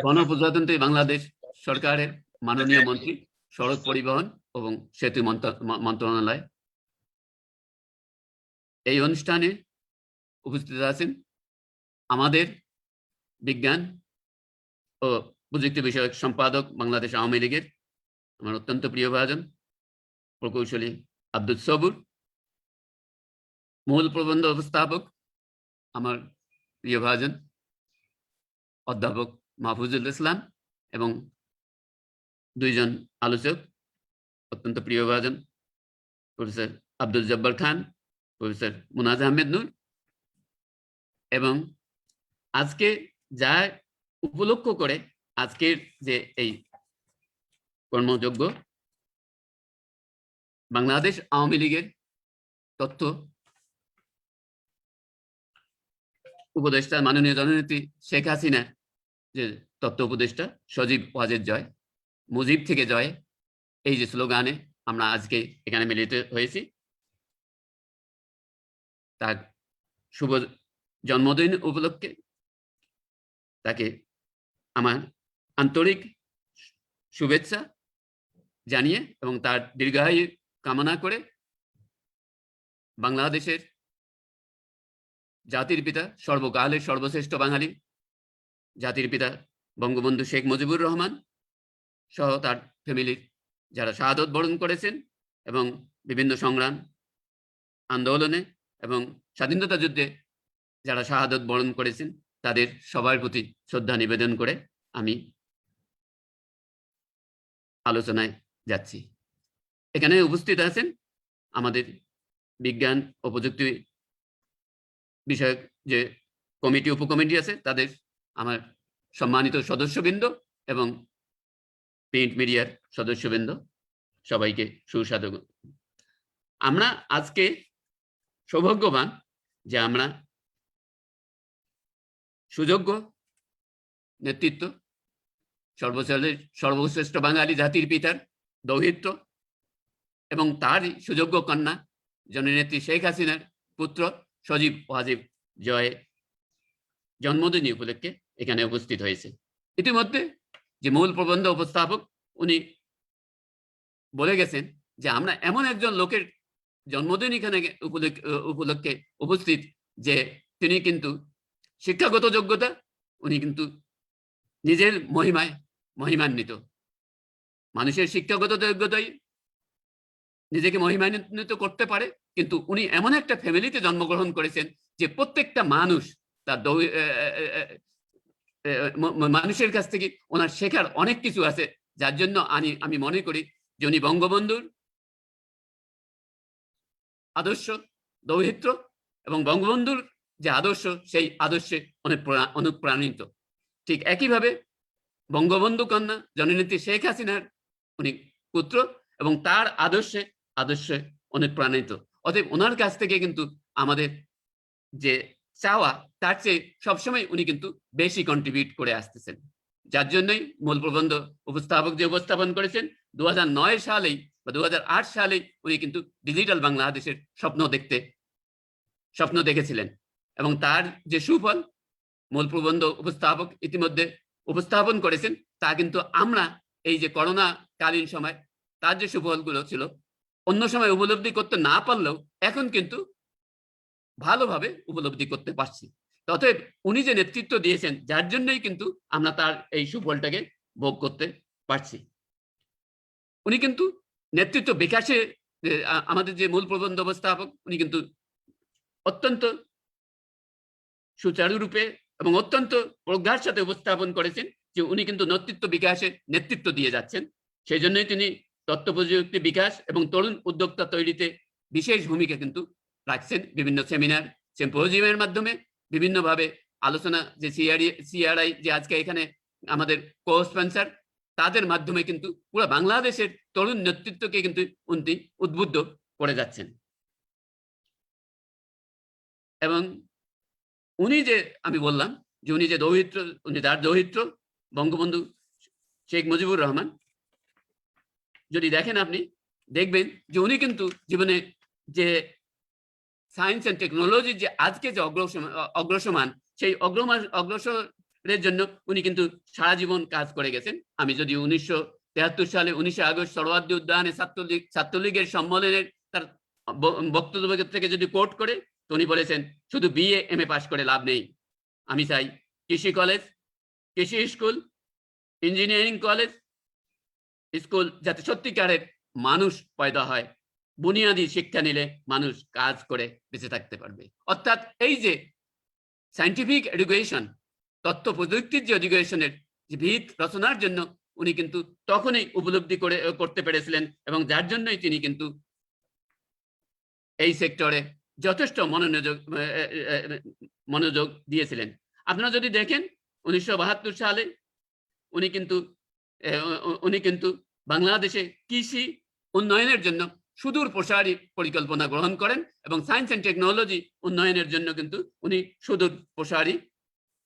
Speaker 5: গণপ্রজাতন্ত্রী বাংলাদেশ সরকারের মাননীয় মন্ত্রী, সড়ক পরিবহন এবং সেতু মন্ত্রণালয়। এই অনুষ্ঠানে উপস্থিত আছেন আমাদের বিজ্ঞান ও প্রযুক্তি বিষয়ক সম্পাদক বাংলাদেশ আওয়ামী লীগের আমার অত্যন্ত প্রিয় ভাজন প্রকৌশলী আব্দুল সবুর, মূল প্রবন্ধ উপস্থাপক আমার প্রিয় ভাজন অধ্যাপক মাহফুজুল ইসলাম, এবং দুইজন আলোচক অত্যন্ত প্রিয় ভাজন প্রফেসর আব্দুল জব্বার খান, প্রফেসর মুনাজ আহমেদ নূর। এবং আজকে যা উপলক্ষ করে আজকের যে এই কর্মযজ্ঞ, বাংলাদেশ আওয়ামী লীগের তথ্য উপদেষ্টা মাননীয় জননেত্রী শেখ হাসিনার যে তথ্য উপদেষ্টা সজীব ওয়াজেদ জয়, মুজিব থেকে জয়, এই যে স্লোগানে আমরা আজকে এখানে মিলিত হয়েছি, তার শুভ জন্মদিন উপলক্ষে তাকে আমার আন্তরিক শুভেচ্ছা জানিয়ে এবং তার দীর্ঘায়ু কামনা করে বাংলাদেশের জাতির পিতা, সর্বকালের সর্বশ্রেষ্ঠ বাঙালি জাতির পিতা বঙ্গবন্ধু শেখ মুজিবুর রহমান সহ তার ফ্যামিলির যারা শাহাদত বরণ করেছেন এবং বিভিন্ন সংগ্রাম আন্দোলনে এবং স্বাধীনতা যুদ্ধে যারা শাহাদত বরণ করেছেন তাদের সবার প্রতি শ্রদ্ধা নিবেদন করে আমি আলোচনায় যাচ্ছি। এখানে উপস্থিত আছেন আমাদের বিজ্ঞান ও প্রযুক্তি বিষয়ক যে কমিটি, উপকমিটি আছে, তাদের আমার সম্মানিত সদস্যবৃন্দ এবং প্রিন্ট মিডিয়ার সদস্যবৃন্দ, সবাইকে সুস্বাগত। আমরা আজকে সৌভাগ্যবান যে আমরা সুযোগ্য নেতৃত্ব, সর্বশ্রেষ্ঠ বাঙালি জাতির পিতার দৌহিত্র এবং তারই সুযোগ্য কন্যা জননেত্রী শেখ হাসিনার পুত্র সজীব ওয়াজেদ জয় জন্মদিন উপলক্ষে এখানে উপস্থিত হয়েছে। ইতিমধ্যে যে মূল প্রবন্ধ উপস্থাপক উনি বলে গেছেন যে আমরা এমন একজন লোকের জন্মদিন এখানে উপলক্ষে উপস্থিত যে তিনি কিন্তু শিক্ষাগত যোগ্যতা, উনি কিন্তু নিজের মহিমান্বিত, মানুষের শিক্ষাগত যোগ্যতাই নিজেকে মহিমান্বিত করতে পারে, কিন্তু উনি এমন একটা ফ্যামিলিতে জন্মগ্রহণ করেছেন যে প্রত্যেকটা মানুষ তার মানুষের কাছ থেকে ওনার শেখার অনেক কিছু আছে, যার জন্য আমি মনে করি যে উনি বঙ্গবন্ধুর আদর্শ দৌহিত্র এবং বঙ্গবন্ধুর যে আদর্শ সেই আদর্শে অনুপ্রাণিত। ঠিক একইভাবে বঙ্গবন্ধু কন্যা জননেত্রী শেখ হাসিনার উনি পুত্র এবং তার আদর্শে অনুপ্রাণিত। অতএব ওনার কাছ থেকে কিন্তু আমাদের যে চাওয়া তার চেয়ে সবসময় উনি কিন্তু বেশি কন্ট্রিবিউট করে আসতেছেন, যার জন্যই মূল প্রবন্ধ উপস্থাপক যে উপস্থাপন করেছেন 2009 সালেই বা 2008 সালেই উনি কিন্তু ডিজিটাল বাংলাদেশের স্বপ্ন দেখেছিলেন এবং তার যে সুফল মূল প্রবন্ধ উপস্থাপক ইতিমধ্যে উপস্থাপন করেছেন তা কিন্তু আমরা এই যে করোনা কালীন সময় তার যে সুফলগুলো ছিল অন্য সময় উপলব্ধি করতে না পারলেও এখন কিন্তু ভালোভাবে উপলব্ধি করতে পারছি। অতএব উনি যে নেতৃত্ব দিয়েছেন যার জন্যই কিন্তু আমরা তার এই সুফলটাকে ভোগ করতে পারছি। উনি কিন্তু নেতৃত্ব বিকাশে আমাদের যে মূল প্রবন্ধ উপস্থাপক উনি কিন্তু অত্যন্ত সুচারুরূপে এবং অত্যন্ত প্রজ্ঞার সাথে উপস্থাপন করেছেন যে উনি কিন্তু নেতৃত্ব বিকাশে নেতৃত্ব দিয়ে যাচ্ছেন। সেই জন্যই তিনি তথ্য প্রযুক্তি বিকাশ এবং তরুণ উদ্যোক্তা তৈরিতে বিশেষ ভূমিকা কিন্তু রাখছেন। বিভিন্ন সেমিনার সিম্পোজিয়ামের মাধ্যমে বিভিন্নভাবে আলোচনা, যে সিআরআই যে আজকে এখানে আমাদের কো স্পন্সর, তাদের মাধ্যমে কিন্তু পুরো বাংলাদেশের তরুণ নেতৃত্বকে কিন্তু উনি উদ্বুদ্ধ করে যাচ্ছেন। এবং উনি যে আমি বললাম যে উনি যে দৌহিত্র, উনি তার দৌহিত্র বঙ্গবন্ধু শেখ মুজিবুর রহমান, যদি দেখেন আপনি দেখবেন যে উনি কিন্তু জীবনে যে সায়েন্স অ্যান্ড টেকনোলজি যে আজকে যে অগ্রসমান সেই অগ্রসরের জন্য উনি কিন্তু সারা জীবন কাজ করে গেছেন। আমি যদি 1973 সালে 19 আগস্ট সরওয়ার্দী উদ্যানে ছাত্রলীগের সম্মেলনের তার বক্তব্য থেকে যদি কোট করে, তো উনি বলেছেন শুধু বিএ এমএ পাশ করে লাভ নেই, আমি চাই কৃষি কলেজ, কৃষি স্কুল, ইঞ্জিনিয়ারিং কলেজ স্কুল, যাতে সত্যিকারের মানুষ পয়দা হয়, বুনিয়াদী শিক্ষা নিলে মানুষ কাজ করে বেঁচে থাকতে পারবে। অর্থাৎ এই যে সায়েন্টিফিক এডুকেশন, তথ্য প্রযুক্তির যে এডুকেশনের যে ভিত রচনার জন্য উনি কিন্তু তখনই উপলব্ধি করতে পেরেছিলেন এবং যার জন্যই তিনি কিন্তু এই সেক্টরে যথেষ্ট মনোযোগ দিয়েছিলেন। আপনারা যদি দেখেন 1972 সালে উনি কিন্তু বাংলাদেশে কৃষি উন্নয়নের জন্য সুদূর প্রসারী পরিকল্পনা গ্রহণ করেন এবং সায়েন্স অ্যান্ড টেকনোলজি উন্নয়নের জন্য কিন্তু উনি সুদূর প্রসারী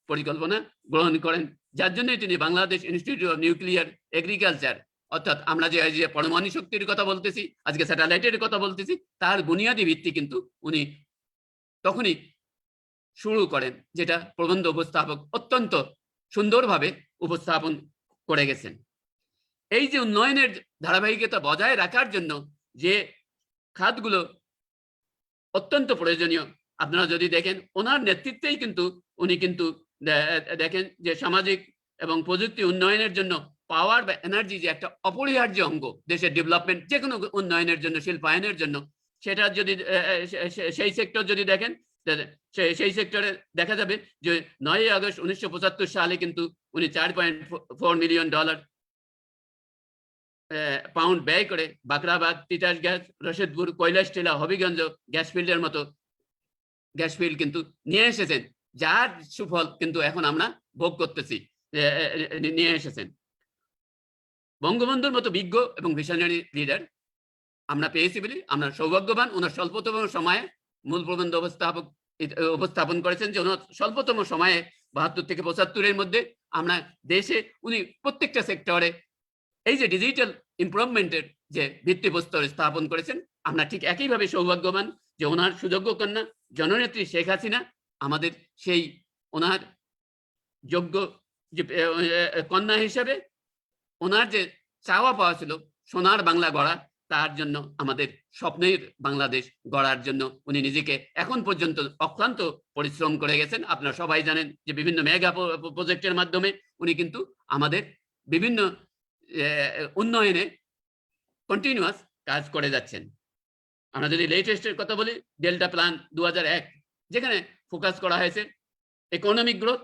Speaker 5: পরিকল্পনা গ্রহণ করেন, যার জন্য তিনি Bangladesh institute of nuclear agriculture, অর্থাৎ আমরা যে পরমাণু শক্তির কথা বলতেছি, আজকে স্যাটেলাইটের কথা বলতেছি, তার বুনিয়াদী ভিত্তি কিন্তু উনি তখনই শুরু করেন, যেটা প্রবন্ধ উপস্থাপক অত্যন্ত সুন্দরভাবে উপস্থাপন করে গেছেন। এই যে উন্নয়নের ধারাবাহিকতা বজায় রাখার জন্য যে খাতগুলো অত্যন্ত প্রয়োজনীয়, আপনারা যদি দেখেন ওনার নেতৃত্বেই কিন্তু উনি কিন্তু দেখেন যে সামাজিক এবং প্রযুক্তি উন্নয়নের জন্য পাওয়ার বা এনার্জি যে একটা অপরিহার্য অঙ্গ দেশের ডেভেলপমেন্ট, যে কোনো উন্নয়নের জন্য, শিল্পায়নের জন্য, সেটা যদি সেই সেক্টর যদি দেখেন, সেই সেক্টরে দেখা যাবে যে 9 আগস্ট 1975 সালে কিন্তু উনি $4.4 মিলিয়ন পাউন্ড ব্যয় করে বাকরাবাদ, তিতাস গ্যাস, রশিদপুর, কৈলাসটিলা, হবিগঞ্জ গ্যাস ফিল্ডের মতো গ্যাস ফিল্ড কিন্তু নিয়ে এসেছেন, যার সুফল কিন্তু এখন আমরা ভোগ করতেছি, নিয়ে এসেছেন। বঙ্গবন্ধুর মতো বিজ্ঞ এবং ভিশনারি লিডার আমরা পেয়েছি বলে আমরা সৌভাগ্যবান। ওনার স্বল্পতম সময়ে মূল প্রবন্ধ উপস্থাপন করেছেন যে ওনার স্বল্পতম সময়ে 72 থেকে 75-এর মধ্যে আমরা দেশে উনি প্রত্যেকটা সেক্টরে এই যে ডিজিটাল ইমপ্রুভমেন্টের যে ভিত্তিপ্রস্তর স্থাপন করেছেন। আমরা ঠিক একইভাবে সৌভাগ্যবান যে ওনার সুযোগ্য কন্যা জননেত্রী শেখ হাসিনা আমাদের সেই ওনার যোগ্য যে কন্যা হিসেবে ওনার যে চাওয়া পাওয়া ছিল সোনার বাংলা গড়া, তার জন্য আমাদের স্বপ্নের বাংলাদেশ গড়ার জন্য উনি নিজেকে এখন পর্যন্ত অক্লান্ত পরিশ্রম করে গেছেন। আপনারা সবাই জানেন যে বিভিন্ন মেগা প্রজেক্টের মাধ্যমে উনি কিন্তু আমাদের বিভিন্ন উন্নয়নে কন্টিনিউয়াস কাজ করে যাচ্ছেন। আমরা যদি লেটেস্টের কথা বলি, ডেল্টা প্ল্যান 2001, যেখানে ফোকাস করা হয়েছে ইকোনমিক গ্রোথ,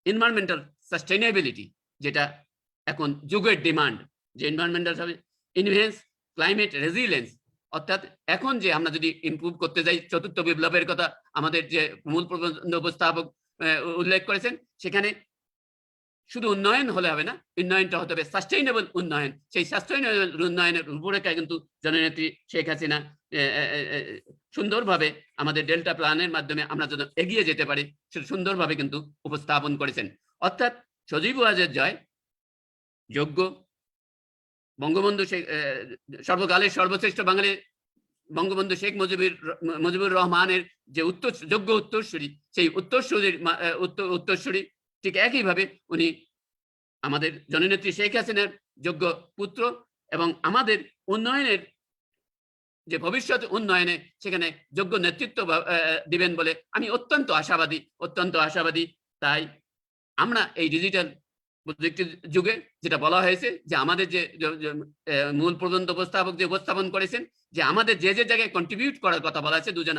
Speaker 5: এনভায়রনমেন্টাল সাস্টেইনেবিলিটি, যেটা এখন যুগের ডিমান্ড, যে এনভায়রনমেন্টাল ইনভেন্স, ক্লাইমেট রেজিলিয়েন্স, অর্থাৎ এখন যে আমরা যদি ইমপ্রুভ করতে যাই, চতুর্থ বিপ্লবের কথা আমাদের যে মূল প্রবন্ধ উপস্থাপক উল্লেখ করেছেন, সেখানে শুধু উন্নয়ন হলে হবে না, উন্নয়নটা হতে হবে সাস্টেইনেবল উন্নয়ন। সেই সাস্টেইনেবল উন্নয়নের রূপরেখা কিন্তু জননেত্রী শেখ হাসিনা সুন্দরভাবে আমাদের ডেল্টা প্ল্যানের মাধ্যমে আমরা যেন এগিয়ে যেতে পারি সেটা সুন্দরভাবে কিন্তু উপস্থাপন করেছেন। অর্থাৎ সজীব ওয়াজেদ জয় যোগ্য বঙ্গবন্ধু সর্বকালের সর্বশ্রেষ্ঠ বাঙালি বঙ্গবন্ধু শেখ মুজিবুর রহমানের যে যোগ্য উত্তরসূরি, সেই উত্তরসূরি ঠিক একইভাবে উনি আমাদের জননেত্রী শেখ হাসিনার যোগ্য পুত্র এবং আমাদের উন্নয়নের যে ভবিষ্যৎ উন্নয়নে সেখানে যোগ্য নেতৃত্ব দিবেন বলে আমি অত্যন্ত আশাবাদী। তাই আমরা এই ডিজিটাল প্রযুক্তির যুগে যেটা বলা হয়েছে যে আমাদের যে মূল প্রবন্ধ উপস্থাপক যে উপস্থাপন করেছেন যে আমাদের যে যে জায়গায় কন্ট্রিবিউট করার কথা বলা আছে, দুজন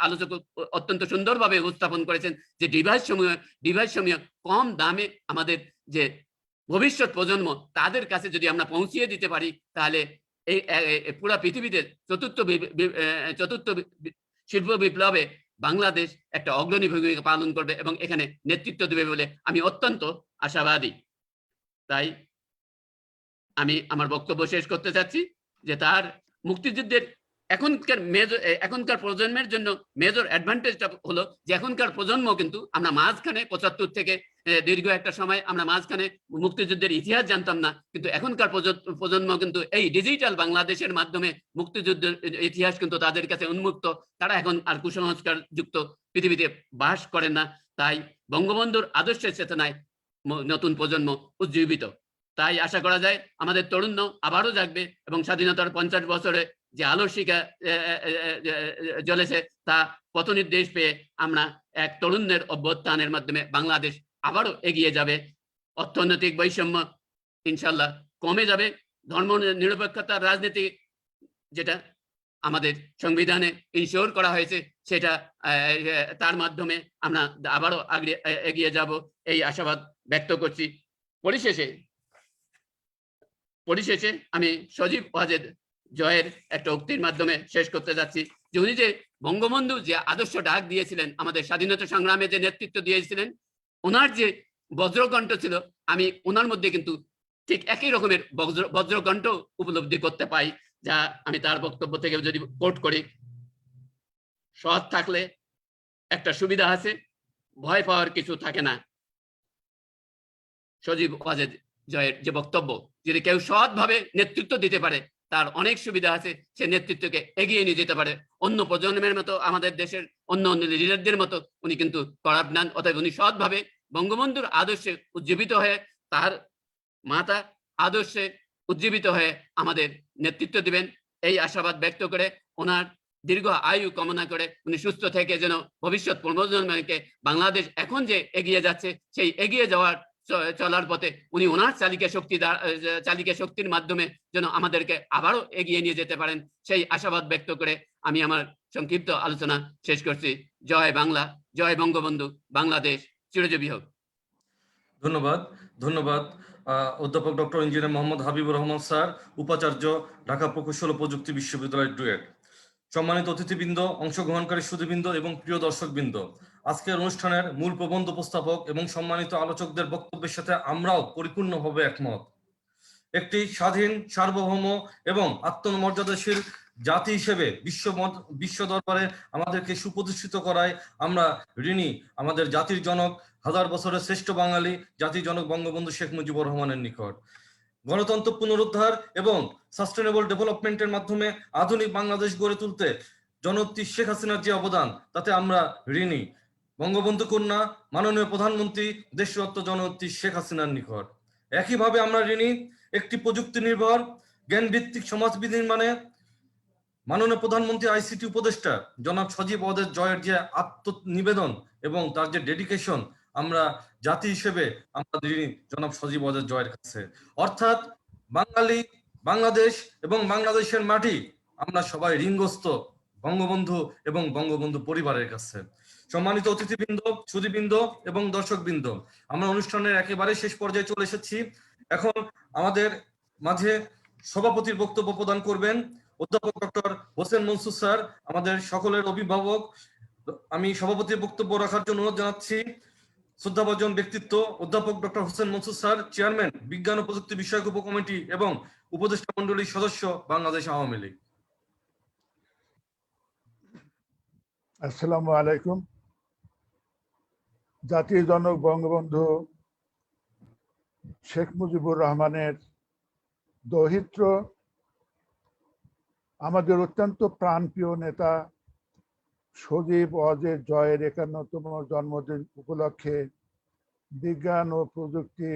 Speaker 5: আলোচক অত্যন্ত সুন্দরভাবে উপস্থাপন করেছেন যে ডিভাইস সমূহ কম দামে আমাদের যে ভবিষ্যৎ প্রজন্ম তাদের কাছে যদি আমরা পৌঁছিয়ে দিতে পারি, তাহলে এই পুরা পৃথিবীতে চতুর্থ শিল্প বিপ্লবে বাংলাদেশ একটা অগ্রণী ভূমিকা পালন করবে এবং এখানে নেতৃত্ব দেবে বলে আমি অত্যন্ত আশাবাদী। তাই আমি আমার বক্তব্য শেষ করতে চাচ্ছি যে তার মুক্তিযুদ্ধের এখনকার প্রজন্মের জন্য মেজর অ্যাডভান্টেজটা হলো যে এখনকার প্রজন্ম কিন্তু আমরা মাঝখানে ৭৫ থেকে দীর্ঘ একটা সময় আমরা মাঝখানে মুক্তিযুদ্ধের ইতিহাস জানতাম না, কিন্তু এখনকার প্রজন্ম কিন্তু এই ডিজিটাল বাংলাদেশের মাধ্যমে মুক্তিযুদ্ধের ইতিহাস কিন্তু তাদের কাছে উন্মুক্ত। তারা এখন আর কুসংস্কার যুক্ত পৃথিবীতে বাস করেন না। তাই বঙ্গবন্ধুর আদর্শের চেতনায় নতুন প্রজন্ম উজ্জীবিত। তাই আশা করা যায় আমাদের তরুণ আবারও জাগবে এবং স্বাধীনতার ৫০ বছরে যে আলো শিখা জ্বলেছে তা পথনির্দেশ পেয়ে আমরা এক তরুণের অভ্যুত্থানের মাধ্যমে বাংলাদেশ আবারও এগিয়ে যাবে। অর্থনৈতিক বৈষম্য ইনশাল্লাহ কমে যাবে। ধর্ম নিরপেক্ষতার রাজনীতি যেটা আমাদের সংবিধানে ইনশিওর করা হয়েছে সেটা তার মাধ্যমে আমরা আবারও এগিয়ে যাব এই আশাবাদ ব্যক্ত করছি। পরিশেষে আমি সজীব ওয়াজেদ জয়ের একটা উক্তির মাধ্যমে শেষ করতে যাচ্ছি যে উনি যে বঙ্গবন্ধু যে আদর্শ ডাক দিয়েছিলেন, আমাদের স্বাধীনতা সংগ্রামে যে নেতৃত্ব দিয়েছিলেন, ওনার যে বজ্রকণ্ঠ ছিল, আমি ওনার মধ্যে কিন্তু ঠিক একই রকমের বজ্রকণ্ঠ উপলব্ধি করতে পাই। যা আমি তার বক্তব্য থেকে যদি কোট করি, সৎ থাকলে একটা সুবিধা আছে, ভয় পাওয়ার কিছু থাকে না। সজীব ওয়াজেদ জয়ের যে বক্তব্য, যদি কেউ সৎভাবে নেতৃত্ব দিতে পারে তার অনেক সুবিধা আছে, সে নেতৃত্বকে এগিয়ে নিয়ে যেতে পারে। অন্য প্রজন্মের মতো আমাদের দেশের অন্য লিডারদের মতো উনি কিন্তু করাপ্ট নন। অতএব উনি সৎভাবে বঙ্গবন্ধুর আদর্শে উজ্জীবিত হয়ে, তার মাতা আদর্শে উজ্জীবিত হয়ে আমাদের নেতৃত্ব দিবেন এই আশাবাদ ব্যক্ত করে, ওনার দীর্ঘ আয়ু কামনা করে উনি সুস্থ থেকে যেন ভবিষ্যৎ প্রজন্মকে বাংলাদেশ এখন যে এগিয়ে যাচ্ছে সেই এগিয়ে যাওয়ার চলার পথে উনি ওনার চালিকা শক্তির মাধ্যমে যেন আমাদেরকে আবারও এগিয়ে নিয়ে যেতে পারেন সেই আশাবাদ ব্যক্ত করে আমি আমার সংক্ষিপ্ত আলোচনা শেষ করছি। জয় বাংলা, জয় বঙ্গবন্ধু, বাংলাদেশ চিরজীবী হোক।
Speaker 1: ধন্যবাদ অধ্যাপক doctor engineer Mohammad Habibur Rahman sir, উপাচার্য, ঢাকা প্রকৌশল ও প্রযুক্তি বিশ্ববিদ্যালয় ডুয়েট। সম্মানিত অতিথিবৃন্দ, অংশগ্রহণকারী সুধীবৃন্দ এবং প্রিয় দর্শকবৃন্দ, আজকের অনুষ্ঠানের মূল প্রবন্ধ উপস্থাপক এবং সম্মানিত আলোচকদের বক্তব্যের সাথে আমরাও পরিপূর্ণভাবে একমত। একটি স্বাধীন, সার্বভৌম এবং আত্মমর্যাদাশীল জাতি হিসেবে বিশ্ব দরবারে আমাদেরকে সুপ্রতিষ্ঠিত করায় আমরা ঋণী আমাদের জাতির জনক, হাজার বছরের শ্রেষ্ঠ বাঙালি জাতির জনক বঙ্গবন্ধু শেখ মুজিবুর রহমানের নিকট। গণতন্ত্র পুনরুদ্ধার এবং সাস্টেনেবল ডেভেলপমেন্টের মাধ্যমে আধুনিক বাংলাদেশ গড়ে তুলতে জননেত্রী শেখ হাসিনার যে অবদান, তাতে আমরা ঋণী বঙ্গবন্ধু কন্যা মাননীয় প্রধানমন্ত্রী দেশরত্ন জননেত্রী শেখ হাসিনার নিকট। একইভাবে আমরা ঋণী একটি প্রযুক্তি নির্ভর জ্ঞান ভিত্তিক সমাজ বিনির্মাণে মাননীয় প্রধানমন্ত্রী আইসিটি উপদেষ্টা জনাব সজীব ওয়াজেদ জয়ের যে আত্মনিবেদন এবং তার যে ডেডিকেশন, আমরা জাতি হিসেবে আমরা ঋণী জনাব সজীব ওয়াজেদ জয়ের কাছে। অর্থাৎ বাঙালি, বাংলাদেশ এবং বাংলাদেশের মাটি, আমরা সবাই ঋণগ্রস্ত বঙ্গবন্ধু এবং বঙ্গবন্ধু পরিবারের কাছে। সম্মানিত অতিথিবৃন্দ, সুধীবৃন্দ এবং দর্শকবৃন্দ, আমরা অনুষ্ঠানের একেবারে শেষ পর্যায়ে চলে এসেছি। এখন আমাদের মাঝে সভাপতির বক্তব্য প্রদান করবেন অধ্যাপক ডক্টর হোসেন মনসুর স্যার, আমাদের সকলের অভিভাবক। আমি সভাপতির বক্তব্য রাখার জন্য অনুরোধ জানাচ্ছি শ্রদ্ধাভাজন ব্যক্তিত্ব অধ্যাপক doctor Hossain Mansur sir, chairman বিজ্ঞান ও প্রযুক্তি বিষয়ক উপকমিটি এবং উপদেষ্টা মন্ডলীর সদস্য, বাংলাদেশ আওয়ামী লীগ।
Speaker 7: আসসালামু আলাইকুম। জাতির জনক বঙ্গবন্ধু শেখ মুজিবুর রহমানের দৌহিত্র, আমাদের অত্যন্ত প্রাণপ্রিয় নেতা সজীব ওয়াজেদ জয়ের 51তম জন্মদিন উপলক্ষে বিজ্ঞান ও প্রযুক্তি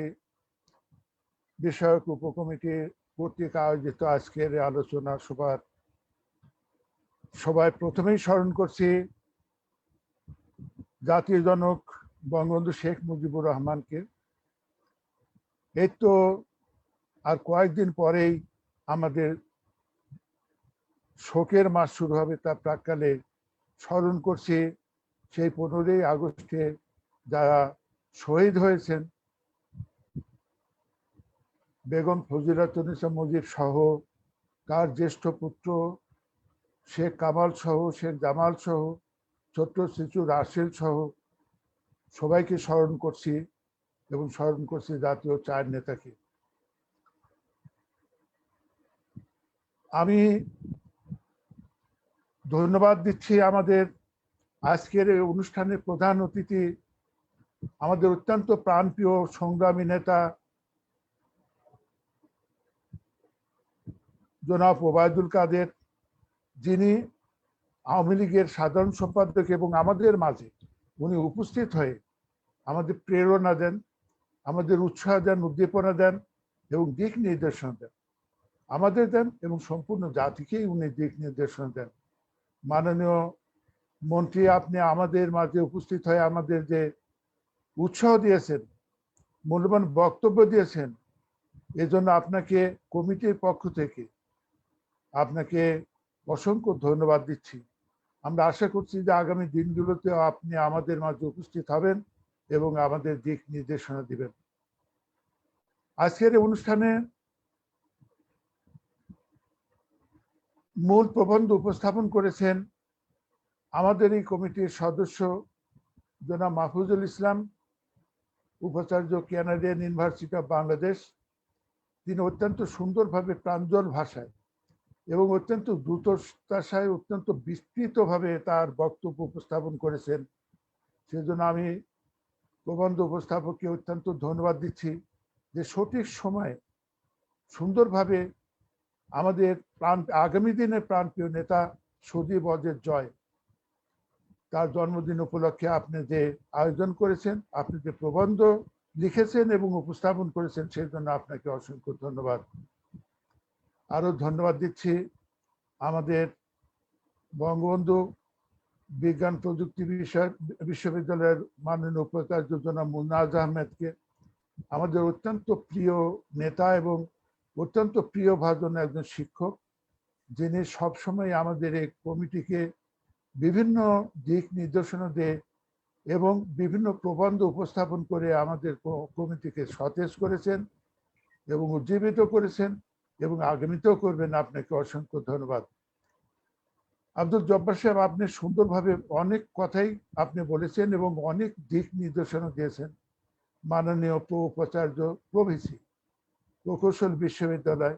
Speaker 7: বিষয়ক উপকমিটি কর্তৃক আয়োজিত আজকের এই আলোচনা সভায় প্রথমেই স্মরণ করছি জাতির জনক বঙ্গবন্ধু শেখ মুজিবুর রহমানকে। এই তো আর কয়েকদিন পরেই আমাদের শোকের মাস শুরু হবে, তার প্রাক্কালে স্মরণ করছি সেই 15ই আগস্টে যারা শহীদ হয়েছেন, বেগম ফজিলাতুন্নেছা মুজিব সহ তার জ্যেষ্ঠ পুত্র শেখ কামাল সহ, শেখ জামাল সহ, ছোট্ট শিশু রাসেল সহ সবাইকে স্মরণ করছি এবং স্মরণ করছি জাতীয় 4 নেতাকে। আমি ধন্যবাদ দিচ্ছি আমাদের আজকের এই অনুষ্ঠানের প্রধান অতিথি, আমাদের অত্যন্ত প্রাণপ্রিয় সংগ্রামী নেতা জনাব ওবায়দুল কাদের, যিনি আওয়ামী লীগের সাধারণ সম্পাদক এবং আমাদের মাঝে উনি উপস্থিত হয়ে আমাদের প্রেরণা দেন, আমাদের উৎসাহ দেন, উদ্দীপনা দেন এবং দিক নির্দেশনা দেন, আমাদের দেন এবং সম্পূর্ণ জাতিকেই উনি দিক নির্দেশনা দেন। মাননীয় মন্ত্রী, আপনি আমাদের মাঝে উপস্থিত হয়ে আমাদের যে উৎসাহ দিয়েছেন, মূল্যবান বক্তব্য দিয়েছেন, এজন্য আপনাকে কমিটির পক্ষ থেকে আপনাকে অসংখ্য ধন্যবাদ দিচ্ছি। আমরা আশা করছি যে আগামী দিনগুলোতে আপনি আমাদের মাঝে উপস্থিত হবেন এবং আমাদের দিক নির্দেশনা দিবেন। আজকের অনুষ্ঠানে মূল প্রবন্ধ উপস্থাপন করেছেন আমাদের এই কমিটির সদস্য জনাব মাহফুজুল ইসলাম, উপাচার্য, কানাডিয়ান ইউনিভার্সিটি অফ বাংলাদেশ। তিনি অত্যন্ত সুন্দরভাবে প্রাঞ্জল ভাষায় এবং অত্যন্ত দ্রুততায় অত্যন্ত বিস্তৃতভাবে তার বক্তব্য উপস্থাপন করেছেন। সেজন্য আমি প্রবন্ধ উপস্থাপককে অত্যন্ত ধন্যবাদ দিচ্ছি যে সঠিক সময়ে সুন্দরভাবে আমাদের আগামী দিনের প্রাণপ্রিয় নেতা সজীব ওয়াজেদ জয়, তার জন্মদিন উপলক্ষে আপনি যে আয়োজন করেছেন, আপনি যে প্রবন্ধ লিখেছেন এবং উপস্থাপন করেছেন, সেই জন্য আপনাকে অসংখ্য ধন্যবাদ। আরো ধন্যবাদ দিচ্ছি আমাদের বঙ্গবন্ধু বিজ্ঞান প্রযুক্তি বিশ্ববিদ্যালয়ের মাননীয় উপাচার্য জনাব মুন্নাজ আহমেদকে, আমাদের অত্যন্ত প্রিয় নেতা এবং অত্যন্ত প্রিয় ভাজন একজন শিক্ষক, যিনি সবসময় আমাদের এই কমিটিকে বিভিন্ন দিক নির্দেশনা দেয় এবং বিভিন্ন প্রবন্ধ উপস্থাপন করে আমাদের কমিটিকে সতেজ করেছেন এবং উজ্জীবিত করেছেন এবং আগামীতেও করবেন। আপনাকে অসংখ্য ধন্যবাদ। আব্দুল জব্বার সাহেব, আপনি সুন্দরভাবে অনেক কথাই আপনি বলেছেন এবং অনেক দিক নির্দেশনা দিয়েছেন। মাননীয় উপাচার্য প্রভৃতি প্রকৌশল বিশ্ববিদ্যালয়,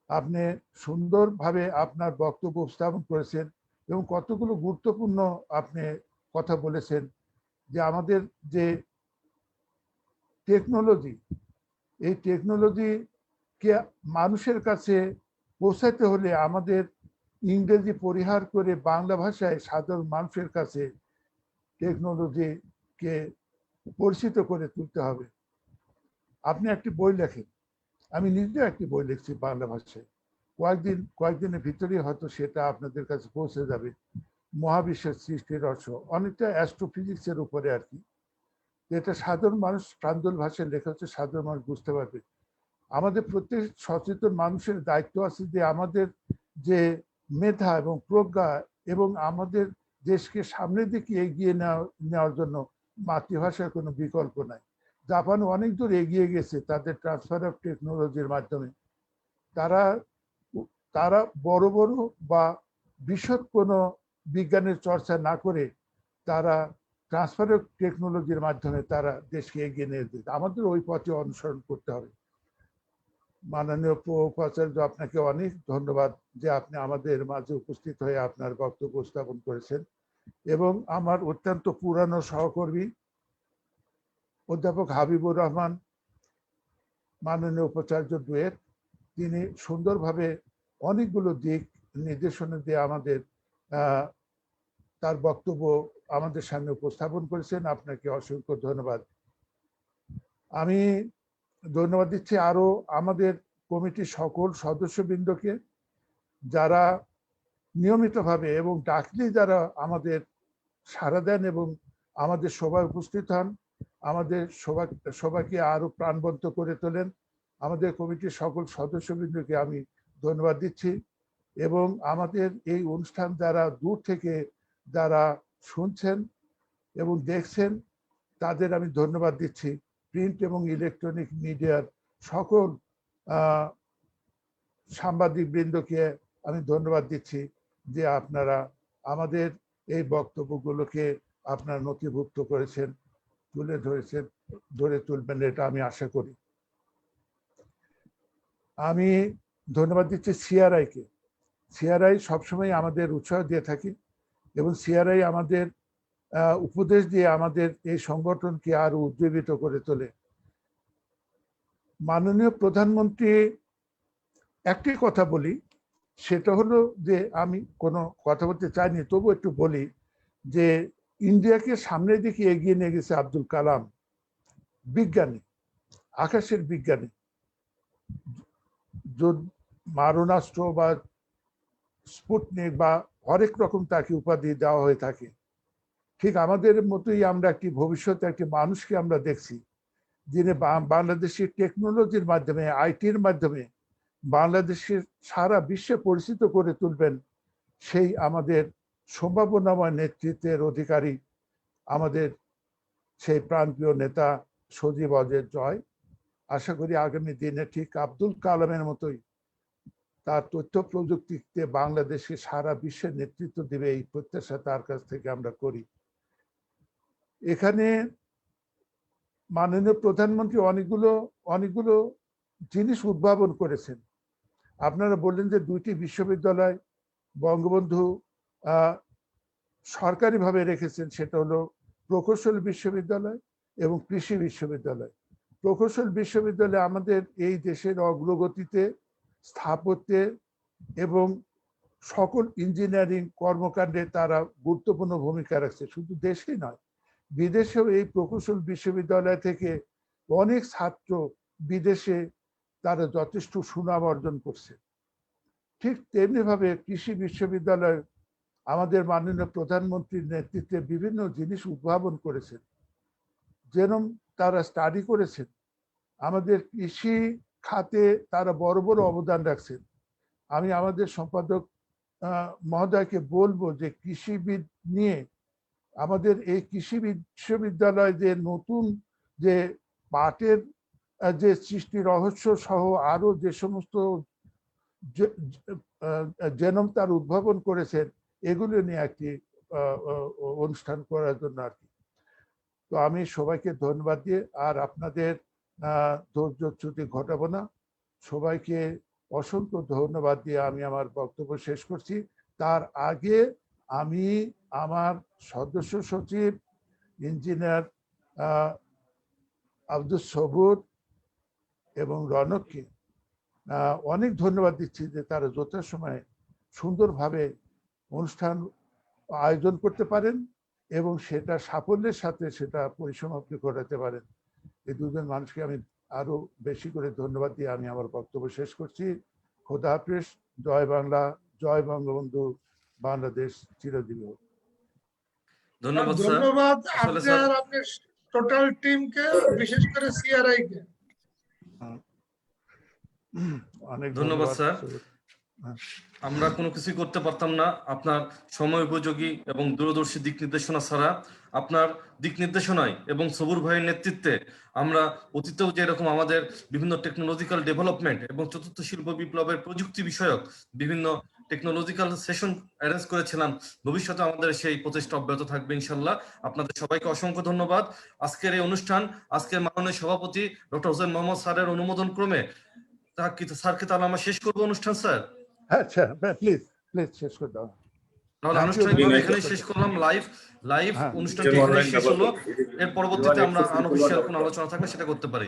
Speaker 7: আপনি সুন্দরভাবে আপনার বক্তব্য উপস্থাপন করেছেন এবং কতগুলো গুরুত্বপূর্ণ আপনি কথা বলেছেন যে আমাদের যে টেকনোলজি, এই টেকনোলজিকে মানুষের কাছে পৌঁছাতে হলে আমাদের ইংরেজি পরিহার করে বাংলা ভাষায় সাধারণ মানুষের কাছে টেকনোলজিকে পরিচিত করে তুলতে হবে। আপনি একটি বই লেখেন, আমি নিজেও একটি বই লিখছি বাংলা ভাষায়, কয়েকদিনের ভিতরেই হয়তো সেটা আপনাদের কাছে পৌঁছে যাবে। মহাবিশ্বের সৃষ্টির রহস্য, অনেকটা অ্যাস্ট্রোফিজিক্সের উপরে আর কি। এটা সাধারণ মানুষ প্রাঞ্জল ভাষায় লেখা হচ্ছে, সাধারণ মানুষ বুঝতে পারবে। আমাদের প্রত্যেক সচেতন মানুষের দায়িত্ব আছে যে আমাদের যে মেধা এবং প্রজ্ঞা এবং আমাদের দেশকে সামনের দিকে এগিয়ে নেওয়ার জন্য মাতৃভাষার কোনো বিকল্প নাই। জাপান অনেক দূর এগিয়ে গেছে তাদের ট্রান্সফার অফ টেকনোলজির মাধ্যমে। তারা তারা বড় বড় বা বিশদ কোনো বিজ্ঞানের চর্চা না করে তারা ট্রান্সফার অফ টেকনোলজির মাধ্যমে তারা দেশকে এগিয়ে নিয়ে যেতে, আমাদের ওই পথে অনুসরণ করতে হবে। মাননীয় উপাচার্য, আপনাকে অনেক ধন্যবাদ যে আপনি আমাদের মাঝে উপস্থিত হয়ে আপনার বক্তব্য উপস্থাপন করেছেন। এবং আমার অত্যন্ত পুরানো সহকর্মী অধ্যাপক হাবিবুর রহমান, মাননীয় উপাচার্য ডুয়েট, তিনি সুন্দরভাবে অনেকগুলো দিক নির্দেশনা দিয়ে আমাদের তার বক্তব্য আমাদের সামনে উপস্থাপন করেছেন। আপনাকে অসংখ্য ধন্যবাদ। আমি ধন্যবাদ দিচ্ছি আরো আমাদের কমিটির সকল সদস্যবৃন্দকে, যারা নিয়মিতভাবে এবং ডাকলেই যারা আমাদের সাড়া দেন এবং আমাদের সভায় উপস্থিত হন, আমাদের সবাইকে আরো প্রাণবন্ত করে তোলেন। আমাদের কমিটির সকল সদস্যবৃন্দকে আমি ধন্যবাদ দিচ্ছি। এবং আমাদের এই অনুষ্ঠান যারা দূর থেকে যারা শুনছেন এবং দেখছেন, তাদের আমি ধন্যবাদ দিচ্ছি। প্রিন্ট এবং ইলেকট্রনিক মিডিয়ার সকল সাংবাদিক বৃন্দকে আমি ধন্যবাদ দিচ্ছি যে আপনারা আমাদের এই বক্তব্যগুলোকে আপনারা নথিভুক্ত করেছেন, তুলে ধরেছেন, ধরে তুলবেন, এটা আমি আশা করি। আমি ধন্যবাদ দিচ্ছি সিআরআইকে। সিআরআই সবসময় আমাদের উৎসাহ দিয়ে থাকি এবং সিআরআই আমাদের উপদেশ দিয়ে আমাদের এই সংগঠনকে আরো উজ্জীবিত করে তোলে। মাননীয় প্রধানমন্ত্রী একটি কথা বলি, সেটা হলো যে আমি কোনো কথা বলতে চাইনি, তবু একটু বলি যে ইন্ডিয়াকে সামনের দিকে এগিয়ে নিয়ে গেছে আব্দুল কালাম, বিজ্ঞানী, আকাশের বিজ্ঞানী। মারণাস্ত্র বা স্পুটনিক বা হরেক রকম তাকে উপাধি দেওয়া হয়ে থাকে। ঠিক আমাদের মতোই আমরা একটি ভবিষ্যতে একটি মানুষকে আমরা দেখছি, যিনি বাংলাদেশের টেকনোলজির মাধ্যমে, আইটির মাধ্যমে বাংলাদেশের সারা বিশ্বে পরিচিত করে তুলবেন। সেই আমাদের সম্ভাবনাময় নেতৃত্বের অধিকারী আমাদের সেই প্রাণপ্রিয় নেতা সজীব ওয়াজেদ জয়। আশা করি আগামী দিনে ঠিক আব্দুল কালামের মতোই তার তথ্য প্রযুক্তিতে বাংলাদেশকে সারা বিশ্বের নেতৃত্ব দিবে, এই প্রত্যাশা তার কাছ থেকে আমরা করি। এখানে মাননীয় প্রধানমন্ত্রী অনেকগুলো জিনিস উদ্ভাবন করেছেন। আপনারা বললেন যে 2টি বিশ্ববিদ্যালয় বঙ্গবন্ধু সরকারিভাবে রেখেছেন, সেটা হলো প্রকৌশল বিশ্ববিদ্যালয় এবং কৃষি বিশ্ববিদ্যালয়। প্রকৌশল বিশ্ববিদ্যালয় আমাদের এই দেশের অগ্রগতিতে, স্থাপত্যে এবং সকল ইঞ্জিনিয়ারিং কর্মকাণ্ডে তারা গুরুত্বপূর্ণ ভূমিকা রাখছে। শুধু দেশেই নয়, বিদেশেও এই প্রকৌশল বিশ্ববিদ্যালয় থেকে অনেক ছাত্র বিদেশে তারা যথেষ্ট সুনাম অর্জন করছে। ঠিক তেমনিভাবে কৃষি বিশ্ববিদ্যালয় আমাদের মাননীয় প্রধানমন্ত্রীর নেতৃত্বে বিভিন্ন জিনিস উদ্ভাবন করেছেন, যেরকম তারা স্টাডি করেছেন। আমাদের কৃষি খাতে তারা বড় বড় অবদান রাখছেন। আমি আমাদের সম্পাদক মহোদয়কে বলবো যে কৃষিবিদ নিয়ে আমাদের এই কৃষি বিশ্ববিদ্যালয় যে নতুন যে পাটের যে সৃষ্টি রহস্য সহ আরো যে সমস্ত জেনম তার উদ্ভাবন করেছেন, এগুলো নিয়ে একটি অনুষ্ঠান করার জন্য আর কি। তো আমি সবাইকে ধন্যবাদ দিয়ে আর আপনাদের ধৈর্যচ্যুতি ঘটাবো না, সবাইকে অসংখ্য ধন্যবাদ দিয়ে আমি আমার বক্তব্য শেষ করছি। তার আগে আমি আমার সদস্য সচিব ইঞ্জিনিয়ার আব্দুল সবুর এবং রনককে অনেক ধন্যবাদ দিচ্ছি যে তারা যথাসময়ে সুন্দরভাবে অনুষ্ঠান আয়োজন করতে পারেন এবং সেটা সাফল্যের সাথে সেটা পরিসমাপ্তি ঘটাতে পারেন। এই দুজন মানুষকে আমি আরো বেশি করে ধন্যবাদ দিয়ে আমি আমার বক্তব্য শেষ করছি। খোদা হাফেজ। জয় বাংলা, জয় বঙ্গবন্ধু, বাংলাদেশ চিরজীবী হোক।
Speaker 1: ধন্যবাদ স্যার।
Speaker 4: ধন্যবাদ
Speaker 1: আসলে স্যার
Speaker 4: আপনার টোটাল টিমকে, বিশেষ করে সিআরআই কে।
Speaker 7: অনেক
Speaker 1: ধন্যবাদ স্যার। আমরা কোনো কিছুই করতে পারতাম না আপনার সময় উপযোগী এবং দূরদর্শী দিক নির্দেশনা ছাড়া। আপনার দিক নির্দেশনায় এবং সবুর ভাইয়ের নেতৃত্বে আমরা অতীতেও যেরকম আমাদের বিভিন্ন টেকনোলজিক্যাল ডেভেলপমেন্ট এবং চতুর্থ শিল্প বিপ্লবের প্রযুক্তি বিষয়ক বিভিন্ন টেকনোলজিক্যাল সেশন অ্যারেঞ্জ করেছিলাম, ভবিষ্যতে আমাদের সেই প্রচেষ্টা অব্যাহত থাকবে ইনশাল্লাহ। আপনাদের সবাইকে অসংখ্য ধন্যবাদ। আজকের এই অনুষ্ঠান, আজকের মাননীয় সভাপতি ডক্টর হোসেন মোহাম্মদ স্যারের অনুমোদন ক্রমে স্যারকে তাহলে আমরা শেষ করবো অনুষ্ঠান স্যার।
Speaker 7: আচ্ছা, প্লিজ প্লিজ শেষ করে দাও।
Speaker 1: তাহলে
Speaker 7: Thank you
Speaker 1: আনুষ্ঠানিকভাবে
Speaker 7: very
Speaker 1: এখানে
Speaker 7: much.
Speaker 1: শেষ করলাম। লাইভ
Speaker 7: হ্যাঁ।
Speaker 1: অনুষ্ঠানটি এখানে শেষ হলো। এর পরবর্তীতে আমরা আনঅফিশিয়াল কোনো আলোচনা থাকলে সেটা করতে পারি।